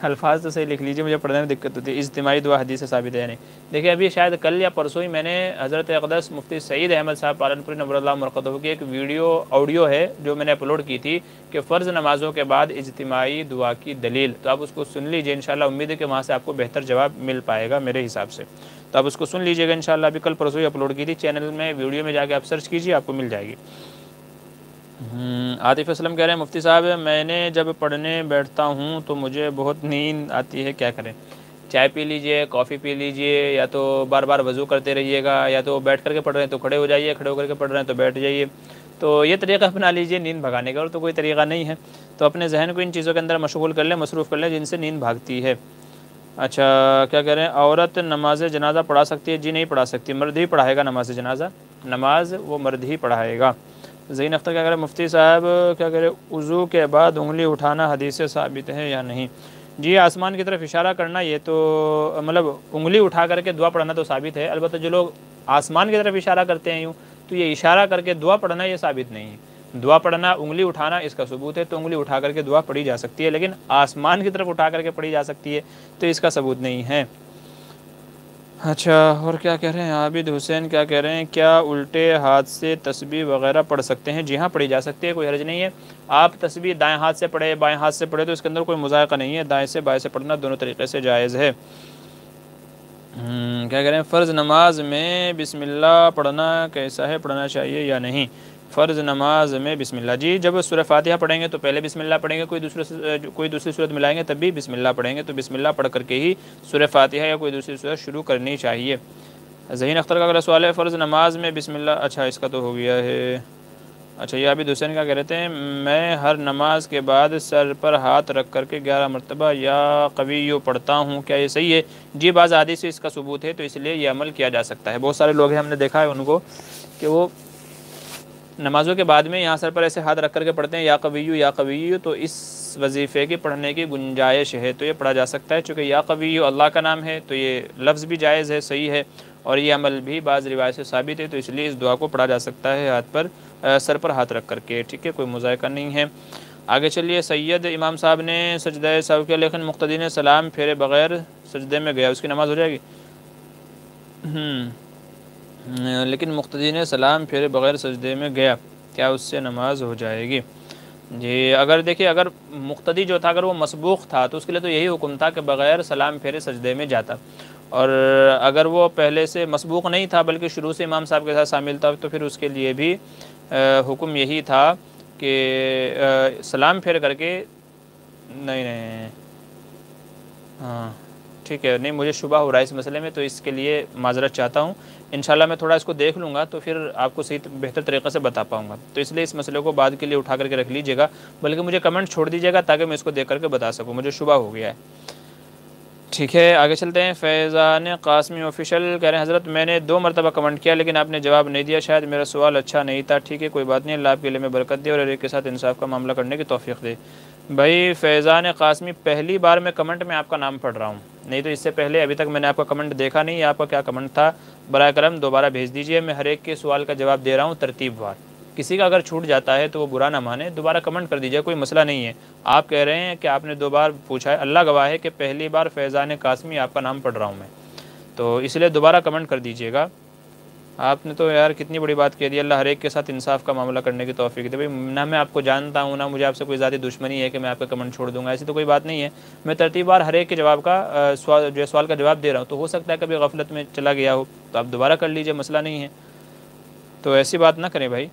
الفاظ تو صحیح لکھ لیجیے، مجھے پڑھنے میں دقت ہوتی ہے۔ اجتماعی دعا حدیث سے ثابت ہے یا نہیں؟ دیکھیے ابھی شاید کل یا پرسوں ہی میں نے حضرت اقدس مفتی سعید احمد صاحب پالنپوری نور اللہ مرقدہ کی ایک آڈیو ہے جو میں نے اپلوڈ کی تھی کہ فرض نمازوں کے بعد اجتماعی دعا کی دلیل، تو آپ اس کو سن لیجیے، انشاءاللہ امید ہے کہ وہاں سے آپ کو بہتر جواب مل پائے گا میرے حساب سے، تو آپ اس کو سن لیجیے گا انشاءاللہ۔ ابھی کل پرسوں ہی اپلوڈ کی تھی چینل میں، ویڈیو میں جا کے آپ سرچ کیجیے، آپ کو مل جائے گی۔ عاطف اسلم کہہ رہے ہیں مفتی صاحب میں نے جب پڑھنے بیٹھتا ہوں تو مجھے بہت نیند آتی ہے، کیا کریں؟ چائے پی لیجئے، کافی پی لیجئے، یا تو بار بار وضو کرتے رہیے گا، یا تو بیٹھ کر کے پڑھ رہے ہیں تو کھڑے ہو جائیے، کھڑے ہو کر کے پڑھ رہے ہیں تو بیٹھ جائیے، تو یہ طریقہ اپنا لیجئے نیند بھگانے کا، اور تو کوئی طریقہ نہیں ہے، تو اپنے ذہن کو ان چیزوں کے اندر مشغول کر لیں، مصروف کر لیں جن سے نیند بھاگتی ہے۔ اچھا کیا کہہ رہے ہیں، عورت نماز جنازہ پڑھا سکتی ہے؟ جی نہیں پڑھا سکتی، مرد ہی پڑھائے گا نماز جنازہ، نماز وہ مرد ہی پڑھائے گا۔ زین اختر کیا کہہ رہے ہیں مفتی صاحب کیا کہہ رہے ہیں وضو کے بعد انگلی اٹھانا حدیث سے ثابت ہے یا نہیں؟ جی آسمان کی طرف اشارہ کرنا یہ تو مطلب انگلی اٹھا کر کے دعا پڑھنا تو ثابت ہے، البتہ جو لوگ آسمان کی طرف اشارہ کرتے ہیں یوں، تو یہ اشارہ کر کے دعا پڑھنا یہ ثابت نہیں ہے۔ دعا پڑھنا انگلی اٹھانا اس کا ثبوت ہے، تو انگلی اٹھا کر کے دعا پڑھی جا سکتی ہے، لیکن آسمان کی طرف اٹھا کر کے پڑھی جا سکتی ہے تو اس کا ثبوت نہیں ہے۔ اچھا اور کیا کہہ رہے ہیں عابد حسین کیا کہہ رہے ہیں، کیا الٹے ہاتھ سے تسبیح وغیرہ پڑھ سکتے ہیں؟ جی ہاں پڑھی جا سکتی ہے، کوئی حرج نہیں ہے۔ آپ تسبیح دائیں ہاتھ سے پڑھے بائیں ہاتھ سے پڑھے تو اس کے اندر کوئی مذائقہ نہیں ہے، دائیں سے بائیں سے پڑھنا دونوں طریقے سے جائز ہے۔ کیا کہہ رہے ہیں فرض نماز میں بسم اللہ پڑھنا کیسا ہے، پڑھنا چاہیے یا نہیں؟ فرض نماز میں بسم اللہ، جی جب سورہ فاتحہ پڑھیں گے تو پہلے بسم اللہ پڑھیں گے، کوئی دوسری صورت ملائیں گے تب بھی بسم اللہ پڑھیں گے، تو بسم اللہ پڑھ کر کے ہی سورہ فاتحہ یا کوئی دوسری صورت شروع کرنی چاہیے۔ ذہین اختر کا اگلا سوال ہے فرض نماز میں بسم اللہ، اچھا اس کا تو ہو گیا ہے۔ اچھا یہ عابد حسین کیا کہہ رہتے ہیں، میں ہر نماز کے بعد سر پر ہاتھ رکھ کر کے 11 مرتبہ یا قویو پڑھتا ہوں، کیا یہ صحیح ہے؟ جی بعض حدیث سے اس کا ثبوت ہے، تو اس لیے یہ عمل کیا جا سکتا ہے۔ بہت سارے لوگ ہیں ہم نے دیکھا ہے ان کو کہ وہ نمازوں کے بعد میں یہاں سر پر ایسے ہاتھ رکھ کر کے پڑھتے ہیں یا قویو، تو اس وظیفے کی پڑھنے کی گنجائش ہے، تو یہ پڑھا جا سکتا ہے، چونکہ یا قویو اللہ کا نام ہے تو یہ لفظ بھی جائز ہے، صحیح ہے، اور یہ عمل بھی بعض روایت سے ثابت ہے، تو اس لیے اس دعا کو پڑھا جا سکتا ہے ہاتھ پر سر پر ہاتھ رکھ کر کے، ٹھیک ہے، کوئی مذائقہ نہیں ہے۔ آگے چلیے سید امام صاحب نے سجدہ سہو کیا لیکن مقتدی نے سلام پھیرے بغیر سجدے میں گیا، اس کی نماز ہو جائے گی؟ لیکن مقتدی نے سلام پھیرے بغیر سجدے میں گیا، کیا اس سے نماز ہو جائے گی؟ جی اگر دیکھیے اگر مقتدی جو تھا اگر وہ مسبوق تھا تو اس کے لیے تو یہی حکم تھا کہ بغیر سلام پھیرے سجدے میں جاتا، اور اگر وہ پہلے سے مسبوق نہیں تھا بلکہ شروع سے امام صاحب کے ساتھ شامل تھا تو پھر اس کے لیے بھی حکم یہی تھا کہ سلام پھیر کر کے نہیں ہاں ٹھیک ہے، نہیں مجھے شبہ ہو رہا ہے اس مسئلے میں، تو اس کے لیے معذرت چاہتا ہوں، انشاءاللہ میں تھوڑا اس کو دیکھ لوں گا تو پھر آپ کو صحیح بہتر طریقے سے بتا پاؤں گا، تو اس لیے اس مسئلے کو بعد کے لیے اٹھا کر کے رکھ لیجیے گا، بلکہ مجھے کمنٹ چھوڑ دیجیے گا تاکہ میں اس کو دیکھ کر کے بتا سکوں، مجھے شبہ ہو گیا ہے۔ ٹھیک ہے آگے چلتے ہیں۔ فیضان قاسمی آفیشیل کہہ رہے ہیں حضرت میں نے 2 مرتبہ کمنٹ کیا لیکن آپ نے جواب نہیں دیا، شاید میرا سوال اچھا نہیں تھا، ٹھیک ہے کوئی بات نہیں، اللہ آپ کے علم میں برکت دے اور ہر ایک کے ساتھ انصاف کا معاملہ کرنے کی توفیق دے۔ بھائی فیضان قاسمی پہلی بار میں کمنٹ میں آپ کا نام پڑھ رہا ہوں، نہیں تو اس سے پہلے ابھی تک میں نے آپ کا کمنٹ دیکھا نہیں، آپ کا کیا کمنٹ تھا، براہ کرم دوبارہ بھیج دیجئے، میں ہر ایک کے سوال کا جواب دے رہا ہوں ترتیب وار، کسی کا اگر چھوٹ جاتا ہے تو وہ برا نہ مانے، دوبارہ کمنٹ کر دیجئے، کوئی مسئلہ نہیں ہے۔ آپ کہہ رہے ہیں کہ آپ نے 2 بار پوچھا ہے، اللہ گواہ ہے کہ پہلی بار فیضان قاسمی آپ کا نام پڑھ رہا ہوں میں، تو اس لیے دوبارہ کمنٹ کر دیجئے گا۔ آپ نے تو یار کتنی بڑی بات کہہ دی، اللہ ہر ایک کے ساتھ انصاف کا معاملہ کرنے کی توفیق دے۔ بھائی نہ میں آپ کو جانتا ہوں نہ مجھے آپ سے کوئی ذاتی دشمنی ہے کہ میں آپ کا کمنٹ چھوڑ دوں گا، ایسی تو کوئی بات نہیں ہے، میں ترتیب بار ہر ایک کے جواب کا سوال کا جواب دے رہا ہوں، تو ہو سکتا ہے کبھی غفلت میں چلا گیا ہو تو آپ دوبارہ کر لیجئے، مسئلہ نہیں ہے، تو ایسی بات نہ کریں بھائی۔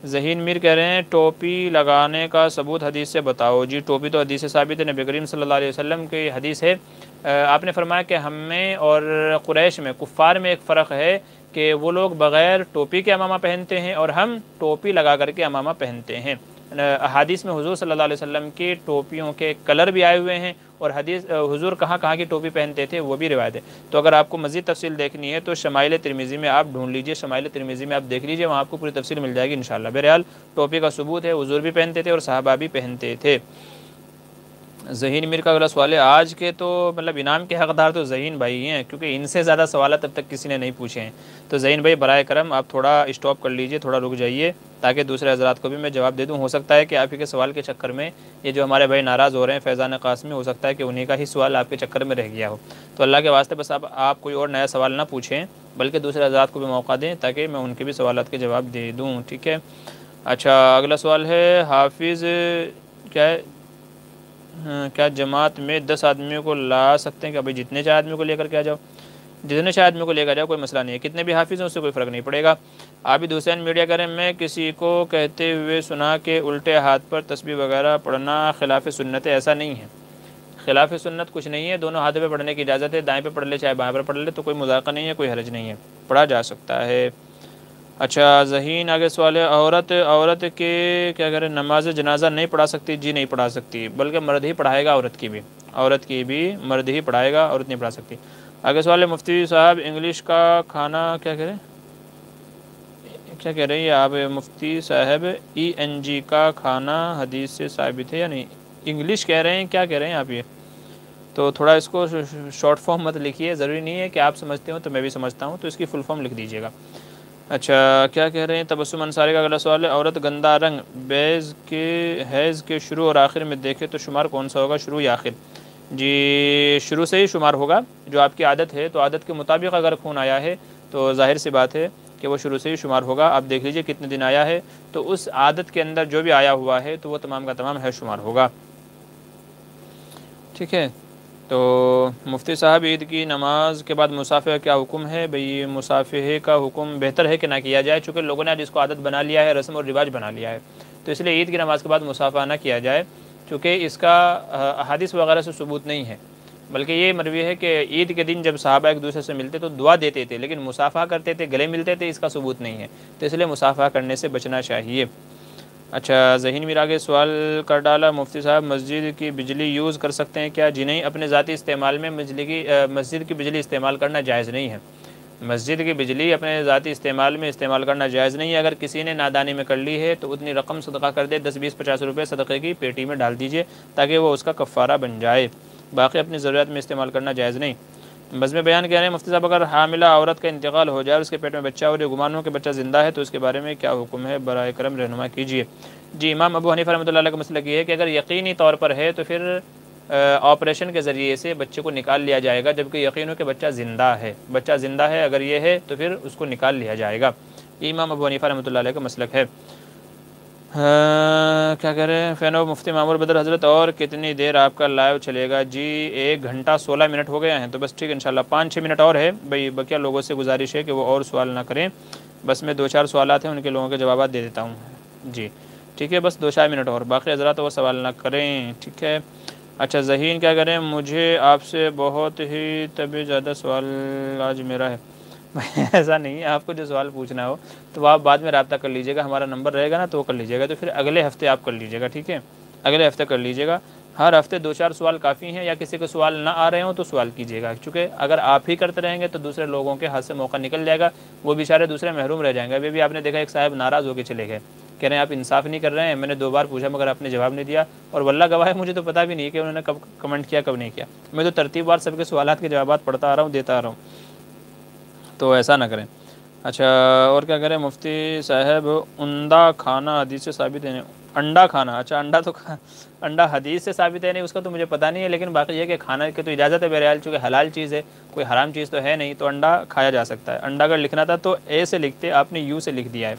ذہین میر کہہ رہے ہیں ٹوپی لگانے کا ثبوت حدیث سے بتاؤ۔ جی ٹوپی تو حدیث سے ثابت ہے، نبی کریم صلی اللہ علیہ وسلم کی حدیث ہے، آپ نے فرمایا کہ ہم میں اور قریش میں کفار میں ایک فرق ہے کہ وہ لوگ بغیر ٹوپی کے امامہ پہنتے ہیں اور ہم ٹوپی لگا کر کے امامہ پہنتے ہیں۔ احادیث میں حضور صلی اللہ علیہ وسلم کی ٹوپیوں کے کلر بھی آئے ہوئے ہیں، اور حضور کہاں کی ٹوپی پہنتے تھے وہ بھی روایت ہے، تو اگر آپ کو مزید تفصیل دیکھنی ہے تو شمائل ترمذی میں آپ ڈھونڈ لیجئے، شمائل ترمذی میں آپ دیکھ لیجئے، وہاں آپ کو پوری تفصیل مل جائے گی انشاءاللہ۔ بہرحال ٹوپی کا ثبوت ہے، حضور بھی پہنتے تھے اور صحابہ بھی پہنتے تھے۔ ذہین میر کا اگلا سوال ہے، آج کے تو مطلب انعام کے حقدار تو ذہین بھائی ہیں، کیونکہ ان سے زیادہ سوالات اب تک کسی نے نہیں پوچھے ہیں۔ تو ذہین بھائی برائے کرم آپ تھوڑا اسٹاپ کر لیجئے، تھوڑا رک جائیے، تاکہ دوسرے حضرات کو بھی میں جواب دے دوں۔ ہو سکتا ہے کہ آپ ہی کے سوال کے چکر میں یہ جو ہمارے بھائی ناراض ہو رہے ہیں فیضان قاسمی، ہو سکتا ہے کہ انہی کا ہی سوال آپ کے چکر میں رہ گیا ہو۔ تو اللہ کے واسطے بس آپ کوئی اور نیا سوال نہ پوچھیں، بلکہ دوسرے حضرات کو بھی موقع دیں تاکہ میں ان کے بھی سوالات کے جواب دے دوں، ٹھیک ہے۔ اچھا اگلا سوال ہے، حافظ کیا جماعت میں 10 آدمیوں کو لا سکتے ہیں؟ کہ بھائی جتنے چاہے آدمیوں کو لے کر کے آ جاؤ، جتنے چاہے آدمیوں کو لے کر جاؤ، کوئی مسئلہ نہیں ہے، کتنے بھی حافظ ہیں اس سے کوئی فرق نہیں پڑے گا۔ عابد حسین میڈیا کریں، میں کسی کو کہتے ہوئے سنا کہ الٹے ہاتھ پر تسبیح وغیرہ پڑھنا خلاف سنت ہے، ایسا نہیں ہے، خلاف سنت کچھ نہیں ہے، دونوں ہاتھوں پہ پڑھنے کی اجازت ہے، دائیں پہ پڑھ لے چاہے بائیں پہ پڑھ لے، تو کوئی مذاقہ نہیں ہے، کوئی حرج نہیں ہے، پڑھا جا سکتا ہے۔ اچھا ذہین آگے سوال ہے، عورت کے کیا کریں نماز جنازہ نہیں پڑھا سکتی؟ جی نہیں پڑھا سکتی، بلکہ مرد ہی پڑھائے گا، عورت کی بھی مرد ہی پڑھائے گا، عورت نہیں پڑھا سکتی۔ آگے سوال ہے، مفتی صاحب انگلش کا کھانا کیا کہہ رہے ہیں آپ؟ مفتی صاحب ENG کا کھانا حدیث سے ثابت ہے یا نہیں؟ انگلش کہہ رہے ہیں، کیا کہہ رہے ہیں آپ؟ یہ تو تھوڑا اس کو شارٹ فارم مت لکھیے، ضروری نہیں ہے کہ آپ سمجھتے ہوں تو میں بھی سمجھتا ہوں، تو اس کی فل فارم لکھ دیجیے گا۔ اچھا کیا کہہ رہے ہیں، تبسم انصاری کا اگلا سوال ہے، عورت گندا رنگ حیض کے شروع اور آخر میں دیکھے تو شمار کون سا ہوگا، شروع یا آخر؟ جی شروع سے ہی شمار ہوگا، جو آپ کی عادت ہے، تو عادت کے مطابق اگر خون آیا ہے تو ظاہر سی بات ہے کہ وہ شروع سے ہی شمار ہوگا۔ آپ دیکھ لیجئے کتنے دن آیا ہے، تو اس عادت کے اندر جو بھی آیا ہوا ہے تو وہ تمام کا تمام ہے شمار ہوگا، ٹھیک ہے۔ تو مفتی صاحب عید کی نماز کے بعد مصافحہ کیا حکم ہے؟ بھئی مصافحے کا حکم بہتر ہے کہ نہ کیا جائے، چونکہ لوگوں نے آج اس کو عادت بنا لیا ہے، رسم اور رواج بنا لیا ہے، تو اس لیے عید کی نماز کے بعد مصافحہ نہ کیا جائے، چونکہ اس کا احادیث وغیرہ سے ثبوت نہیں ہے، بلکہ یہ مروی ہے کہ عید کے دن جب صحابہ ایک دوسرے سے ملتے تو دعا دیتے تھے، لیکن مصافحہ کرتے تھے، گلے ملتے تھے، اس کا ثبوت نہیں ہے، تو اس لیے مصافحہ کرنے سے بچنا چاہیے۔ اچھا ذہین میر آگے سوال کر ڈالا، مفتی صاحب مسجد کی بجلی یوز کر سکتے ہیں کیا؟ جی نہیں، اپنے ذاتی استعمال میں مسجد کی بجلی استعمال کرنا جائز نہیں ہے، مسجد کی بجلی اپنے ذاتی استعمال میں استعمال کرنا جائز نہیں ہے۔ اگر کسی نے نادانی میں کر لی ہے تو اتنی رقم صدقہ کر دے، 10 20 50 روپے صدقے کی پیٹی میں ڈال دیجئے تاکہ وہ اس کا کفارہ بن جائے، باقی اپنی ضرورت میں استعمال کرنا جائز نہیں۔ بزم بیان کہہ رہے ہیں، مفتی صاحب اگر حاملہ عورت کا انتقال ہو جائے اور اس کے پیٹ میں بچہ اور یہ گمان ہو کہ بچہ زندہ ہے تو اس کے بارے میں کیا حکم ہے؟ برائے کرم رہنما کیجیے۔ جی امام ابو حنیفہ رحمۃ اللہ علیہ کا مسلک یہ ہے کہ اگر یقینی طور پر ہے تو پھر آپریشن کے ذریعے سے بچے کو نکال لیا جائے گا، جبکہ یقین ہو کہ بچہ زندہ ہے، اگر یہ ہے تو پھر اس کو نکال لیا جائے گا، یہ امام ابو حنیفہ رحمۃ اللہ علیہ کا مسلک ہے۔ کیا کہہ رہے ہیں فینو مفتی معمر بدر حضرت، اور کتنی دیر آپ کا لائیو چلے گا؟ جی 1 گھنٹہ 16 منٹ ہو گئے ہیں، تو بس ٹھیک ہے انشاءاللہ 5-6 منٹ اور ہے، بھئی بقیہ لوگوں سے گزارش ہے کہ وہ اور سوال نہ کریں، بس میں 2-4 سوالات ہیں ان کے لوگوں کے جوابات دے دیتا ہوں، جی ٹھیک ہے، بس 2-4 منٹ اور، باقی حضرات وہ سوال نہ کریں، ٹھیک ہے۔ اچھا ذہین کیا کریں، مجھے آپ سے بہت ہی طبی زیادہ سوال آج میرا ہے، ایسا نہیں ہے، آپ کو جو سوال پوچھنا ہو تو آپ بعد میں رابطہ کر لیجیے گا، ہمارا نمبر رہے گا نا تو وہ کر لیجیے گا، تو پھر اگلے ہفتے آپ کر لیجیے گا، ٹھیک ہے، اگلے ہفتے کر لیجیے گا، ہر ہفتے 2-4 سوال کافی ہیں، یا کسی کو سوال نہ آ رہے ہوں تو سوال کیجیے گا، چونکہ اگر آپ ہی کرتے رہیں گے تو دوسرے لوگوں کے ہاتھ سے موقع نکل جائے گا، وہ بیچارے دوسرے محروم رہ جائیں گے۔ ابھی بھی آپ نے دیکھا ایک صاحب ناراض ہو کے چلے گئے، کہہ رہے ہیں آپ انصاف نہیں کر رہے ہیں، میں نے 2 بار پوچھا مگر آپ نے جواب نہیں دیا، اور واللہ گواہ ہے مجھے تو پتہ بھی نہیں کہ انہوں نے کب کمنٹ کیا کب نہیں کیا، میں تو ترتیب وار سب کے سوالات کے جوابات پڑھتا آ رہا ہوں، دیتا آ رہا ہوں، تو ایسا نہ کریں۔ اچھا اور کیا کریں مفتی صاحب، عمدہ کھانا حدیث سے ثابت ہے؟ انڈا کھانا، اچھا انڈا حدیث سے ثابت ہے نہیں، اس کا تو مجھے پتہ نہیں ہے، لیکن باقی یہ کہ کھانا کی تو اجازت ہے بہرحال، چونکہ حلال چیز ہے، کوئی حرام چیز تو ہے نہیں، تو انڈا کھایا جا سکتا ہے۔ انڈا اگر لکھنا تھا تو اے سے لکھتے، آپ نے یو سے لکھ دیا ہے،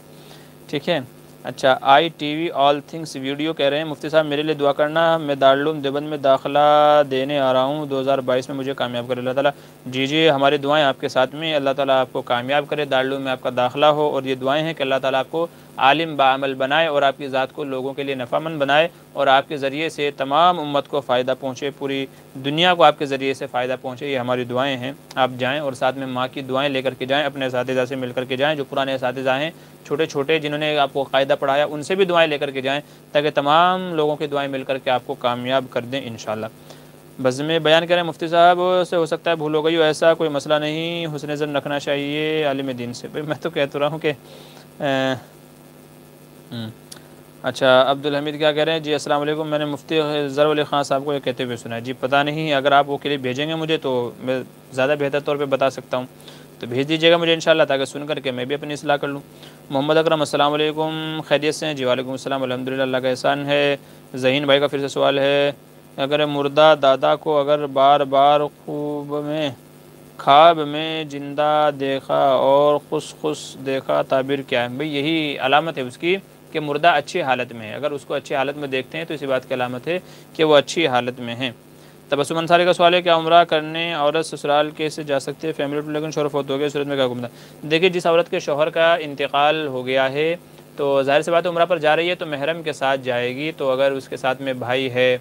ٹھیک ہے۔ اچھا ITV آل تھنگس ویڈیو کہہ رہے ہیں، مفتی صاحب میرے لیے دعا کرنا، میں دارالعلوم دیوبند میں داخلہ دینے آ رہا ہوں، 2022 میں مجھے کامیاب کرے اللہ تعالیٰ۔ جی ہماری دعائیں آپ کے ساتھ میں، اللہ تعالیٰ آپ کو کامیاب کرے، دارالعلوم میں آپ کا داخلہ ہو، اور یہ دعائیں ہیں کہ اللہ تعالیٰ آپ کو عالم بعمل بنائے اور آپ کی ذات کو لوگوں کے لیے نفع مند بنائے، اور آپ کے ذریعے سے تمام امت کو فائدہ پہنچے، پوری دنیا کو آپ کے ذریعے سے فائدہ پہنچے، یہ ہماری دعائیں ہیں۔ آپ جائیں اور ساتھ میں ماں کی دعائیں لے کر کے جائیں، اپنے اساتذہ سے مل کر کے جائیں، جو پرانے اساتذہ ہیں چھوٹے چھوٹے جنہوں نے آپ کو قاعدہ پڑھایا، ان سے بھی دعائیں لے کر کے جائیں، تاکہ تمام لوگوں کی دعائیں مل کر کے آپ کو کامیاب کر دیں انشاءاللہ۔ بس میں بیان کریں مفتی صاحب سے ہو سکتا ہے بھول ہو گئی ہو، ایسا کوئی مسئلہ نہیں، حسن ظن رکھنا چاہیے عالم دین سے۔ میں تو کہتا رہا ہوں کہ اچھا عبدالحمید کیا کہہ رہے ہیں؟ جی السلام علیکم، میں نے مفتی ظرف علی خان صاحب کو یہ کہتے ہوئے سنا ہے۔ جی پتہ نہیں، اگر آپ وہ کلپ بھیجیں گے مجھے تو میں زیادہ بہتر طور پہ بتا سکتا ہوں، تو بھیج دیجیے گا مجھے انشاءاللہ، تاکہ سن کر کے میں بھی اپنی اصلاح کر لوں۔ محمد اکرم السلام علیکم، خیریت سے ہیں؟ جی وعلیکم السلام، الحمدللہ اللہ کا احسان ہے۔ ذہین بھائی کا پھر سے سوال ہے، اگر مردہ دادا کو اگر بار بار خواب میں زندہ دیکھا اور خوش دیکھا، تعبیر کیا ہے؟ بھئی یہی علامت ہے اس کی کہ مردہ اچھی حالت میں ہے۔ اگر اس کو اچھی حالت میں دیکھتے ہیں تو اسی بات کی علامت ہے کہ وہ اچھی حالت میں ہیں۔ تبسم انصاری کا سوال ہے، کیا عمرہ کرنے عورت سسرال کیسے جا سکتی ہے؟ فیملی ٹور لیکن شوہر فوت ہو گیا، صورت میں کیا حکم ہے؟ دیکھیے جس عورت کے شوہر کا انتقال ہو گیا ہے تو ظاہر سی بات ہے عمرہ پر جا رہی ہے تو محرم کے ساتھ جائے گی، تو اگر اس کے ساتھ میں بھائی ہے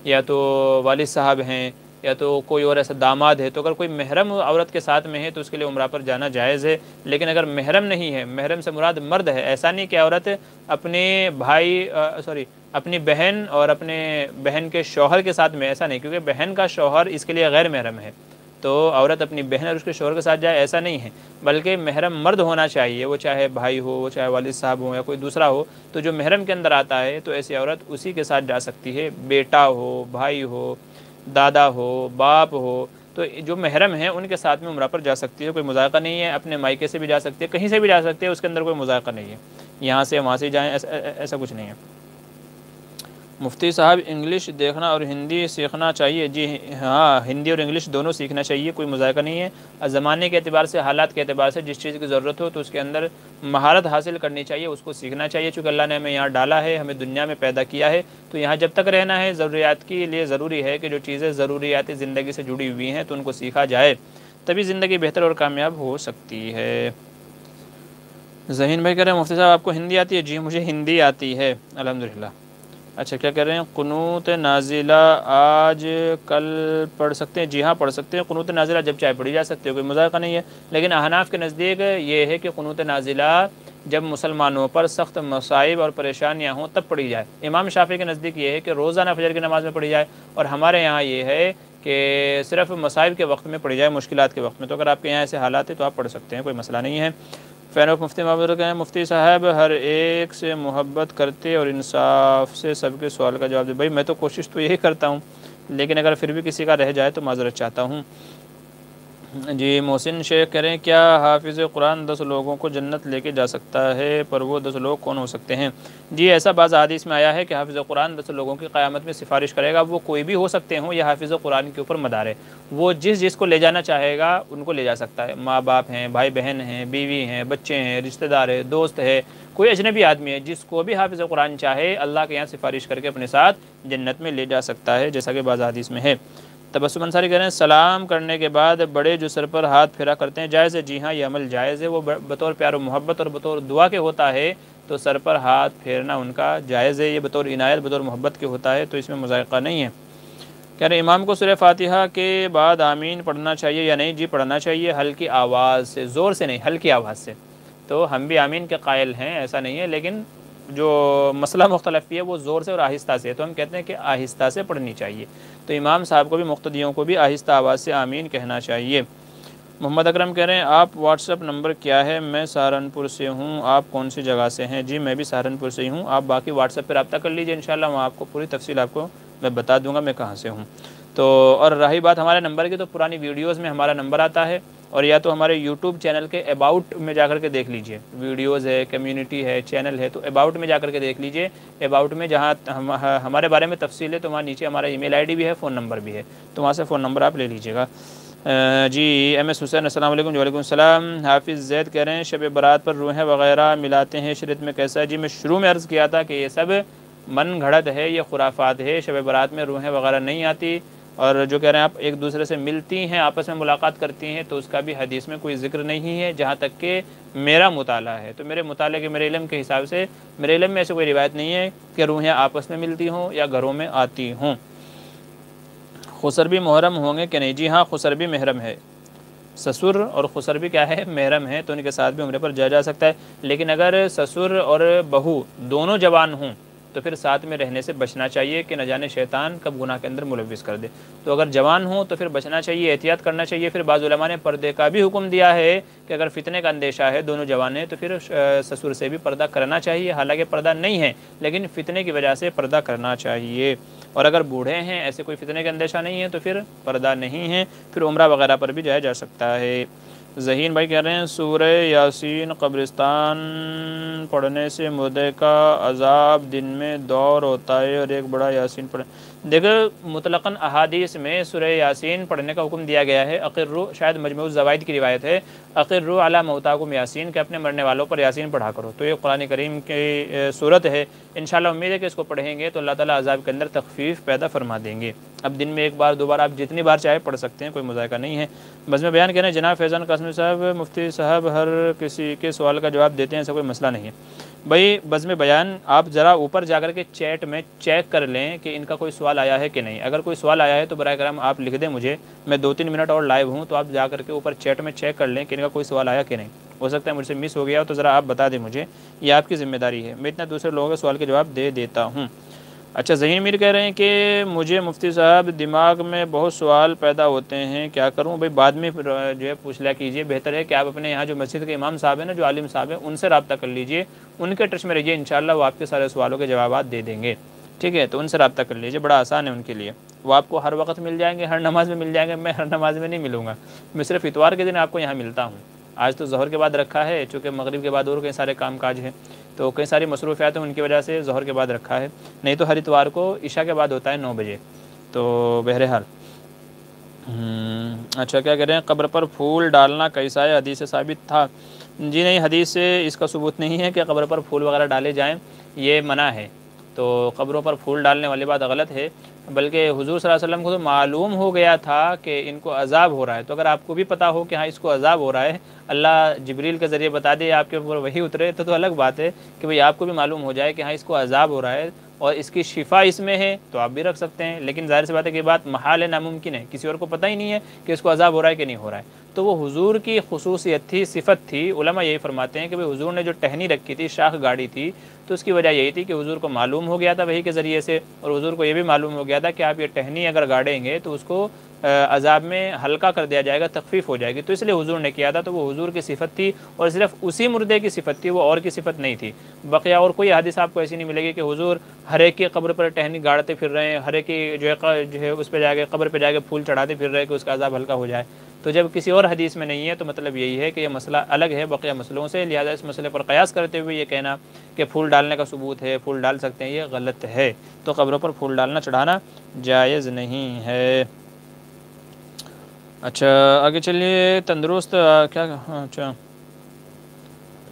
یا تو والد صاحب ہیں یا تو کوئی اور ایسا داماد ہے، تو اگر کوئی محرم عورت کے ساتھ میں ہے تو اس کے لیے عمرہ پر جانا جائز ہے۔ لیکن اگر محرم نہیں ہے، محرم سے مراد مرد ہے، ایسا نہیں کہ عورت اپنے اپنی بہن اور اپنے بہن کے شوہر کے ساتھ میں، ایسا نہیں، کیونکہ بہن کا شوہر اس کے لیے غیر محرم ہے، تو عورت اپنی بہن اور اس کے شوہر کے ساتھ جائے ایسا نہیں ہے، بلکہ محرم مرد ہونا چاہیے، وہ چاہے بھائی ہو، وہ چاہے والد صاحب ہو یا کوئی دوسرا ہو، تو جو محرم کے اندر آتا ہے تو ایسی عورت اسی کے ساتھ جا سکتی ہے، بیٹا ہو، بھائی ہو، دادا ہو، باپ ہو، تو جو محرم ہیں ان کے ساتھ میں عمرہ پر جا سکتی ہے، کوئی مذائقہ نہیں ہے۔ اپنے مائکے سے بھی جا سکتے ہیں، کہیں سے بھی جا سکتے ہیں، اس کے اندر کوئی مذائقہ نہیں ہے، یہاں سے وہاں سے جائیں ایسا کچھ نہیں ہے۔ مفتی صاحب انگلش دیکھنا اور ہندی سیکھنا چاہیے؟ جی ہاں، ہندی اور انگلش دونوں سیکھنا چاہیے، کوئی مذائقہ نہیں ہے۔ زمانے کے اعتبار سے، حالات کے اعتبار سے جس چیز کی ضرورت ہو تو اس کے اندر مہارت حاصل کرنی چاہیے، اس کو سیکھنا چاہیے، چونکہ اللہ نے ہمیں یہاں ڈالا ہے، ہمیں دنیا میں پیدا کیا ہے، تو یہاں جب تک رہنا ہے ضروریات کے لیے ضروری ہے کہ جو چیزیں ضروریات زندگی سے جڑی ہوئی ہیں تو ان کو سیکھا جائے، تبھی زندگی بہتر اور کامیاب ہو سکتی ہے۔ ذہین بھائی کہہ رہے ہیں مفتی صاحب آپ کو ہندی آتی ہے؟ جی مجھے ہندی آتی ہے الحمدللہ۔ اچھا کیا کہہ رہے ہیں، قنوت نازلہ آج کل پڑھ سکتے ہیں؟ جی ہاں پڑھ سکتے ہیں، قنوت نازلہ جب چاہے پڑھی جا سکتے ہو، کوئی مذائقہ نہیں ہے، لیکن احناف کے نزدیک یہ ہے کہ قنوت نازلہ جب مسلمانوں پر سخت مصائب اور پریشانیاں ہوں تب پڑھی جائے۔ امام شافعی کے نزدیک یہ ہے کہ روزانہ فجر کی نماز میں پڑھی جائے، اور ہمارے یہاں یہ ہے کہ صرف مصائب کے وقت میں پڑھی جائے، مشکلات کے وقت میں، تو اگر آپ کے یہاں ایسے حالات ہیں تو آپ پڑھ سکتے ہیں، کوئی مسئلہ نہیں ہے۔ فین آف مفتی محمد کہیں مفتی صاحب ہر ایک سے محبت کرتے اور انصاف سے سب کے سوال کا جواب دے۔ بھائی میں تو کوشش تو یہی کرتا ہوں، لیکن اگر پھر بھی کسی کا رہ جائے تو معذرت چاہتا ہوں۔ جی محسن شیخ کہہ رہے ہیں کیا حافظ قرآن 10 لوگوں کو جنت لے کے جا سکتا ہے؟ پر وہ 10 لوگ کون ہو سکتے ہیں؟ جی ایسا بعض حدیث میں آیا ہے کہ حافظ قرآن 10 لوگوں کی قیامت میں سفارش کرے گا، وہ کوئی بھی ہو سکتے ہوں، یہ حافظ قرآن کے اوپر مدار ہے، وہ جس کو لے جانا چاہے گا ان کو لے جا سکتا ہے، ماں باپ ہیں، بھائی بہن ہیں، بیوی ہیں، بچے ہیں، رشتہ دار ہیں، دوست ہے، کوئی اجنبی آدمی ہے، جس کو بھی حافظ قرآن چاہے اللہ کے یہاں سفارش کر کے اپنے ساتھ جنت میں لے جا سکتا ہے، جیسا کہ بعض حدیث میں ہے۔ تبسم انصاری کہہ رہے ہیں سلام کرنے کے بعد بڑے جو سر پر ہاتھ پھیرا کرتے ہیں جائز ہے؟ جی ہاں یہ عمل جائز ہے، وہ بطور پیار و محبت اور بطور دعا کے ہوتا ہے، تو سر پر ہاتھ پھیرنا ان کا جائز ہے، یہ بطور عنایت بطور محبت کے ہوتا ہے، تو اس میں مذائقہ نہیں ہے۔ کہہ رہے ہیں امام کو سورہ فاتحہ کے بعد آمین پڑھنا چاہیے یا نہیں؟ جی پڑھنا چاہیے، ہلکی آواز سے، زور سے نہیں، ہلکی آواز سے، تو ہم بھی آمین کے قائل ہیں، ایسا نہیں ہے، لیکن جو مسئلہ مختلف بھی ہے وہ زور سے اور آہستہ سے، تو ہم کہتے ہیں کہ آہستہ سے پڑھنی چاہیے، تو امام صاحب کو بھی مقتدیوں کو بھی آہستہ آواز سے آمین کہنا چاہیے۔ محمد اکرم کہہ رہے ہیں آپ واٹس ایپ نمبر کیا ہے؟ میں سہارنپور سے ہوں، آپ کون سی جگہ سے ہیں؟ جی میں بھی سہارنپور سے ہی ہوں، آپ باقی واٹس ایپ پہ رابطہ کر لیجئے، انشاءاللہ وہاں آپ کو پوری تفصیل آپ کو میں بتا دوں گا میں کہاں سے ہوں۔ تو اور رہی بات ہمارے نمبر کی، تو پرانی ویڈیوز میں ہمارا نمبر آتا ہے، اور یا تو ہمارے یوٹیوب چینل کے اباؤٹ میں جا کر کے دیکھ لیجئے، ویڈیوز ہے، کمیونٹی ہے، چینل ہے، تو اباؤٹ میں جا کر کے دیکھ لیجئے، اباؤٹ میں جہاں ہمارے بارے میں تفصیل ہے تو وہاں نیچے ہمارا ای میل آئی ڈی بھی ہے، فون نمبر بھی ہے، تو وہاں سے فون نمبر آپ لے لیجئے گا۔ جی ایم ایس حسین السلام علیکم۔ وعلیکم السلام۔ حافظ زید کہہ رہے ہیں شب برات پر روحیں وغیرہ ملاتے ہیں، شریعت میں کیسا ہے؟ جی میں شروع میں عرض کیا تھا کہ یہ سب من گھڑت ہے، یہ خرافات ہے، شب برات میں روحیں وغیرہ نہیں آتی، اور جو کہہ رہے ہیں آپ ایک دوسرے سے ملتی ہیں، آپس میں ملاقات کرتی ہیں، تو اس کا بھی حدیث میں کوئی ذکر نہیں ہے، جہاں تک کہ میرا مطالعہ ہے، تو میرے مطالعے کے میرے علم کے حساب سے میرے علم میں ایسے کوئی روایت نہیں ہے کہ روحیں آپس میں ملتی ہوں یا گھروں میں آتی ہوں۔ خسر بھی محرم ہوں گے کہ نہیں؟ جی ہاں خسر بھی محرم ہے، سسر اور خسر بھی کیا ہے؟ محرم ہے، تو ان کے ساتھ بھی عمرے پر جا سکتا ہے، لیکن اگر سسر اور بہو دونوں جوان ہوں تو پھر ساتھ میں رہنے سے بچنا چاہیے کہ نہ جانے شیطان کب گناہ کے اندر ملوث کر دے۔ تو اگر جوان ہوں تو پھر بچنا چاہیے، احتیاط کرنا چاہیے۔ پھر بعض علماء نے پردے کا بھی حکم دیا ہے کہ اگر فتنے کا اندیشہ ہے، دونوں جوان ہیں، تو پھر سسر سے بھی پردہ کرنا چاہیے، حالانکہ پردہ نہیں ہے لیکن فتنے کی وجہ سے پردہ کرنا چاہیے۔ اور اگر بوڑھے ہیں، ایسے کوئی فتنے کا اندیشہ نہیں ہے، تو پھر پردہ نہیں ہے، پھر عمرہ وغیرہ پر بھی جایا جا سکتا ہے۔ ذہین بھائی کہہ رہے ہیں سورہ یاسین قبرستان پڑھنے سے مردے کا عذاب دن میں دور ہوتا ہے اور ایک بڑا یاسین پڑھنے۔ دیکھو مطلقاً احادیث میں سورہ یاسین پڑھنے کا حکم دیا گیا ہے۔ اقروا، شاید مجموع الزوائد کی روایت ہے، اقروا علی موتاکم یاسین، کہ اپنے مرنے والوں پر یاسین پڑھا کرو۔ تو یہ قرآن کریم کی صورت ہے، انشاءاللہ امید ہے کہ اس کو پڑھیں گے تو اللہ تعالیٰ عذاب کے اندر تخفیف پیدا فرما دیں گے۔ اب دن میں ایک بار دو بار آپ جتنی بار چاہے پڑھ سکتے ہیں، کوئی مذائقہ نہیں ہے۔ بس میں بیان کہنا ہے جناب فیضان قاسمی صاحب، مفتی صاحب ہر کسی کے سوال کا جواب دیتے ہیں، ایسا کوئی مسئلہ نہیں ہے بھائی۔ بزم بیان آپ ذرا اوپر جا کر کے چیٹ میں چیک کر لیں کہ ان کا کوئی سوال آیا ہے کہ نہیں۔ اگر کوئی سوال آیا ہے تو براہ کرم آپ لکھ دیں مجھے، میں 2-3 منٹ اور لائیو ہوں تو آپ جا کر کے اوپر چیٹ میں چیک کر لیں کہ ان کا کوئی سوال آیا کہ نہیں۔ ہو سکتا ہے مجھ سے مس ہو گیا ہو تو ذرا آپ بتا دیں مجھے، یہ آپ کی ذمہ داری ہے، میں اتنا دوسرے لوگوں کے سوال کے جواب دے دیتا ہوں۔ اچھا ذہین میر کہہ رہے ہیں کہ مجھے مفتی صاحب دماغ میں بہت سوال پیدا ہوتے ہیں، کیا کروں؟ بھائی بعد میں جو ہے پوچھ لیا کیجئے، بہتر ہے کہ آپ اپنے یہاں جو مسجد کے امام صاحب ہیں نا، جو عالم صاحب ہیں، ان سے رابطہ کر لیجئے، ان کے ٹچ میں رہیے، انشاءاللہ وہ آپ کے سارے سوالوں کے جوابات دے دیں گے، ٹھیک ہے؟ تو ان سے رابطہ کر لیجئے، بڑا آسان ہے ان کے لیے، وہ آپ کو ہر وقت مل جائیں گے، ہر نماز میں مل جائیں گے۔ میں ہر نماز میں نہیں ملوں گا، میں صرف اتوار کے دن آپ کو یہاں ملتا ہوں۔ آج تو ظہر کے بعد رکھا ہے، چونکہ مغرب کے بعد اور کئی سارے کام کاج ہیں، تو کئی ساری مصروفیات ہیں، ان کی وجہ سے ظہر کے بعد رکھا ہے، نہیں تو ہر اتوار کو عشاء کے بعد ہوتا ہے 9 بجے۔ تو بہرحال اچھا کیا کہہ رہے ہیں قبر پر پھول ڈالنا کیسا ہے، حدیث سے ثابت تھا؟ جی نہیں، حدیث سے اس کا ثبوت نہیں ہے کہ قبر پر پھول وغیرہ ڈالے جائیں، یہ منع ہے۔ تو قبروں پر پھول ڈالنے والی بات غلط ہے، بلکہ حضور صلی اللہ علیہ وسلم کو تو معلوم ہو گیا تھا کہ ان کو عذاب ہو رہا ہے، تو اگر آپ کو بھی پتہ ہو کہ ہاں اس کو عذاب ہو رہا ہے، اللہ جبریل کے ذریعے بتا دے، آپ کے اوپر وہی اترے، تو الگ بات ہے کہ بھئی آپ کو بھی معلوم ہو جائے کہ ہاں اس کو عذاب ہو رہا ہے اور اس کی شفا اس میں ہے، تو آپ بھی رکھ سکتے ہیں۔ لیکن ظاہر سی بات ہے کہ یہ بات محال ہے، ناممکن ہے، کسی اور کو پتہ ہی نہیں ہے کہ اس کو عذاب ہو رہا ہے کہ نہیں ہو رہا ہے، تو وہ حضور کی خصوصیت تھی، صفت تھی۔ علماء یہی فرماتے ہیں کہ بھئی حضور نے جو ٹہنی رکھی تھی، شاخ گاڑی تھی، تو اس کی وجہ یہی تھی کہ حضور کو معلوم ہو گیا تھا وحی کے ذریعے سے، اور حضور کو یہ بھی معلوم ہو گیا تھا کہ آپ یہ ٹہنی اگر گاڑیں گے تو اس کو عذاب میں ہلکا کر دیا جائے گا، تخفیف ہو جائے گی، تو اس لیے حضور نے کیا تھا، تو وہ حضور کی صفت تھی، اور صرف اسی مردے کی صفت تھی، وہ اور کی صفت نہیں تھی۔ بقیہ اور کوئی حدیث آپ کو ایسی نہیں ملے گی کہ حضور ہر ایک کی قبر پر ٹہنی گاڑتے پھر رہے ہیں، ہر ایک کی جو ہے اس پہ جا کے قبر پہ جا کے پھول چڑھاتے پھر رہے کہ اس کا عذاب ہلکا ہو جائے۔ تو جب کسی اور حدیث میں نہیں ہے تو مطلب یہی ہے کہ یہ مسئلہ الگ ہے بقیہ مسئلوں سے، لہذا اس مسئلے پر قیاس کرتے ہوئے یہ کہنا کہ پھول ڈالنے کا ثبوت ہے، پھول ڈال سکتے ہیں، یہ غلط ہے۔ تو قبروں پر پھول ڈالنا چڑھانا جائز نہیں ہے۔ اچھا آگے چلیے، تندرست کیا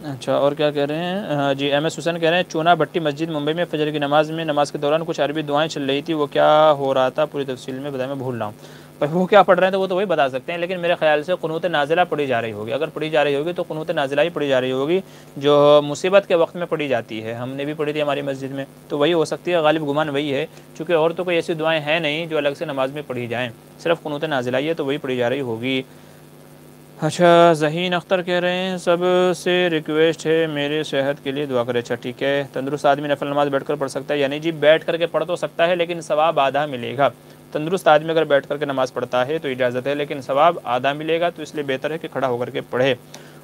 اچھا اور کیا کہہ رہے ہیں؟ جی ایم ایس حسین کہہ رہے ہیں چونا بھٹی مسجد ممبئی میں فجر کی نماز کے دوران کچھ عربی دعائیں چل رہی تھی، وہ کیا ہو رہا تھا پوری تفصیل میں بتائیں، میں بھول رہا ہوں۔ وہ کیا پڑھ رہے ہیں تو وہ تو وہی بتا سکتے ہیں، لیکن میرے خیال سے قنوت نازلہ پڑھی جا رہی ہوگی، اگر پڑھی جا رہی ہوگی تو قنوت نازلہ ہی پڑھی جا رہی ہوگی جو مصیبت کے وقت میں پڑھی جاتی ہے، ہم نے بھی پڑھی تھی ہماری مسجد میں، تو وہی ہو سکتی ہے، غالب گمان وہی ہے، چونکہ اور تو کوئی ایسی دعائیں ہیں نہیں جو الگ سے نماز میں پڑھی جائیں، صرف قنوت نازلہ ہی ہے، تو وہی پڑھی جا رہی ہوگی۔ اچھا ذہین اختر کہہ رہے ہیں سب سے ریکویسٹ ہے میرے صحت کے لیے دعا کرے۔ اچھا ٹھیک ہے، تندرست آدمی نفل نماز بیٹھ کر پڑھ سکتا ہے؟ یعنی جی بیٹھ کر کے پڑھ تو سکتا ہے لیکن ثواب آدھا ملے گا۔ تندرست آدمی اگر بیٹھ کر کے نماز پڑھتا ہے تو اجازت ہے، لیکن ثواب آدھا ملے گا، تو اس لیے بہتر ہے کہ کھڑا ہو کر کے پڑھے۔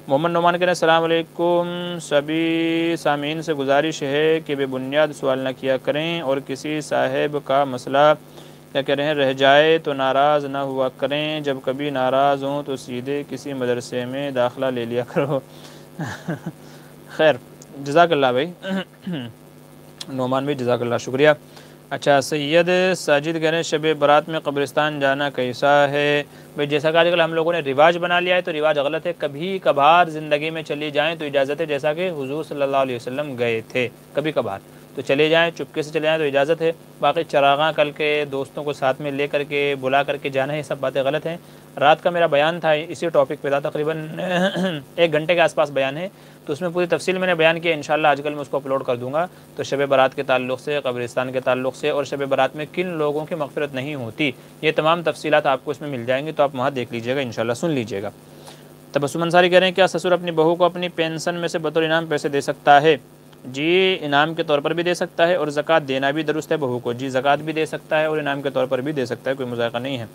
محمد نعمان کہہ رہے ہیں السلام علیکم، سبھی سامعین سے گزارش ہے کہ بے بنیاد سوال نہ کیا کریں، اور کسی صاحب کا مسئلہ کیا کہہ رہے ہیں رہ جائے تو ناراض نہ ہوا کریں، جب کبھی ناراض ہوں تو سیدھے کسی مدرسے میں داخلہ لے لیا کرو۔ خیر جزاک اللہ بھائی، نعمان بھائی جزاک اللہ، شکریہ۔ اچھا سید ساجد کہہ رہے ہیں شب برات میں قبرستان جانا کیسا ہے؟ بھائی جیسا کہ آج کل ہم لوگوں نے رواج بنا لیا ہے تو رواج غلط ہے، کبھی کبھار زندگی میں چلی جائیں تو اجازت ہے، جیسا کہ حضور صلی اللہ علیہ وسلم گئے تھے، کبھی کبھار تو چلے جائیں، چپکے سے چلے جائیں تو اجازت ہے۔ باقی چراغاں کل کے دوستوں کو ساتھ میں لے کر کے بلا کر کے جانا ہے، یہ سب باتیں غلط ہیں۔ رات کا میرا بیان تھا اسی ٹاپک پہ تھا، تقریباً 1 گھنٹے کے آس پاس بیان ہے، تو اس میں پوری تفصیل میں نے بیان کیا، انشاءاللہ آج کل میں اس کو اپلوڈ کر دوں گا۔ تو شب برات کے تعلق سے، قبرستان کے تعلق سے، اور شب برات میں کن لوگوں کی مغفرت نہیں ہوتی، یہ تمام تفصیلات آپ کو اس میں مل جائیں گی، تو آپ وہاں دیکھ لیجیے گا، انشاءاللہ سن لیجیے گا۔ تبسم انصاری کہہ رہے ہیں کیا سسر اپنی بہو کو اپنی پینشن میں سے بطور انعام پیسے دے سکتا ہے؟ جی انعام کے طور پر بھی دے سکتا ہے اور زکوٰۃ دینا بھی درست ہے بہو کو، جی زکوٰۃ بھی دے سکتا ہے اور انعام کے طور پر بھی دے سکتا ہے، کوئی مذائقہ نہیں ہے۔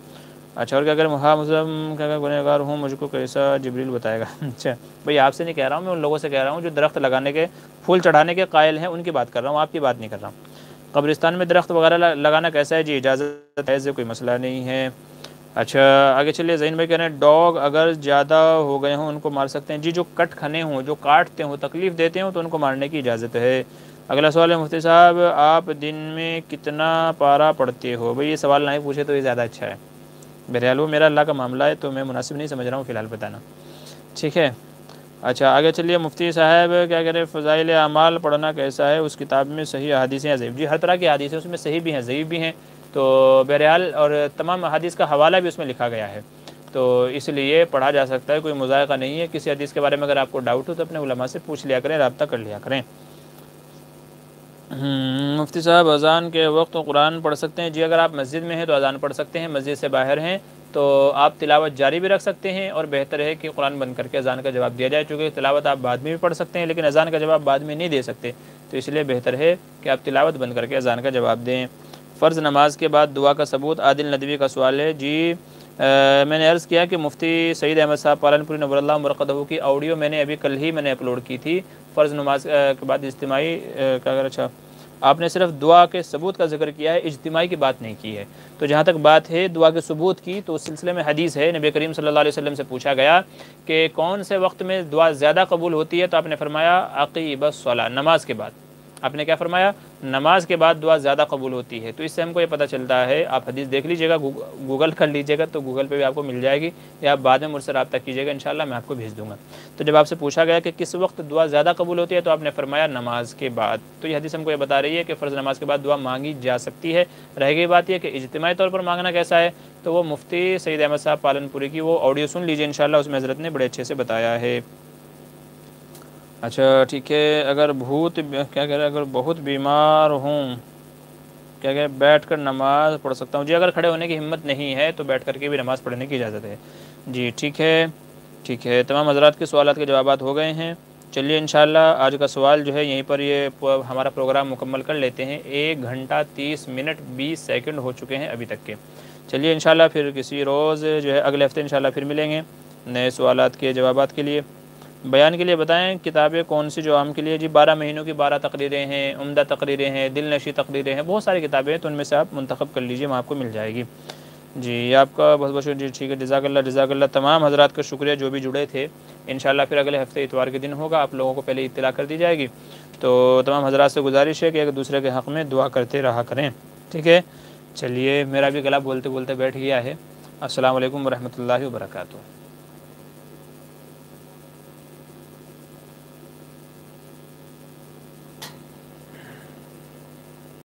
اچھا، اور کیا اگر مسلم کیا گنہگار ہوں مجھ کو کیسا جبریل بتائے گا؟ اچھا بھئی آپ سے نہیں کہہ رہا ہوں، میں ان لوگوں سے کہہ رہا ہوں جو درخت لگانے کے، پھول چڑھانے کے قائل ہیں، ان کی بات کر رہا ہوں، آپ کی بات نہیں کر رہا ہوں۔ قبرستان میں درخت وغیرہ لگانا کیسا ہے؟ جی اجازت ہے، کوئی مسئلہ نہیں ہے۔ اچھا آگے چلیے، زین بھائی کہہ رہے ہیں ڈاگ اگر زیادہ ہو گئے ہوں ان کو مار سکتے ہیں؟ جی جو کٹ کھنے ہوں، جو کاٹتے ہوں، تکلیف دیتے ہوں تو ان کو مارنے کی اجازت ہے۔ اگلا سوال ہے مفتی صاحب آپ دن میں کتنا پارہ پڑھتے ہو؟ بھئی یہ سوال نہیں پوچھے تو یہ زیادہ اچھا ہے، بہرحال وہ میرا اللہ کا معاملہ ہے تو میں مناسب نہیں سمجھ رہا ہوں فی الحال بتانا، ٹھیک ہے۔ اچھا آگے چلیے، مفتی صاحب کیا کہہ رہے ہیں فضائل اعمال پڑھنا کیسا ہے؟ اس کتاب میں صحیح احادیث ہیں یا ضعیف؟ جی ہر طرح کی احادیث ہیں، اس میں صحیح بھی ہیں ضعیف بھی ہیں، تو بہرحال اور تمام احادیث کا حوالہ بھی اس میں لکھا گیا ہے، تو اس لیے پڑھا جا سکتا ہے، کوئی مذائقہ نہیں ہے۔ کسی حدیث کے بارے میں اگر آپ کو ڈاؤٹ ہو تو اپنے علماء سے پوچھ لیا کریں، رابطہ کر لیا کریں۔ مفتی صاحب اذان کے وقت قرآن پڑھ سکتے ہیں؟ جی اگر آپ مسجد میں ہیں تو اذان پڑھ سکتے ہیں، مسجد سے باہر ہیں تو آپ تلاوت جاری بھی رکھ سکتے ہیں، اور بہتر ہے کہ قرآن بند کر کے اذان کا جواب دیا جائے، چونکہ تلاوت آپ بعد میں بھی پڑھ سکتے ہیں لیکن اذان کا جواب بعد میں نہیں دے سکتے، تو اس لیے بہتر ہے کہ آپ تلاوت بند کر کے اذان کا جواب دیں۔ فرض نماز کے بعد دعا کا ثبوت، عادل ندوی کا سوال ہے۔ جی میں نے عرض کیا کہ مفتی سعید احمد صاحب پالن پوری نور اللہ مرقدہ کی آڈیو میں نے ابھی کل ہی میں نے اپلوڈ کی تھی، فرض نماز کے بعد اجتماعی اچھا آپ نے صرف دعا کے ثبوت کا ذکر کیا ہے، اجتماعی کی بات نہیں کی ہے، تو جہاں تک بات ہے دعا کے ثبوت کی تو اس سلسلے میں حدیث ہے، نبی کریم صلی اللہ علیہ وسلم سے پوچھا گیا کہ کون سے وقت میں دعا زیادہ قبول ہوتی ہے، تو آپ نے فرمایا عقیب الصلاۃ، نماز کے بعد۔ آپ نے کیا فرمایا؟ نماز کے بعد دعا زیادہ قبول ہوتی ہے، تو اس سے ہم کو یہ پتہ چلتا ہے، آپ حدیث دیکھ لیجئے گا، گوگل کر لیجئے گا تو گوگل پہ بھی آپ کو مل جائے گی، یا آپ بعد میں مجھ سے رابطہ کیجئے گا، انشاءاللہ میں آپ کو بھیج دوں گا۔ تو جب آپ سے پوچھا گیا کہ کس وقت دعا زیادہ قبول ہوتی ہے تو آپ نے فرمایا نماز کے بعد، تو یہ حدیث ہم کو یہ بتا رہی ہے کہ فرض نماز کے بعد دعا مانگی جا سکتی ہے۔ رہ گئی بات یہ کہ اجتماعی طور پر مانگنا کیسا ہے، تو وہ مفتی سعید احمد صاحب پالن پوری کی وہ آڈیو سن لیجئے انشاءاللہ، اس میں حضرت نے بڑے اچھے سے بتایا ہے۔ اچھا ٹھیک ہے، اگر بہت بیمار ہوں کیا کہ بیٹھ کر نماز پڑھ سکتا ہوں؟ جی اگر کھڑے ہونے کی ہمت نہیں ہے تو بیٹھ کر کے بھی نماز پڑھنے کی اجازت ہے۔ جی ٹھیک ہے، تمام حضرات کے سوالات کے جوابات ہو گئے ہیں۔ چلیے انشاءاللہ آج کا سوال جو ہے یہیں پر یہ ہمارا پروگرام مکمل کر لیتے ہیں، 1 گھنٹہ 30 منٹ 20 سیکنڈ ہو چکے ہیں ابھی تک کے۔ چلیے انشاءاللہ پھر کسی روز جو ہے اگلے ہفتے انشاءاللہ پھر ملیں گے نئے سوالات کے جوابات کے لیے۔ بیان کے لیے بتائیں کتابیں کون سی جو عام کے لیے؟ جی 12 مہینوں کی 12 تقریریں ہیں، عمدہ تقریریں ہیں، دل نشیں تقریریں ہیں، بہت ساری کتابیں ہیں، تو ان میں سے آپ منتخب کر لیجئے، وہاں آپ کو مل جائے گی۔ جی آپ کا بہت بہت شکریہ، جی ٹھیک ہے، جزاک اللہ۔ تمام حضرات کا شکریہ جو بھی جڑے تھے، انشاءاللہ پھر اگلے ہفتے اتوار کے دن ہوگا، آپ لوگوں کو پہلے اطلاع کر دی جائے گی، تو تمام حضرات سے گزارش ہے کہ ایک دوسرے کے حق میں دعا کرتے رہا کریں، ٹھیک ہے۔ چلیے میرا بھی گلا بولتے بولتے بیٹھ گیا ہے۔ السلام علیکم ورحمۃ اللہ وبرکاتہ۔